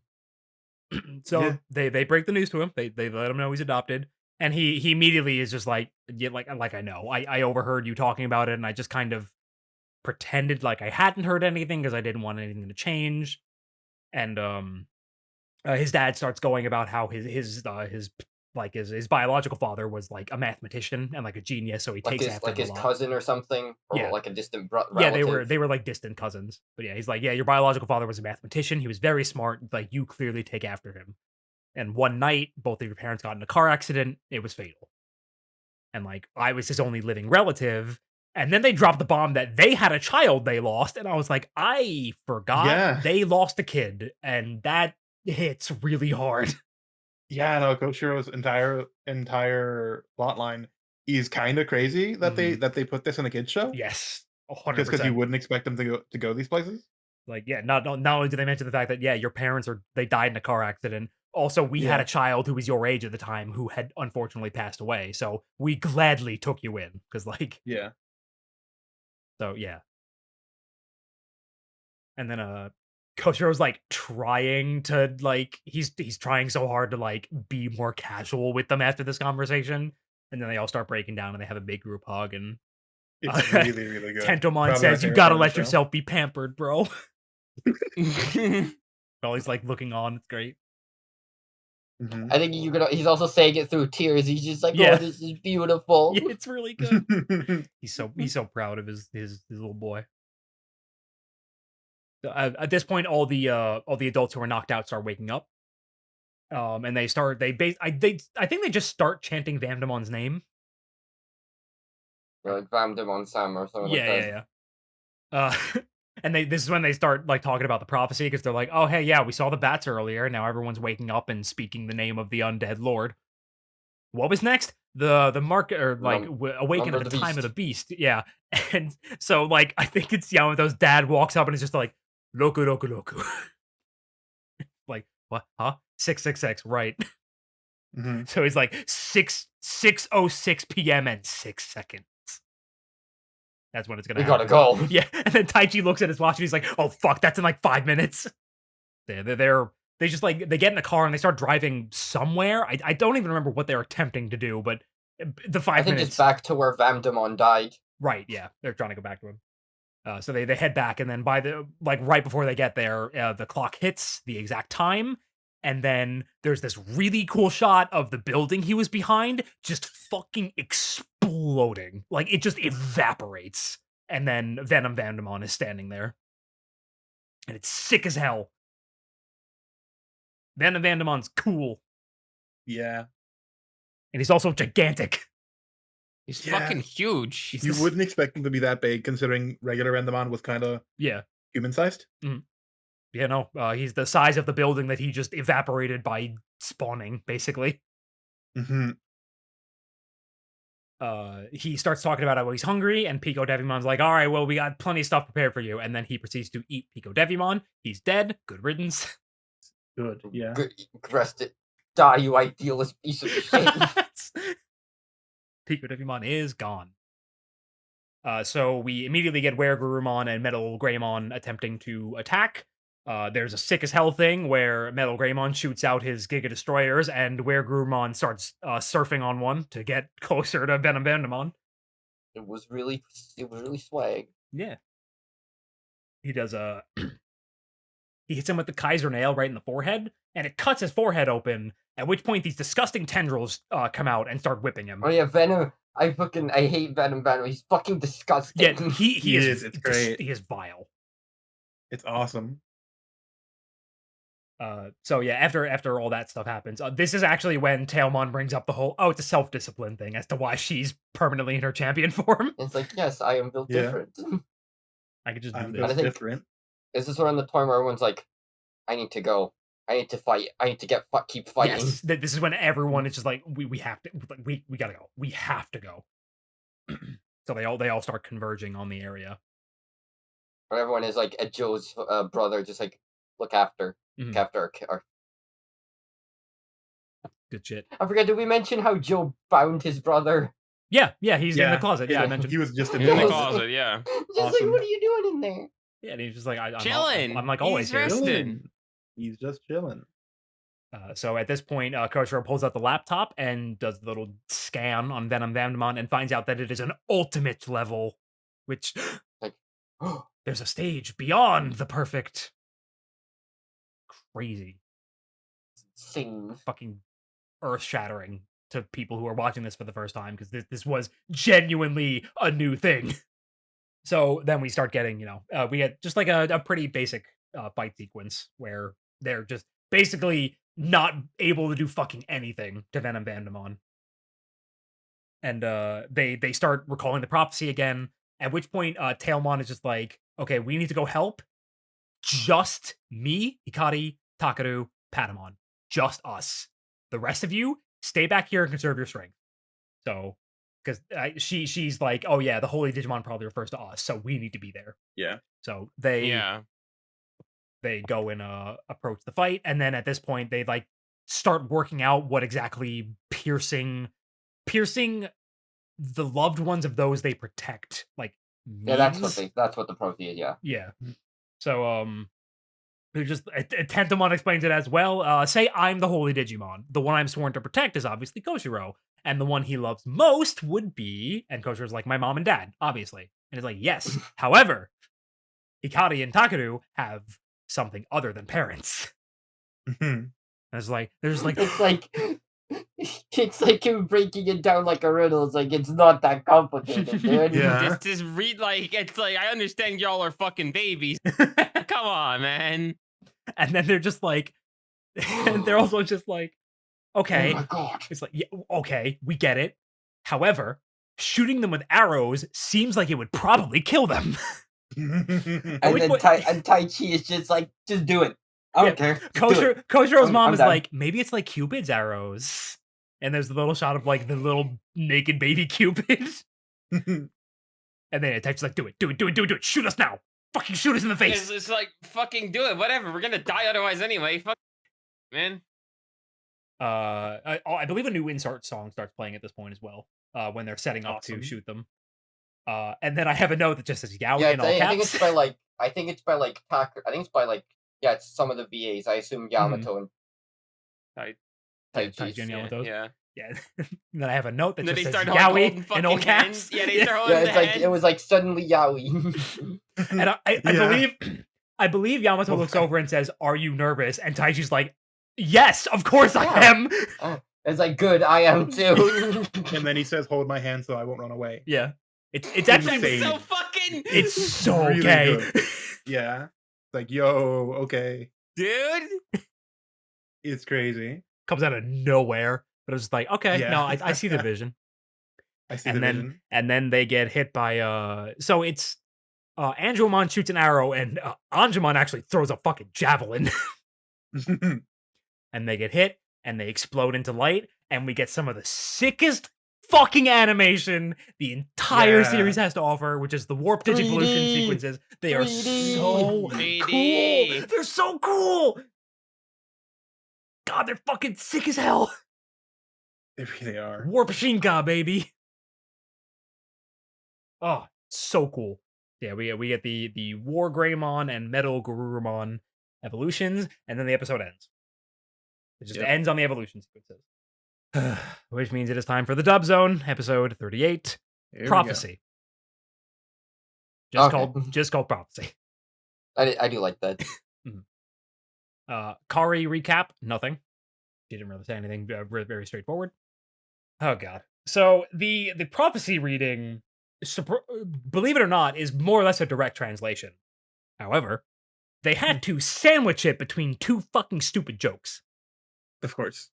So Yeah. they break the news to him. They let him know he's adopted, and he immediately is just like, yeah, like I know, I overheard you talking about it, and I just kind of pretended like I hadn't heard anything because I didn't want anything to change. And his dad starts going about how his like his biological father was like a mathematician and like a genius, so he takes after him a his lot. cousin or something, or Yeah. like a distant Yeah, relative. they were like distant cousins. But yeah, he's like, yeah, your biological father was a mathematician. He was very smart. Like you clearly take after him. And one night, both of your parents got in a car accident. It was fatal. And like I was his only living relative. And then they dropped the bomb that they had a child they lost, and I was like, I forgot Yeah. they lost a kid, and that hits really hard. Yeah, no, Coach Shiro's entire plot line is kind of crazy that they put this in a kids show. Yes, Just because you 100%. wouldn't expect them to go these places. Like, yeah, not only do they mention the fact that, yeah, your parents they died in a car accident. Also, we had Yeah. a child who was your age at the time who had unfortunately passed away. So we gladly took you in because, like, Yeah. so yeah. And then Koshiro's like trying to like he's trying so hard to like be more casual with them after this conversation, and then they all start breaking down and they have a big group hug and It's really, really good. Tentomon Probably my says, "You favorite gotta part of the let show. yourself be pampered, bro." While he's like looking on, it's great. Mhm. I think he's also saying it through tears. He's just like, Yeah. "Oh, this is beautiful." Yeah, it's really good. He's so proud of his little boy. So, at this point, all the adults who are knocked out start waking up. And they I think they just start chanting Vandemon's name. Or like Vamdemon Sam or something like that. Yeah. And this is when they start like talking about the prophecy because they're like, oh hey, yeah, we saw the bats earlier. Now everyone's waking up and speaking the name of the undead lord. What was next? The mark or like awaken at Number the the time of the beast. beast. Yeah, and so like I think it's Yamato's dad walks up and is just like Roku Roku Roku. Like what? Huh? 666, right? Mhm. So he's like 6:06 p.m. and 6 seconds. That's when it's gonna We happen. gotta go. Yeah, and then Taichi looks at his watch and he's like, "Oh fuck, that's in like 5 minutes." They just like they get in the car and they start driving somewhere. I don't even remember what they're attempting to do, but the 5 I think minutes. just back to where Vamdemon died. Right, yeah, they're trying to go back to him. So they head back, and then by the like right before they get there, the clock hits the exact time, and then there's this really cool shot of the building he was behind just fucking exploding, like it just evaporates, and then Venom Vandemon is standing there, and it's sick as hell. Venom Vandemon's cool, Yeah. and he's also gigantic. He's Yeah. fucking huge. He's You this- wouldn't expect him to be that big, considering regular Enderman was kind of yeah. human-sized. You know, he's the size of the building that he just evaporated by spawning, basically. Mhm. He starts talking about how he's hungry, and Pico Devimon's like, all right, well, we got plenty of stuff prepared for you. And then he proceeds to eat Pico Devimon. He's dead. Good riddance. Good. Yeah. Rest it. Die, you idealist piece of shit. Pico Devimon is gone. So we immediately get Weregurumon and Metal Greymon attempting to attack. There's a sick as hell thing where Metal Greymon shoots out his Giga Destroyers, and Weregurumon starts surfing on one to get closer to Venom Vandemon. It was really swag. Yeah. He does he hits him with the Kaiser nail right in the forehead, and it cuts his forehead open, at which point these disgusting tendrils come out and start whipping him. Oh yeah, Venom. I hate Venom. He's fucking disgusting. Yeah, he is. It's great. He is vile. It's awesome. So yeah, after all that stuff happens, this is actually when Tailmon brings up the whole it's a self-discipline thing as to why she's permanently in her champion form. It's like, yes, I am built Yeah. different. I could just do I'm this. I just think- different. Is this around the time where everyone's like, I need to go. I need to fight. I need to keep fighting. Yes, this is when everyone is just like, we have to, we gotta go. We have to go. So they all start converging on the area. Or everyone is like at Joe's brother, just like look after our. Good shit. I forget. Did we mention how Joe found his brother? Yeah, he's in the closet. Yeah, I mentioned. He was just in In the Yes. closet, yeah. Just Awesome. like, what are you doing in there? Yeah, and he's just like, Chilling. I'm like always He's here. resting. chilling. He's just chilling. So at this point, Koshiro pulls out the laptop and does a little scan on Venom Vandemon and finds out that it is an ultimate level, which Like, there's a stage beyond the perfect. Crazy. sing. Fucking earth-shattering to people who are watching this for the first time, because this was genuinely a new thing. So then we start getting, we get just like a pretty basic fight sequence where they're just basically not able to do fucking anything to Venom Vandemon. And they start recalling the prophecy again, at which point Tailmon is just like, okay, we need to go help. Just me, Hikari, Takaru, Patamon. Just us. The rest of you, stay back here and conserve your strength. So, because she's like, oh yeah, the Holy Digimon probably refers to us, so we need to be there. Yeah. So they Yeah. go and approach the fight, and then at this point they like start working out what exactly piercing the loved ones of those they protect like means. Yeah, that's what the prophecy is. Yeah. Yeah. So they're just Tentamon explains it as well. Say I'm the Holy Digimon. The one I'm sworn to protect is obviously Koshiro, and the one he loves most would be, and Koshiro's like, my mom and dad, obviously. And it's like, yes. However, Hikari and Takaru have something other than parents. And it's like there's like it's like him breaking it down like a riddle. It's like it's not that complicated, dude. Yeah. Just read like it's like I understand y'all are fucking babies. Come on, man. And then they're just like, and they're also just like, okay, Oh my god. it's like, yeah, okay, we get it. However, shooting them with arrows seems like it would probably kill them. And then Tai Chi is just like, just do it. I don't care. Koshiro's mom is done. like, maybe it's like Cupid's arrows. And there's the little shot of like the little naked baby Cupid. And then Taichi's like, do it. Shoot us now. Fucking shoot us in the face. It's like fucking do it. Whatever. We're gonna die otherwise anyway. Fuck, man. I believe a new insert song starts playing at this point as well. When they're setting up to shoot them. And then I have a note that just says Yaoi in all caps. I think it's by like it's some of the VAs. I assume Yamato and Taichi and Yamato's. Yeah. Yeah. And then I have a note that And then just they says start Yaoi in all fucking caps. hands. Yeah, they start holding it's like hands. it was like suddenly Yaoi. And I believe Yamato looks over and says, "Are you nervous?" And Taichi's like, "Yes, of course I am." It's like, good, I am too. And then he says, "Hold my hand so I won't run away." Yeah, it's actually Insane. so fucking. it's so Really gay. good. Yeah. Like, yo, okay. Dude. It's crazy. Comes out of nowhere, but it's just like, okay, Yeah. no, I see the vision. I see And the then vision. and then they get hit by so it's Angelmon shoots an arrow and Angemon actually throws a fucking javelin. And they get hit and they explode into light, and we get some of the sickest fucking animation the entire Yeah. series has to offer, which is the warp digivolution 3D. sequences. They are 3D. so 3D. cool. They're so cool. God, they're fucking sick as hell. They really are. Warp Shinka, baby. Oh, so cool. Yeah, we get the War Greymon and Metal Garurumon evolutions, and then the episode ends. It just ends on the evolution sequences. Which means it is time for the Dub Zone, episode 38, Here we go. Prophecy. Just called Prophecy. I do like that. Kari recap, nothing. She didn't really say anything. Very straightforward. Oh god. So the prophecy reading, believe it or not, is more or less a direct translation. However, they had to sandwich it between two fucking stupid jokes. Of course.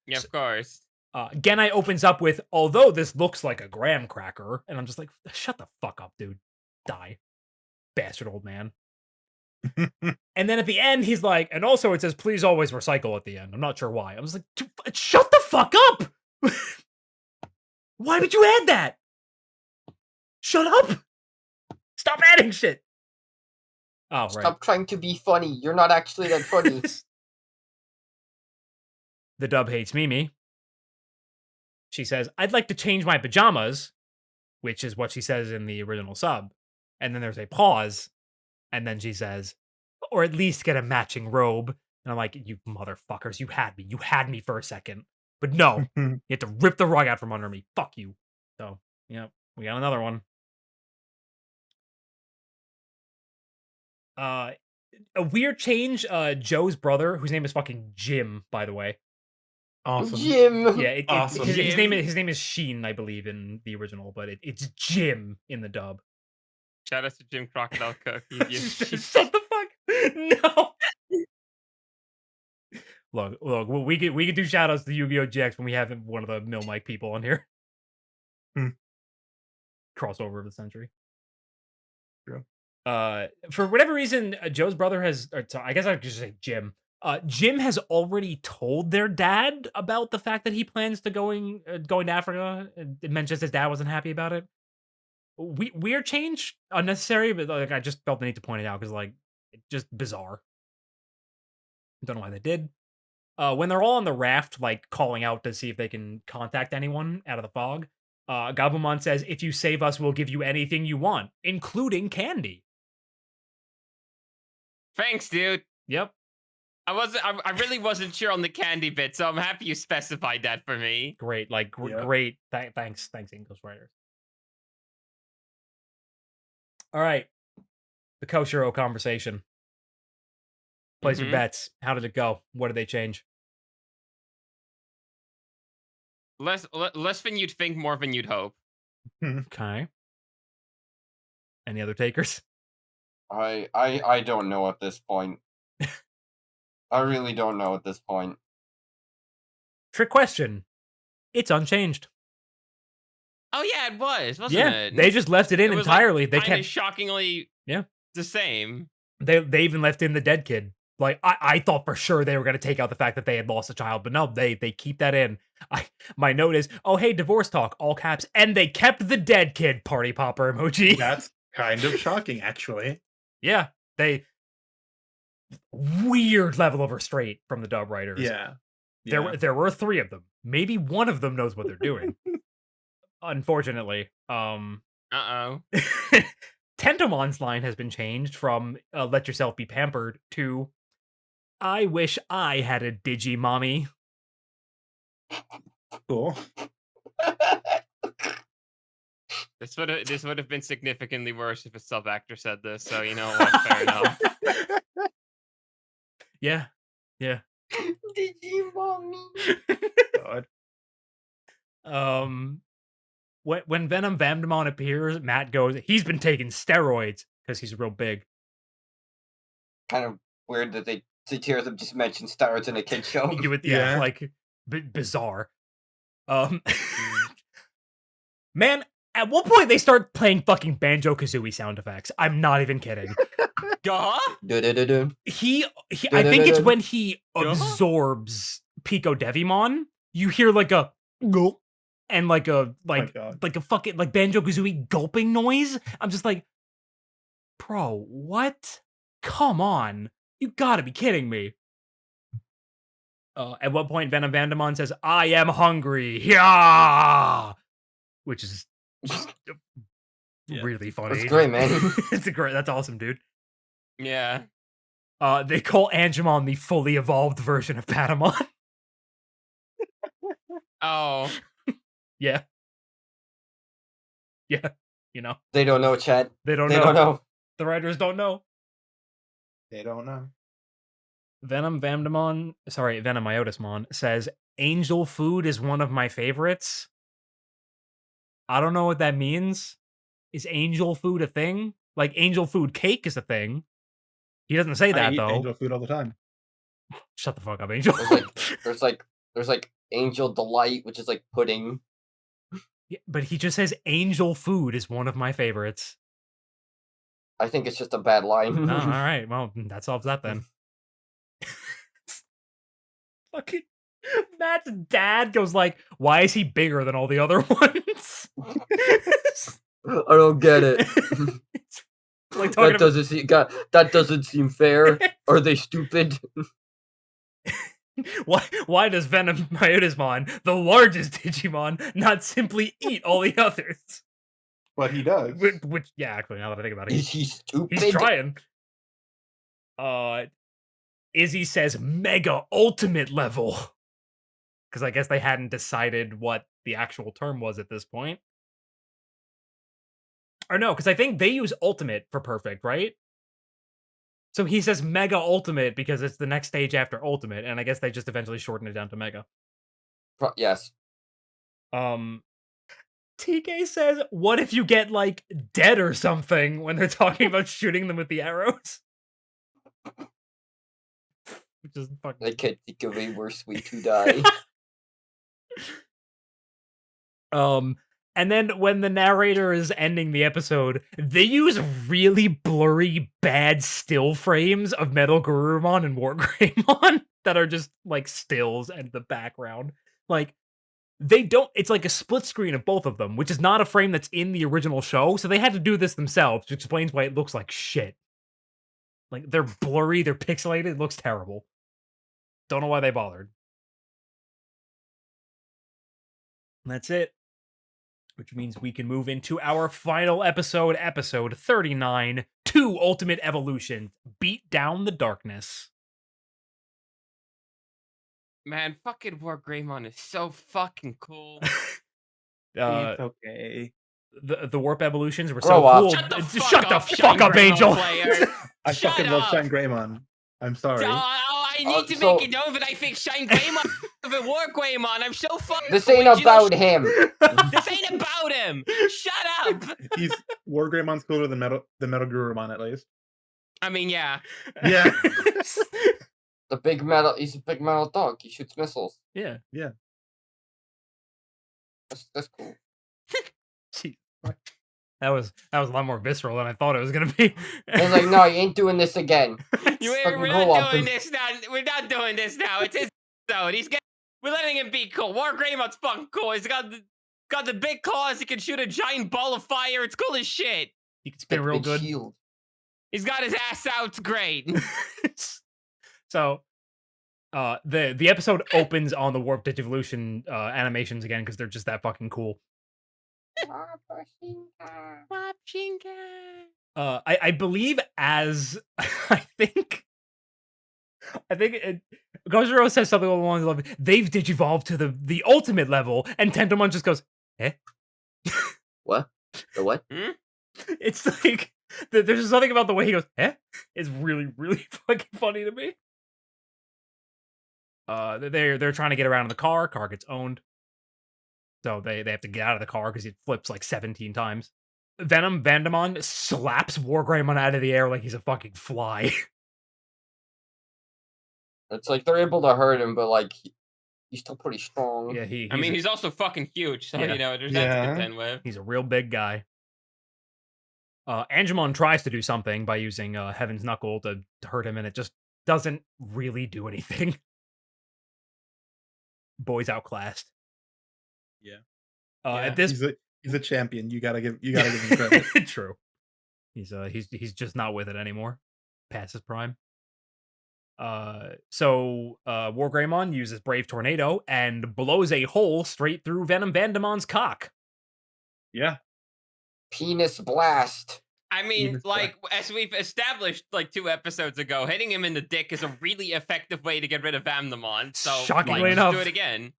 Yeah, of course. Genai opens up with, although this looks like a graham cracker, and I'm just like, shut the fuck up, dude. Die. Bastard old man. And then at the end, he's like, and also it says, please always recycle at the end. I'm not sure why. I was like, shut the fuck up! Why would you add that? Shut up! Stop adding shit! Oh, right. Stop trying to be funny. You're not actually that funny. The dub hates Mimi. She says, I'd like to change my pajamas, which is what she says in the original sub. And then there's a pause. And then she says, or at least get a matching robe. And I'm like, you motherfuckers, you had me. You had me for a second. But no, you had to rip the rug out from under me. Fuck you. So, yeah, we got another one. A weird change, Joe's brother, whose name is fucking Jim, by the way. Awesome. Jim. Yeah, Awesome. his name Jim. is Sheen, I believe, in the original, but it's Jim in the dub. Shout out to Jim Crocodile Cook. Shut the fuck. No. Look, we could do shout outs to Yu-Gi-Oh! GX when we have one of the Mill Mike people on here. Hmm. Crossover of the century. True. For whatever reason, Joe's brother has, I guess I could just say Jim. Jim has already told their dad about the fact that he plans to going to Africa. It mentions his dad wasn't happy about it. Weird change, unnecessary, but like I just felt the need to point it out because like it's just bizarre. Don't know why they did. When they're all on the raft, like calling out to see if they can contact anyone out of the fog, Gabumon says, "If you save us, we'll give you anything you want, including candy." Thanks, dude. Yep. I really wasn't sure on the candy bit, so I'm happy you specified that for me. Great, like Yep. great. Thanks, English writers. All right, the Koshiro conversation. Place your Mhm. bets. How did it go? What did they change? Less than you'd think, more than you'd hope. Okay. Any other takers? I don't know at this point. I really don't know at this point. Trick question. It's unchanged. Oh yeah, it was, wasn't Yeah, it? they just left it in It was, entirely. They kinda kept shockingly Yeah. the same. they even left in the dead kid. Like I thought for sure they were gonna take out the fact that they had lost a child, but no, they keep that in. My note is, oh hey, divorce talk, all caps, and they kept the dead kid party popper emoji. That's kind of shocking, actually. Yeah, they weird level of restraint from the dub writers. Yeah. There were 3 of them. Maybe one of them knows what they're doing. Unfortunately, Uh-oh. Tentomon's line has been changed from "Let yourself be pampered" to "I wish I had a Digimommy." Cool. This would have been significantly worse if a sub actor said this. So you know what? Fair enough. Yeah. Digimon. God. When Venom Vamdemon appears, Matt goes, "He's been taking steroids," because he's real big. Kind of weird that they two of them just mentioned steroids in a kid show. You would, Yeah. like bizarre. Man, at what point they start playing fucking Banjo-Kazooie sound effects? I'm not even kidding. Du-du-du-du. He I think it's when he absorbs Pico Devimon, you hear like a gulp and like a God. like a fucking like Banjo-Kazooie gulping noise. I'm just like, bro, what? Come on. You gotta be kidding me. At what point Venom Vandemon says, "I am hungry." Yeah! Which is just really funny. That's great, man. That's awesome, dude. Yeah. They call Angemon the fully evolved version of Patamon. Oh. Yeah. Yeah. You know. They don't know, chat. They don't They know. don't know. The writers don't know. They don't know. Venom Iotismon says, "Angel food is one of my favorites." I don't know what that means. Is angel food a thing? Like angel food cake is a thing. He doesn't say I that eat though. angel food all the time. Shut the fuck up, Angel. There's like Angel Delight, which is like pudding. Yeah, but he just says angel food is one of my favorites. I think it's just a bad line. Oh, all right. Well, that solves that then. Fucking Matt's dad goes like, "Why is he bigger than all the other ones?" I don't get it. It's like talking That doesn't seem fair. Are they stupid? Why does Venom Myotismon, the largest Digimon, not simply eat all the others? But he does. Which yeah, actually, now that I think about it, Is he stupid? he's trying. Izzy says mega ultimate level. Because I guess they hadn't decided what the actual term was at this point. Or no, because I think they use ultimate for perfect, right? So he says mega ultimate because it's the next stage after ultimate, and I guess they just eventually shorten it down to mega. Yes. TK says, "What if you get like dead or something when they're talking about shooting them with the arrows?" Which is fucking. I can't think of a worse way to die. And then when the narrator is ending the episode, they use really blurry, bad still frames of Metal Garurumon and Wargreymon that are just like stills and the background. Like they don't. It's like a split screen of both of them, which is not a frame that's in the original show. So they had to do this themselves, which explains why it looks like shit. Like they're blurry, they're pixelated. It looks terrible. Don't know why they bothered. And that's it. Which means we can move into our final episode, episode 39, 2 Ultimate Evolution, Beat Down the Darkness. Man, fucking Wargreymon is so fucking cool. It's okay. The warp evolutions were Grow so up. cool. Shut the fuck up, Angel. player. I Shut fucking love up. Shine Greymon. I'm sorry. I need to so- make it known that I think Shine Greymon over Wargreymon. I'm so fucking. This ain't about him. This ain't about him. Shut up. He's Wargreymon's cooler than Metal Garurumon at least. I mean, yeah. Yeah. He's a big metal dog. He shoots missiles. Yeah. That's cool. Jeez. That was a lot more visceral than I thought it was gonna be. I was like, no, you ain't doing this again. We're not doing this now. We're not doing this now. It's his episode. We're letting him be cool. Wargreymon's fucking cool. He's got the big claws. He can shoot a giant ball of fire. It's cool as shit. He can spin real Big good. shield. He's got his ass out. It's great. So, the episode opens on the Warp Digivolution animations again because they're just that fucking cool. I believe as I think Gojiro says something along the lines of they've digivolved to the ultimate level, and Tentomon just goes, "Eh." What? The what? It's like there's just something about the way he goes, "Eh." It's really, really fucking funny to me. They're trying to get around in the car. Car gets owned. So they have to get out of the car because it flips like 17 times. Vandemon slaps Wargreymon out of the air like he's a fucking fly. It's like they're able to hurt him, but like he's still pretty strong. Yeah, he's also fucking huge, so Yeah. you know there's that to contend with. He's a real big guy. Angemon tries to do something by using Heaven's Knuckle to hurt him, and it just doesn't really do anything. Boy's outclassed. Yeah. At this, he's a champion. You gotta give him credit. True. He's just not with it anymore. Past his prime. So Wargreymon uses Brave Tornado and blows a hole straight through Vandemon's cock. Yeah. Penis blast. I mean, like, as we've established like 2 episodes ago, hitting him in the dick is a really effective way to get rid of Vandemon. So, shockingly like, enough, do it again.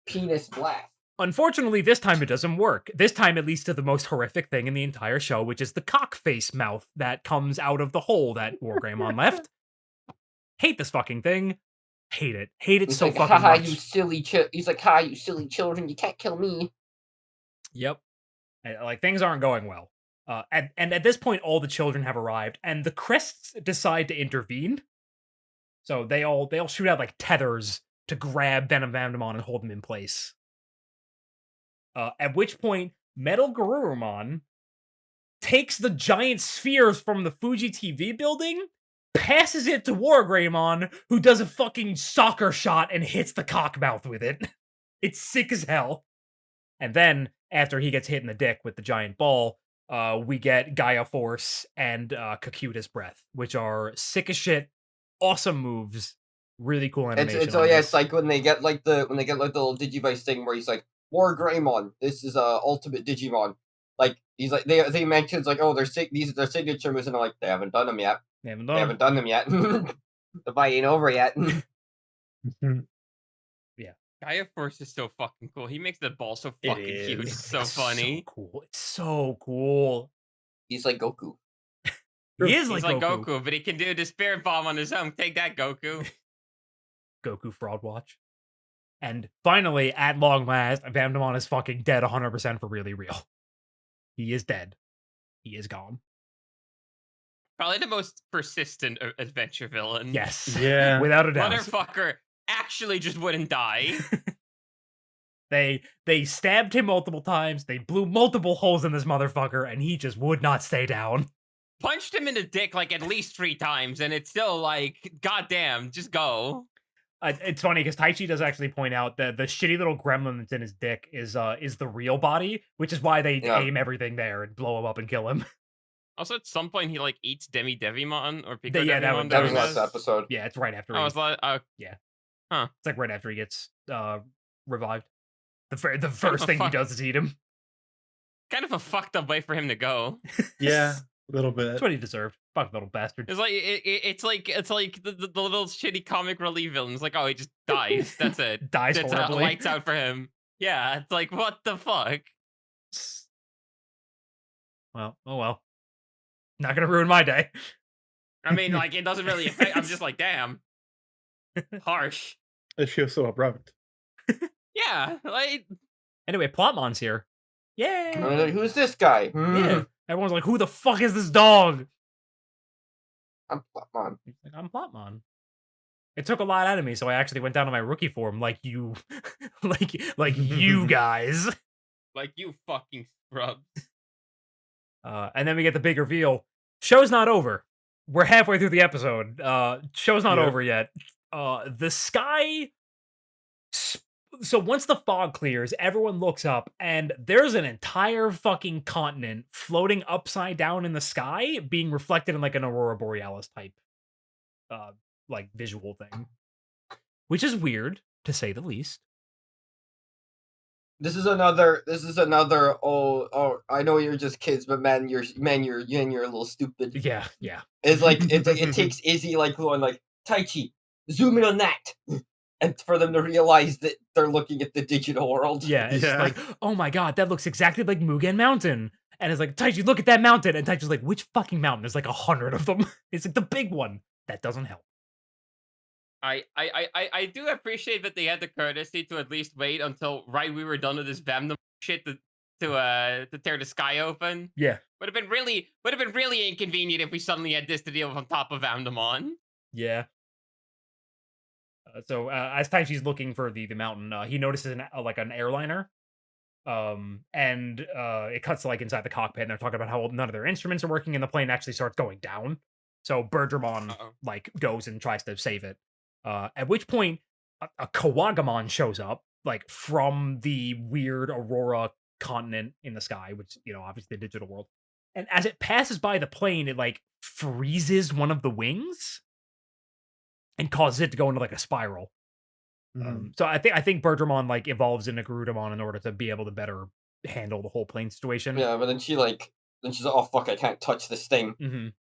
Penis blast. Unfortunately, this time it doesn't work. This time it leads to the most horrific thing in the entire show, which is the cock face mouth that comes out of the hole that Wargreymon left. Hate this fucking thing. Hate it. Hate it He's so like, fucking haha, much. you silly He's like, ha, you silly children, you can't kill me. Yep. Like, things aren't going well. And at this point, all the children have arrived, and the Crests decide to intervene. So they all shoot out like tethers to grab Vandemon and hold him in place. At which point, Metal Garurumon takes the giant spheres from the Fuji TV building, passes it to Wargreymon, who does a fucking soccer shot and hits the cockmouth with it. It's sick as hell. And then, after he gets hit in the dick with the giant ball, we get Gaia Force and Kakuda's Breath, which are sick as shit, awesome moves, really cool animation. It's like when they get like the little Digivice thing where he's like, Wargreymon, this is ultimate Digimon. Like he's like they mentions like, oh, these are their signature moves, and I'm like, they haven't done them yet. They haven't done them yet. The fight ain't over yet. Yeah. Gaia Force is so fucking cool. He makes the ball so fucking cute. It's so funny. So cool. It's so cool. He's like Goku. He's like Goku, but he can do the spirit bomb on his own. Take that, Goku. Goku Fraud Watch. And finally, at long last, Vamdemon is fucking dead 100% for really real. He is dead. He is gone. Probably the most persistent adventure villain. Yes. Yeah. Without a doubt. Motherfucker actually just wouldn't die. They stabbed him multiple times. They blew multiple holes in this motherfucker, and he just would not stay down. Punched him in the dick like at least 3 times, and it's still like, goddamn, just go. It's funny because Taichi does actually point out that the shitty little gremlin that's in his dick is the real body, which is why they aim everything there and blow him up and kill him. Also, at some point, he like eats Devimon or Pico Yeah, Devimon. That was whatever it last is. episode. Yeah, it's right after. I was like, It's like right after he gets revived. The first thing he does is eat him. kind of a fucked up way for him to go. Yeah, a little bit. That's what he deserved. Fuck little bastard. It's like it's like the little shitty comic relief villain. It's like, oh, he just dies. That's it. Dies That's horribly. lights out for him. Yeah, it's like, what the fuck? Well, oh well. Not gonna ruin my day. I mean, like, it doesn't really affect. I'm just like, damn, harsh. It feels so abrupt. Yeah, like, Anyway, Plotmon's here. Yay! And I'm like, who's this guy? Yeah. Everyone's like, who the fuck is this dog? I'm Plotmon. He's like, I'm Plotmon. It took a lot out of me, so I actually went down to my rookie form like you like you guys. like you fucking scrubs. And then we get the big reveal. Show's not over. We're halfway through the episode. Show's not Yep. over yet. The sky. So once the fog clears, everyone looks up, and there's an entire fucking continent floating upside down in the sky, being reflected in like an aurora borealis type, like visual thing, which is weird to say the least. This is another. Oh, I know you're just kids, but man, you're a little stupid. Yeah. It's like it takes Izzy like going like Taichi, zoom in on that, and for them to realize that they're looking at the digital world. Yeah, it's Yeah. like, oh my god, that looks exactly like Mugen Mountain. And it's like, Taichi, look at that mountain. And Taichi's like, which fucking mountain? There's like 100 of them. It's like the big one. That doesn't help. I do appreciate that they had the courtesy to at least wait until we were done with this Vamdemon shit to tear the sky open. Yeah. Would have been really inconvenient if we suddenly had this to deal with on top of Vamdemon. Yeah. So as Taichi's looking for the mountain, he notices an airliner. And it cuts to like inside the cockpit, and they're talking about how none of their instruments are working, and the plane actually starts going down. So Bergermon like goes and tries to save it. At which point a Kawagamon shows up, like from the weird Aurora continent in the sky, which, you know, obviously the digital world. And as it passes by the plane, it like freezes one of the wings and causes it to go into like a spiral. So I think Bergermon like evolves into Garudamon in order to be able to better handle the whole plane situation. Yeah, but then she's like, oh fuck, I can't touch this thing.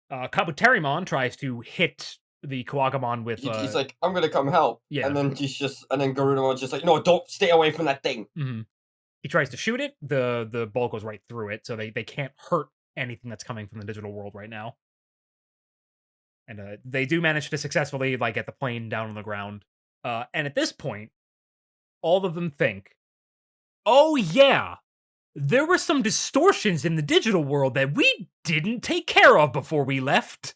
Kabuterimon tries to hit the Kawagamon with. He's like, I'm gonna come help. Yeah. And then Garudamon's just like, no, don't stay away from that thing. He tries to shoot it. The ball goes right through it, so they can't hurt anything that's coming from the digital world right now. And they do manage to successfully like get the plane down on the ground. And at this point, all of them think, oh yeah, there were some distortions in the digital world that we didn't take care of before we left.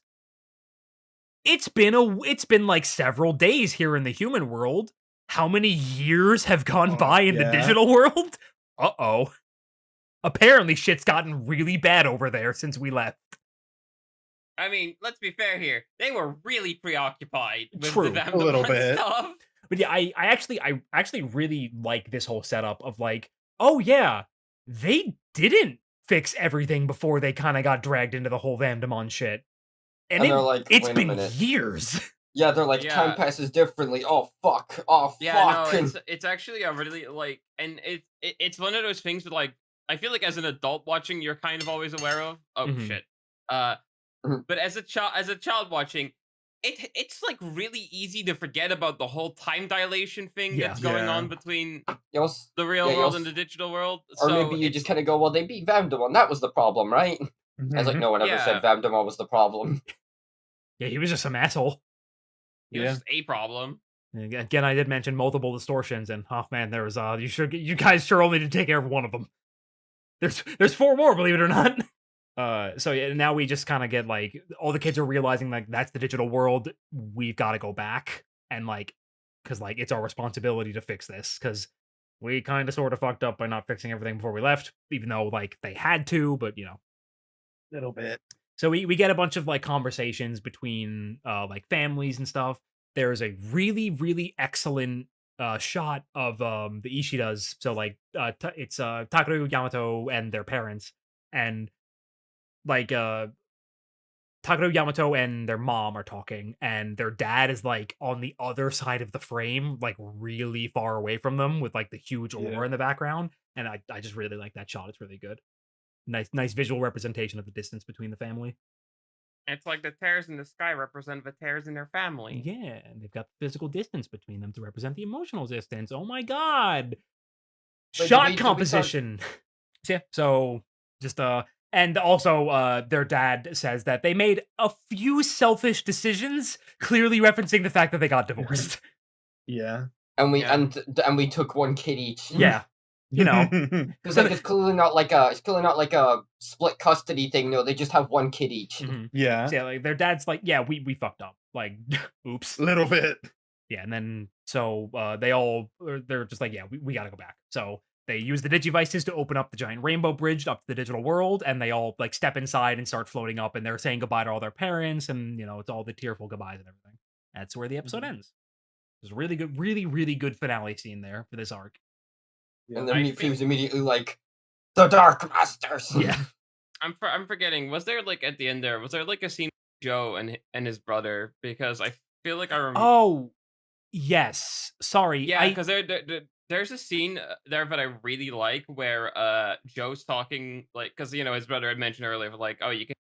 It's been like several days here in the human world. How many years have gone by in the digital world? Uh-oh. Apparently shit's gotten really bad over there since we left. I mean, let's be fair here. They were really preoccupied with True, the a little Vamdemon bit. stuff. But yeah, I actually really like this whole setup of like, oh yeah, they didn't fix everything before they kind of got dragged into the whole Vamdemon shit. And they're like, it's wait a been minute. years. Yeah, they're like, Yeah. time passes differently. Oh fuck. Yeah, no, it's actually a really like, and it's one of those things that like, I feel like as an adult watching, you're kind of always aware of. Oh shit. But as a child watching, it's like really easy to forget about the whole time dilation thing that's going on between the real world and the digital world. Or So maybe you just kind of go, well, they beat Vamdemon. That was the problem, right? I was like, no one ever said Vamdemon was the problem. Yeah, he was just some asshole. It was just a problem. Again, I did mention multiple distortions, and oh man, there was you guys sure only did take care of one of them. There's 4 more, believe it or not. So yeah, now we just kind of get like all the kids are realizing like that's the digital world. We've got to go back and like, because like it's our responsibility to fix this because we kind of sort of fucked up by not fixing everything before we left, even though like they had to, but Little bit. So we get a bunch of like conversations between like families and stuff. There's a really really excellent shot of the Ishidas. So like it's Takaru Yamato and their parents, and like Takaru Yamato and their mom are talking, and their dad is like on the other side of the frame, like really far away from them, with like the huge Yeah. aura in the background. And I just really like that shot. It's really good. Nice visual representation of the distance between the family. It's like the tears in the sky represent the tears in their family. Yeah, and they've got the physical distance between them to represent the emotional distance. Oh my god. Wait, Shot did we start- composition. Yeah, so just and also their dad says that they made a few selfish decisions, clearly referencing the fact that they got divorced. Yeah. And we Yeah. and we took one kid each. Yeah. You know. Because like it's clearly not like a split custody thing. No, they just have one kid each. Mhm. Yeah. So, yeah, like their dad's like, yeah, we fucked up. Like, oops. Little bit. Yeah, and then so they're just like, yeah, we gotta go back. So they use the Digivices to open up the giant rainbow bridge up to the digital world, and they all like step inside and start floating up, and they're saying goodbye to all their parents, and it's all the tearful goodbyes and everything. That's where the episode ends. There's a really good, really good finale scene there for this arc. And I then think- he was immediately like, "The Dark Masters." Yeah. I'm forgetting. Was there like at the end there? Was there like a scene with Joe and his brother? Because I feel like I remember. Oh, yes. Sorry. Yeah, because there's a scene there that I really like where Joe's talking like because his brother had mentioned earlier like, oh, you can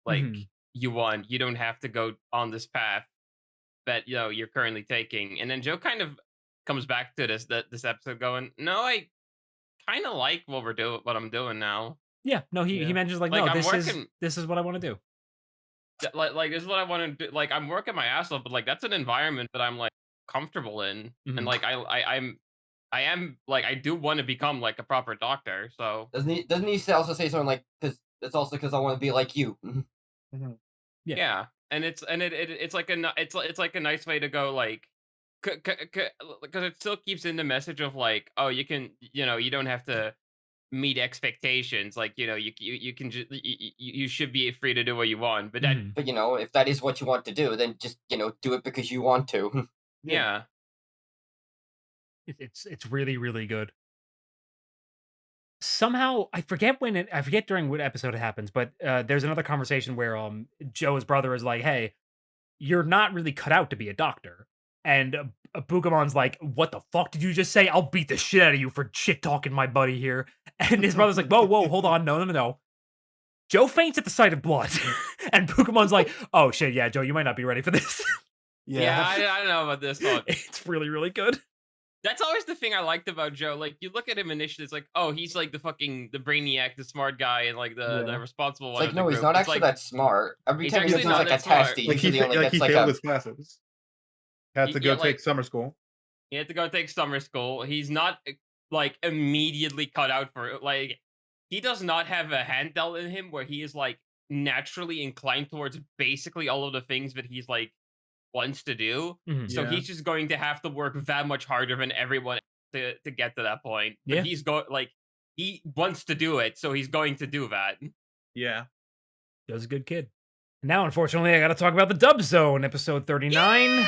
like Mhm. you don't have to go on this path that you're currently taking, and then Joe kind of comes back to this episode going, no, I kind of like what I'm doing now. Yeah. No, he Yeah. mentions like, Like, no, I'm this working- is what I want to do. Like this is what I want to do. Like I'm working my ass off, but like that's an environment that I'm like comfortable in, Mhm. and like I am like I do want to become like a proper doctor. So Doesn't he also say something like, "Because it's also because I want to be like you." Yeah. yeah, and it's like it's like a nice way to go like because it still keeps in the message of like, oh, you can you don't have to meet expectations, like you can just you should be free to do what you want, but that Mhm. But if that is what you want to do, then just do it because you want to. yeah. It's really really good. Somehow I forget during what episode it happens, but there's another conversation where Joe's brother is like, "Hey, you're not really cut out to be a doctor," and Bugamon's like, "What the fuck did you just say? I'll beat the shit out of you for shit talking my buddy here." And his brother's like, "Whoa, hold on, no. Joe faints at the sight of blood," and Bugamon's like, "Oh shit, yeah, Joe, you might not be ready for this." Yeah, I don't know about this one. It's really really good. That's always the thing I liked about Joe. Like, you look at him initially, it's like, oh, he's like the brainiac, the smart guy, and like the Yeah. responsible It's one. like, of the no, he's group. not It's actually like, that smart. Every he's time he actually does not like a that smart. test, he Like he usually only gets he like failed a. his classes. Had to go Yeah, like- take summer school. he had to go take summer school. He's not like immediately cut out for it. Like, he does not have a hand dealt in him where he is like naturally inclined towards basically all of the things that he's like wants to do. Mhm. So Yeah. he's just going to have to work that much harder than everyone to get to that point. But Yeah. he's he wants to do it, so he's going to do that. Yeah. Joe's a good kid. Now, unfortunately, I got to talk about the Dub Zone, episode 39,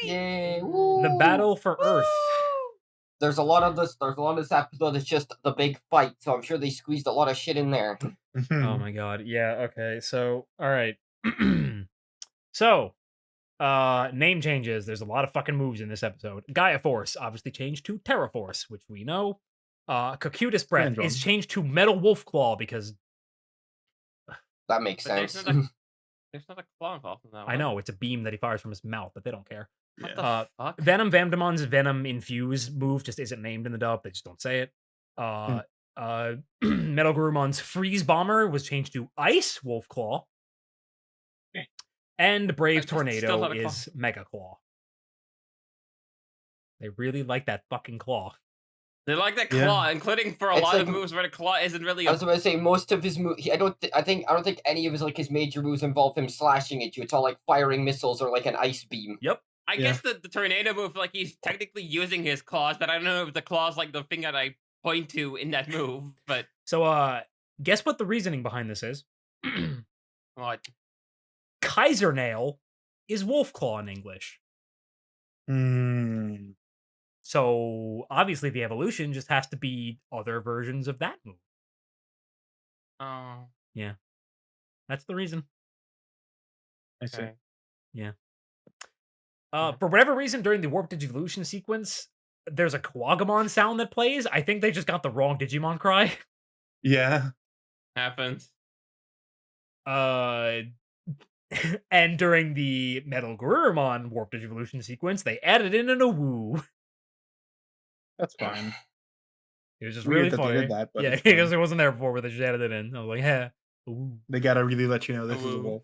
Yay! the woo! battle for Earth. There's a lot of this episode that's just the big fight, so I'm sure they squeezed a lot of shit in there. Oh my god. Yeah, okay. So, all right. So, name changes. There's a lot of fucking moves in this episode. Gaia Force obviously changed to Terra Force, which we know. Cocutus Breath Syndrome. is changed to Metal Wolf Claw because That makes But there's sense. there's not a claw involved in that I one. know it's a beam that he fires from his mouth, but they don't care. What Yeah. the fuck? Venom Vamdamon's Venom Infuse move just isn't named in the dub. They just don't say it. Metal Gurumon's Freeze Bomber was changed to Ice Wolf Claw. Okay. And Brave But just still Tornado not a claw. is Mega Claw. They really like that fucking claw. They like that Yeah. claw, including for a It's lot like of moves where the claw isn't really I a was about to say most of his moves. I don't think any of his his major moves involve him slashing at you. It's all like firing missiles or like an ice beam. Yep. I Yeah. guess the tornado move, like he's technically using his claws, but I don't know if the claw's like the thing that I point to in that move. But So, guess what the reasoning behind this is? what? Kaiser Nail is wolf claw in English. Hmm. So obviously the evolution just has to be other versions of that move. Oh, That's the reason. I see. okay. Yeah. Yeah. For whatever reason, during the Warp Digivolution sequence, there's a Quagamon sound that plays. I think they just got the wrong Digimon cry. Yeah. Happens. And during the Metal Garurumon Warp Digivolution sequence, they added in an awoo. That's fine. It was just Weird really that they funny. did that, but yeah, it's because fine. it wasn't there before, but they just added it in. I was like, yeah. Ooh. They gotta really let you know this is a Ooh. wolf.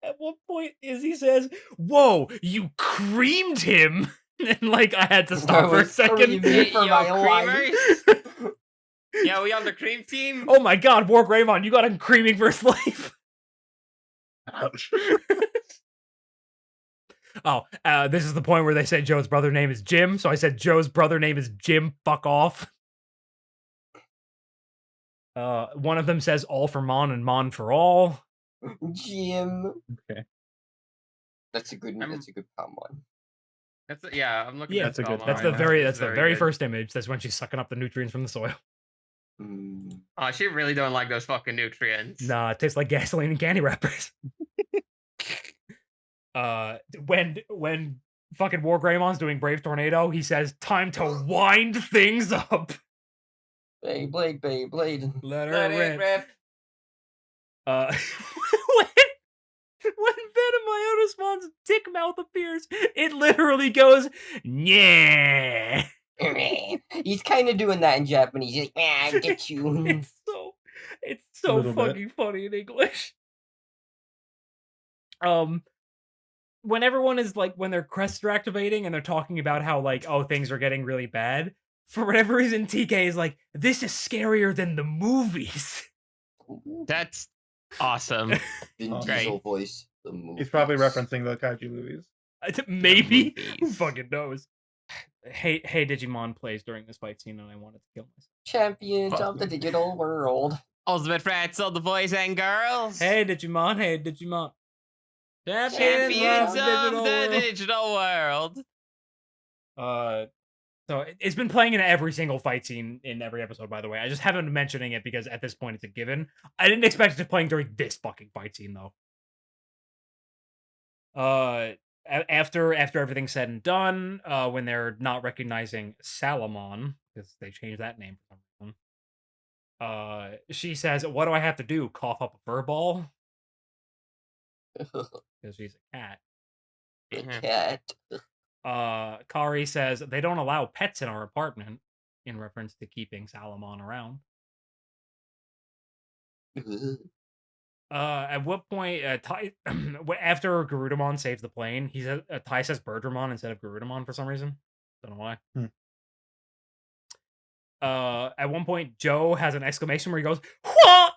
At one point, Izzy says, "Whoa, you creamed him!" And like, I had to stop for a was second. screaming. Hey, For yo, my life. creamers! Yeah, we on the cream team? Oh my god, War Greymon, you got him creaming for his life. Ouch. Oh, this is the point where they said Joe's brother name is Jim, so I said Joe's brother name is Jim. Fuck off. One of them says all for Mon and Mon for all. Jim. Okay. That's a good palm one. Yeah, I'm looking Yeah, at that's a good Belmont That's right the now. very It's that's the very good. first image. That's when she's sucking up the nutrients from the soil. Mm. Oh, she really don't like those fucking nutrients. Nah, it tastes like gasoline and candy wrappers. When fucking War Greymon's doing Brave Tornado, he says, "Time to wind things up." Beyblade, Beyblade. Let her Let it rip. rip. When Venom Ionosmon's dick mouth appears, it literally goes, yeah. He's kind of doing that in Japanese. He's like, I get you. It's so little bit. fucking funny in English. When everyone is like, when their crests are activating and they're talking about how like, oh, things are getting really bad, for whatever reason, TK is like, this is scarier than the movies. That's awesome. Vin Oh, Diesel great. voice. The movies. He's probably referencing the kaiju movies. Maybe. Who movies. fucking knows? Hey, Digimon plays during this fight scene, and I wanted to kill myself. Champions Fuck. of the digital world. Ultimate friends of the boys and girls. Hey, Digimon. Hey, Digimon. Champions of of the world. digital world. So it's been playing in every single fight scene in every episode, by the way. I just haven't been mentioning it because at this point it's a given. I didn't expect it to playing during this fucking fight scene, though. After everything's said and done, when they're not recognizing Salamon, because they changed that name for some reason, she says, "What do I have to do? Cough up a fur ball?" Because she's a cat. The cat. Kari says, "They don't allow pets in our apartment," in reference to keeping Salamon around. At what point, Tai, after Garudamon saves the plane, he says, Tai says Birdramon instead of Garudamon for some reason. Don't know why. At one point, Joe has an exclamation where he goes, "What?"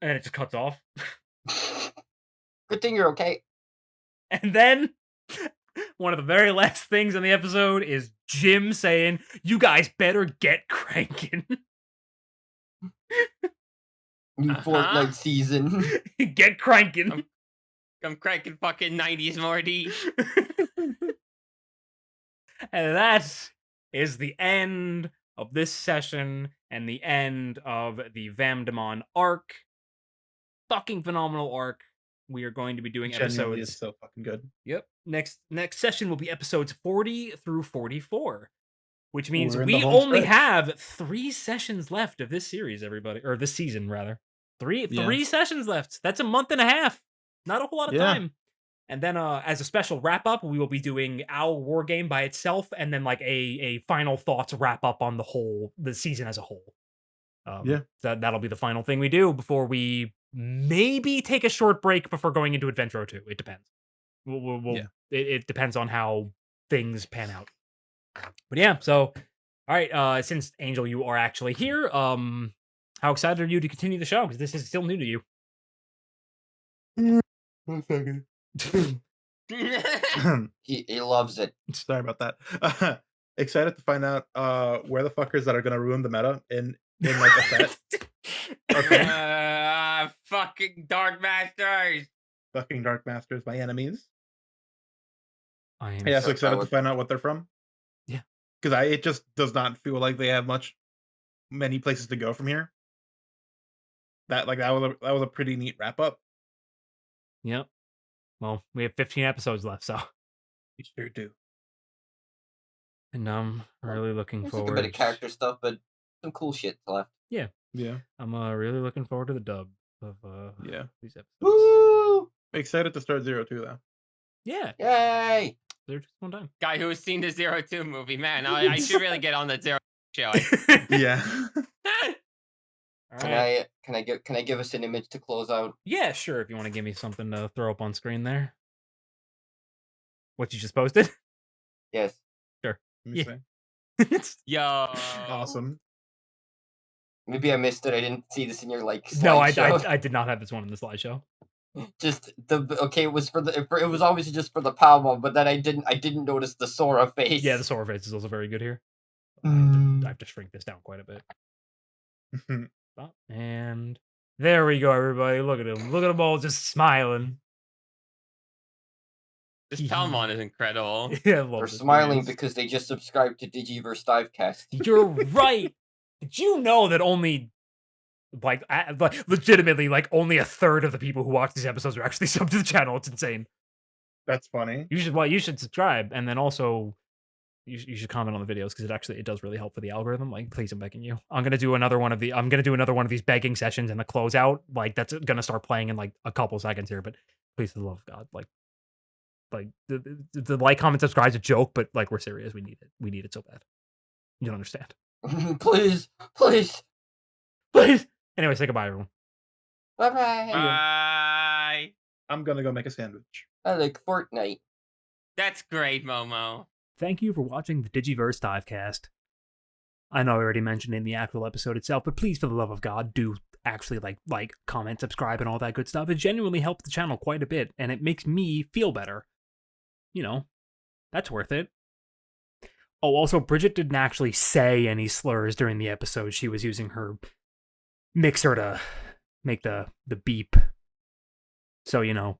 And it just cuts off. Good thing you're okay. And then, one of the very last things in the episode is Jim saying, "You guys better get cranking." New Fortnite season. Get cranking. I'm cranking fucking 90s Morty. And that is the end of this session and the end of the Vamdemon arc. Fucking phenomenal arc. We are going to be doing Genuinely episodes. is so fucking good. Yep. Next session will be episodes 40 through 44. Which means We're in the we home only stretch. have 3 sessions left of this series, everybody. Or this season, rather. Three sessions left. That's a month and a half. Not a whole lot of time. And then as a special wrap-up, we will be doing our war game by itself, and then like a final thoughts wrap-up on the season as a whole. That'll be the final thing we do before we maybe take a short break before going into Adventure 2. It depends. It depends on how things pan out. But yeah, so all right, since Angel, you are actually here, how excited are you to continue the show? Because this is still new to you. 1 second. He loves it. Sorry about that. Excited to find out where the fuckers that are gonna ruin the meta in like a set. Okay. Fucking Dark Masters. Fucking Dark Masters, my enemies. I am Yeah, so so excited to would- find out what they're from. Yeah. Because it just does not feel like they have many places to go from here. That was a pretty neat wrap up. Yep. Well, we have 15 episodes left, so You sure do. and I'm really looking There's like a forward. bit of character stuff, but some cool shit left. Yeah. I'm really looking forward to the dub of Yeah. these episodes. Woo! Excited to start 02 though. Yeah, Yay! they're just one time. Guy who has seen the 02 movie, man. I should really get on the 0 show. Yeah. All Can right. can I give us an image to close out? Yeah, sure. If you want to give me something to throw up on screen there. What you just posted? Yes. Let me Yeah. see. Yo. Awesome. Maybe I missed it. I didn't see this in your like No, slideshow. I did not have this one in the slideshow. Just it was it was obviously just for the Palmo, but then I didn't notice the Sora face. Yeah, the Sora face is also very good here. I have to shrink this down quite a bit. Oh, and there we go, everybody. Look at him. Look at them all just smiling. This Palmon is incredible. Yeah, I love They're this smiling face. because they just subscribed to DigiVerse DiveCast. You're right. Did you know that only like legitimately like only a third of the people who watch these episodes are actually subbed to the channel? It's insane. That's funny. You should subscribe, and then also you should comment on the videos because it does really help for the algorithm. Like, please, I'm begging you. I'm gonna do another one of these begging sessions in the closeout. Like, that's gonna start playing in like a couple seconds here. But please, for the love of God, like the like, comment, subscribe is a joke, but like, we're serious. We need it. We need it so bad. You don't understand. Please, please. Please. Anyway, say goodbye, everyone. Bye bye. Bye. I'm gonna go make a sandwich. I like Fortnite. That's great, Momo. Thank you for watching the DigiVerse DiveCast. I know I already mentioned in the actual episode itself, but please, for the love of God, do actually like, comment, subscribe, and all that good stuff. It genuinely helps the channel quite a bit, and it makes me feel better. You know, that's worth it. Oh, also, Bridget didn't actually say any slurs during the episode. She was using her mixer to make the beep. So, you know,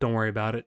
don't worry about it.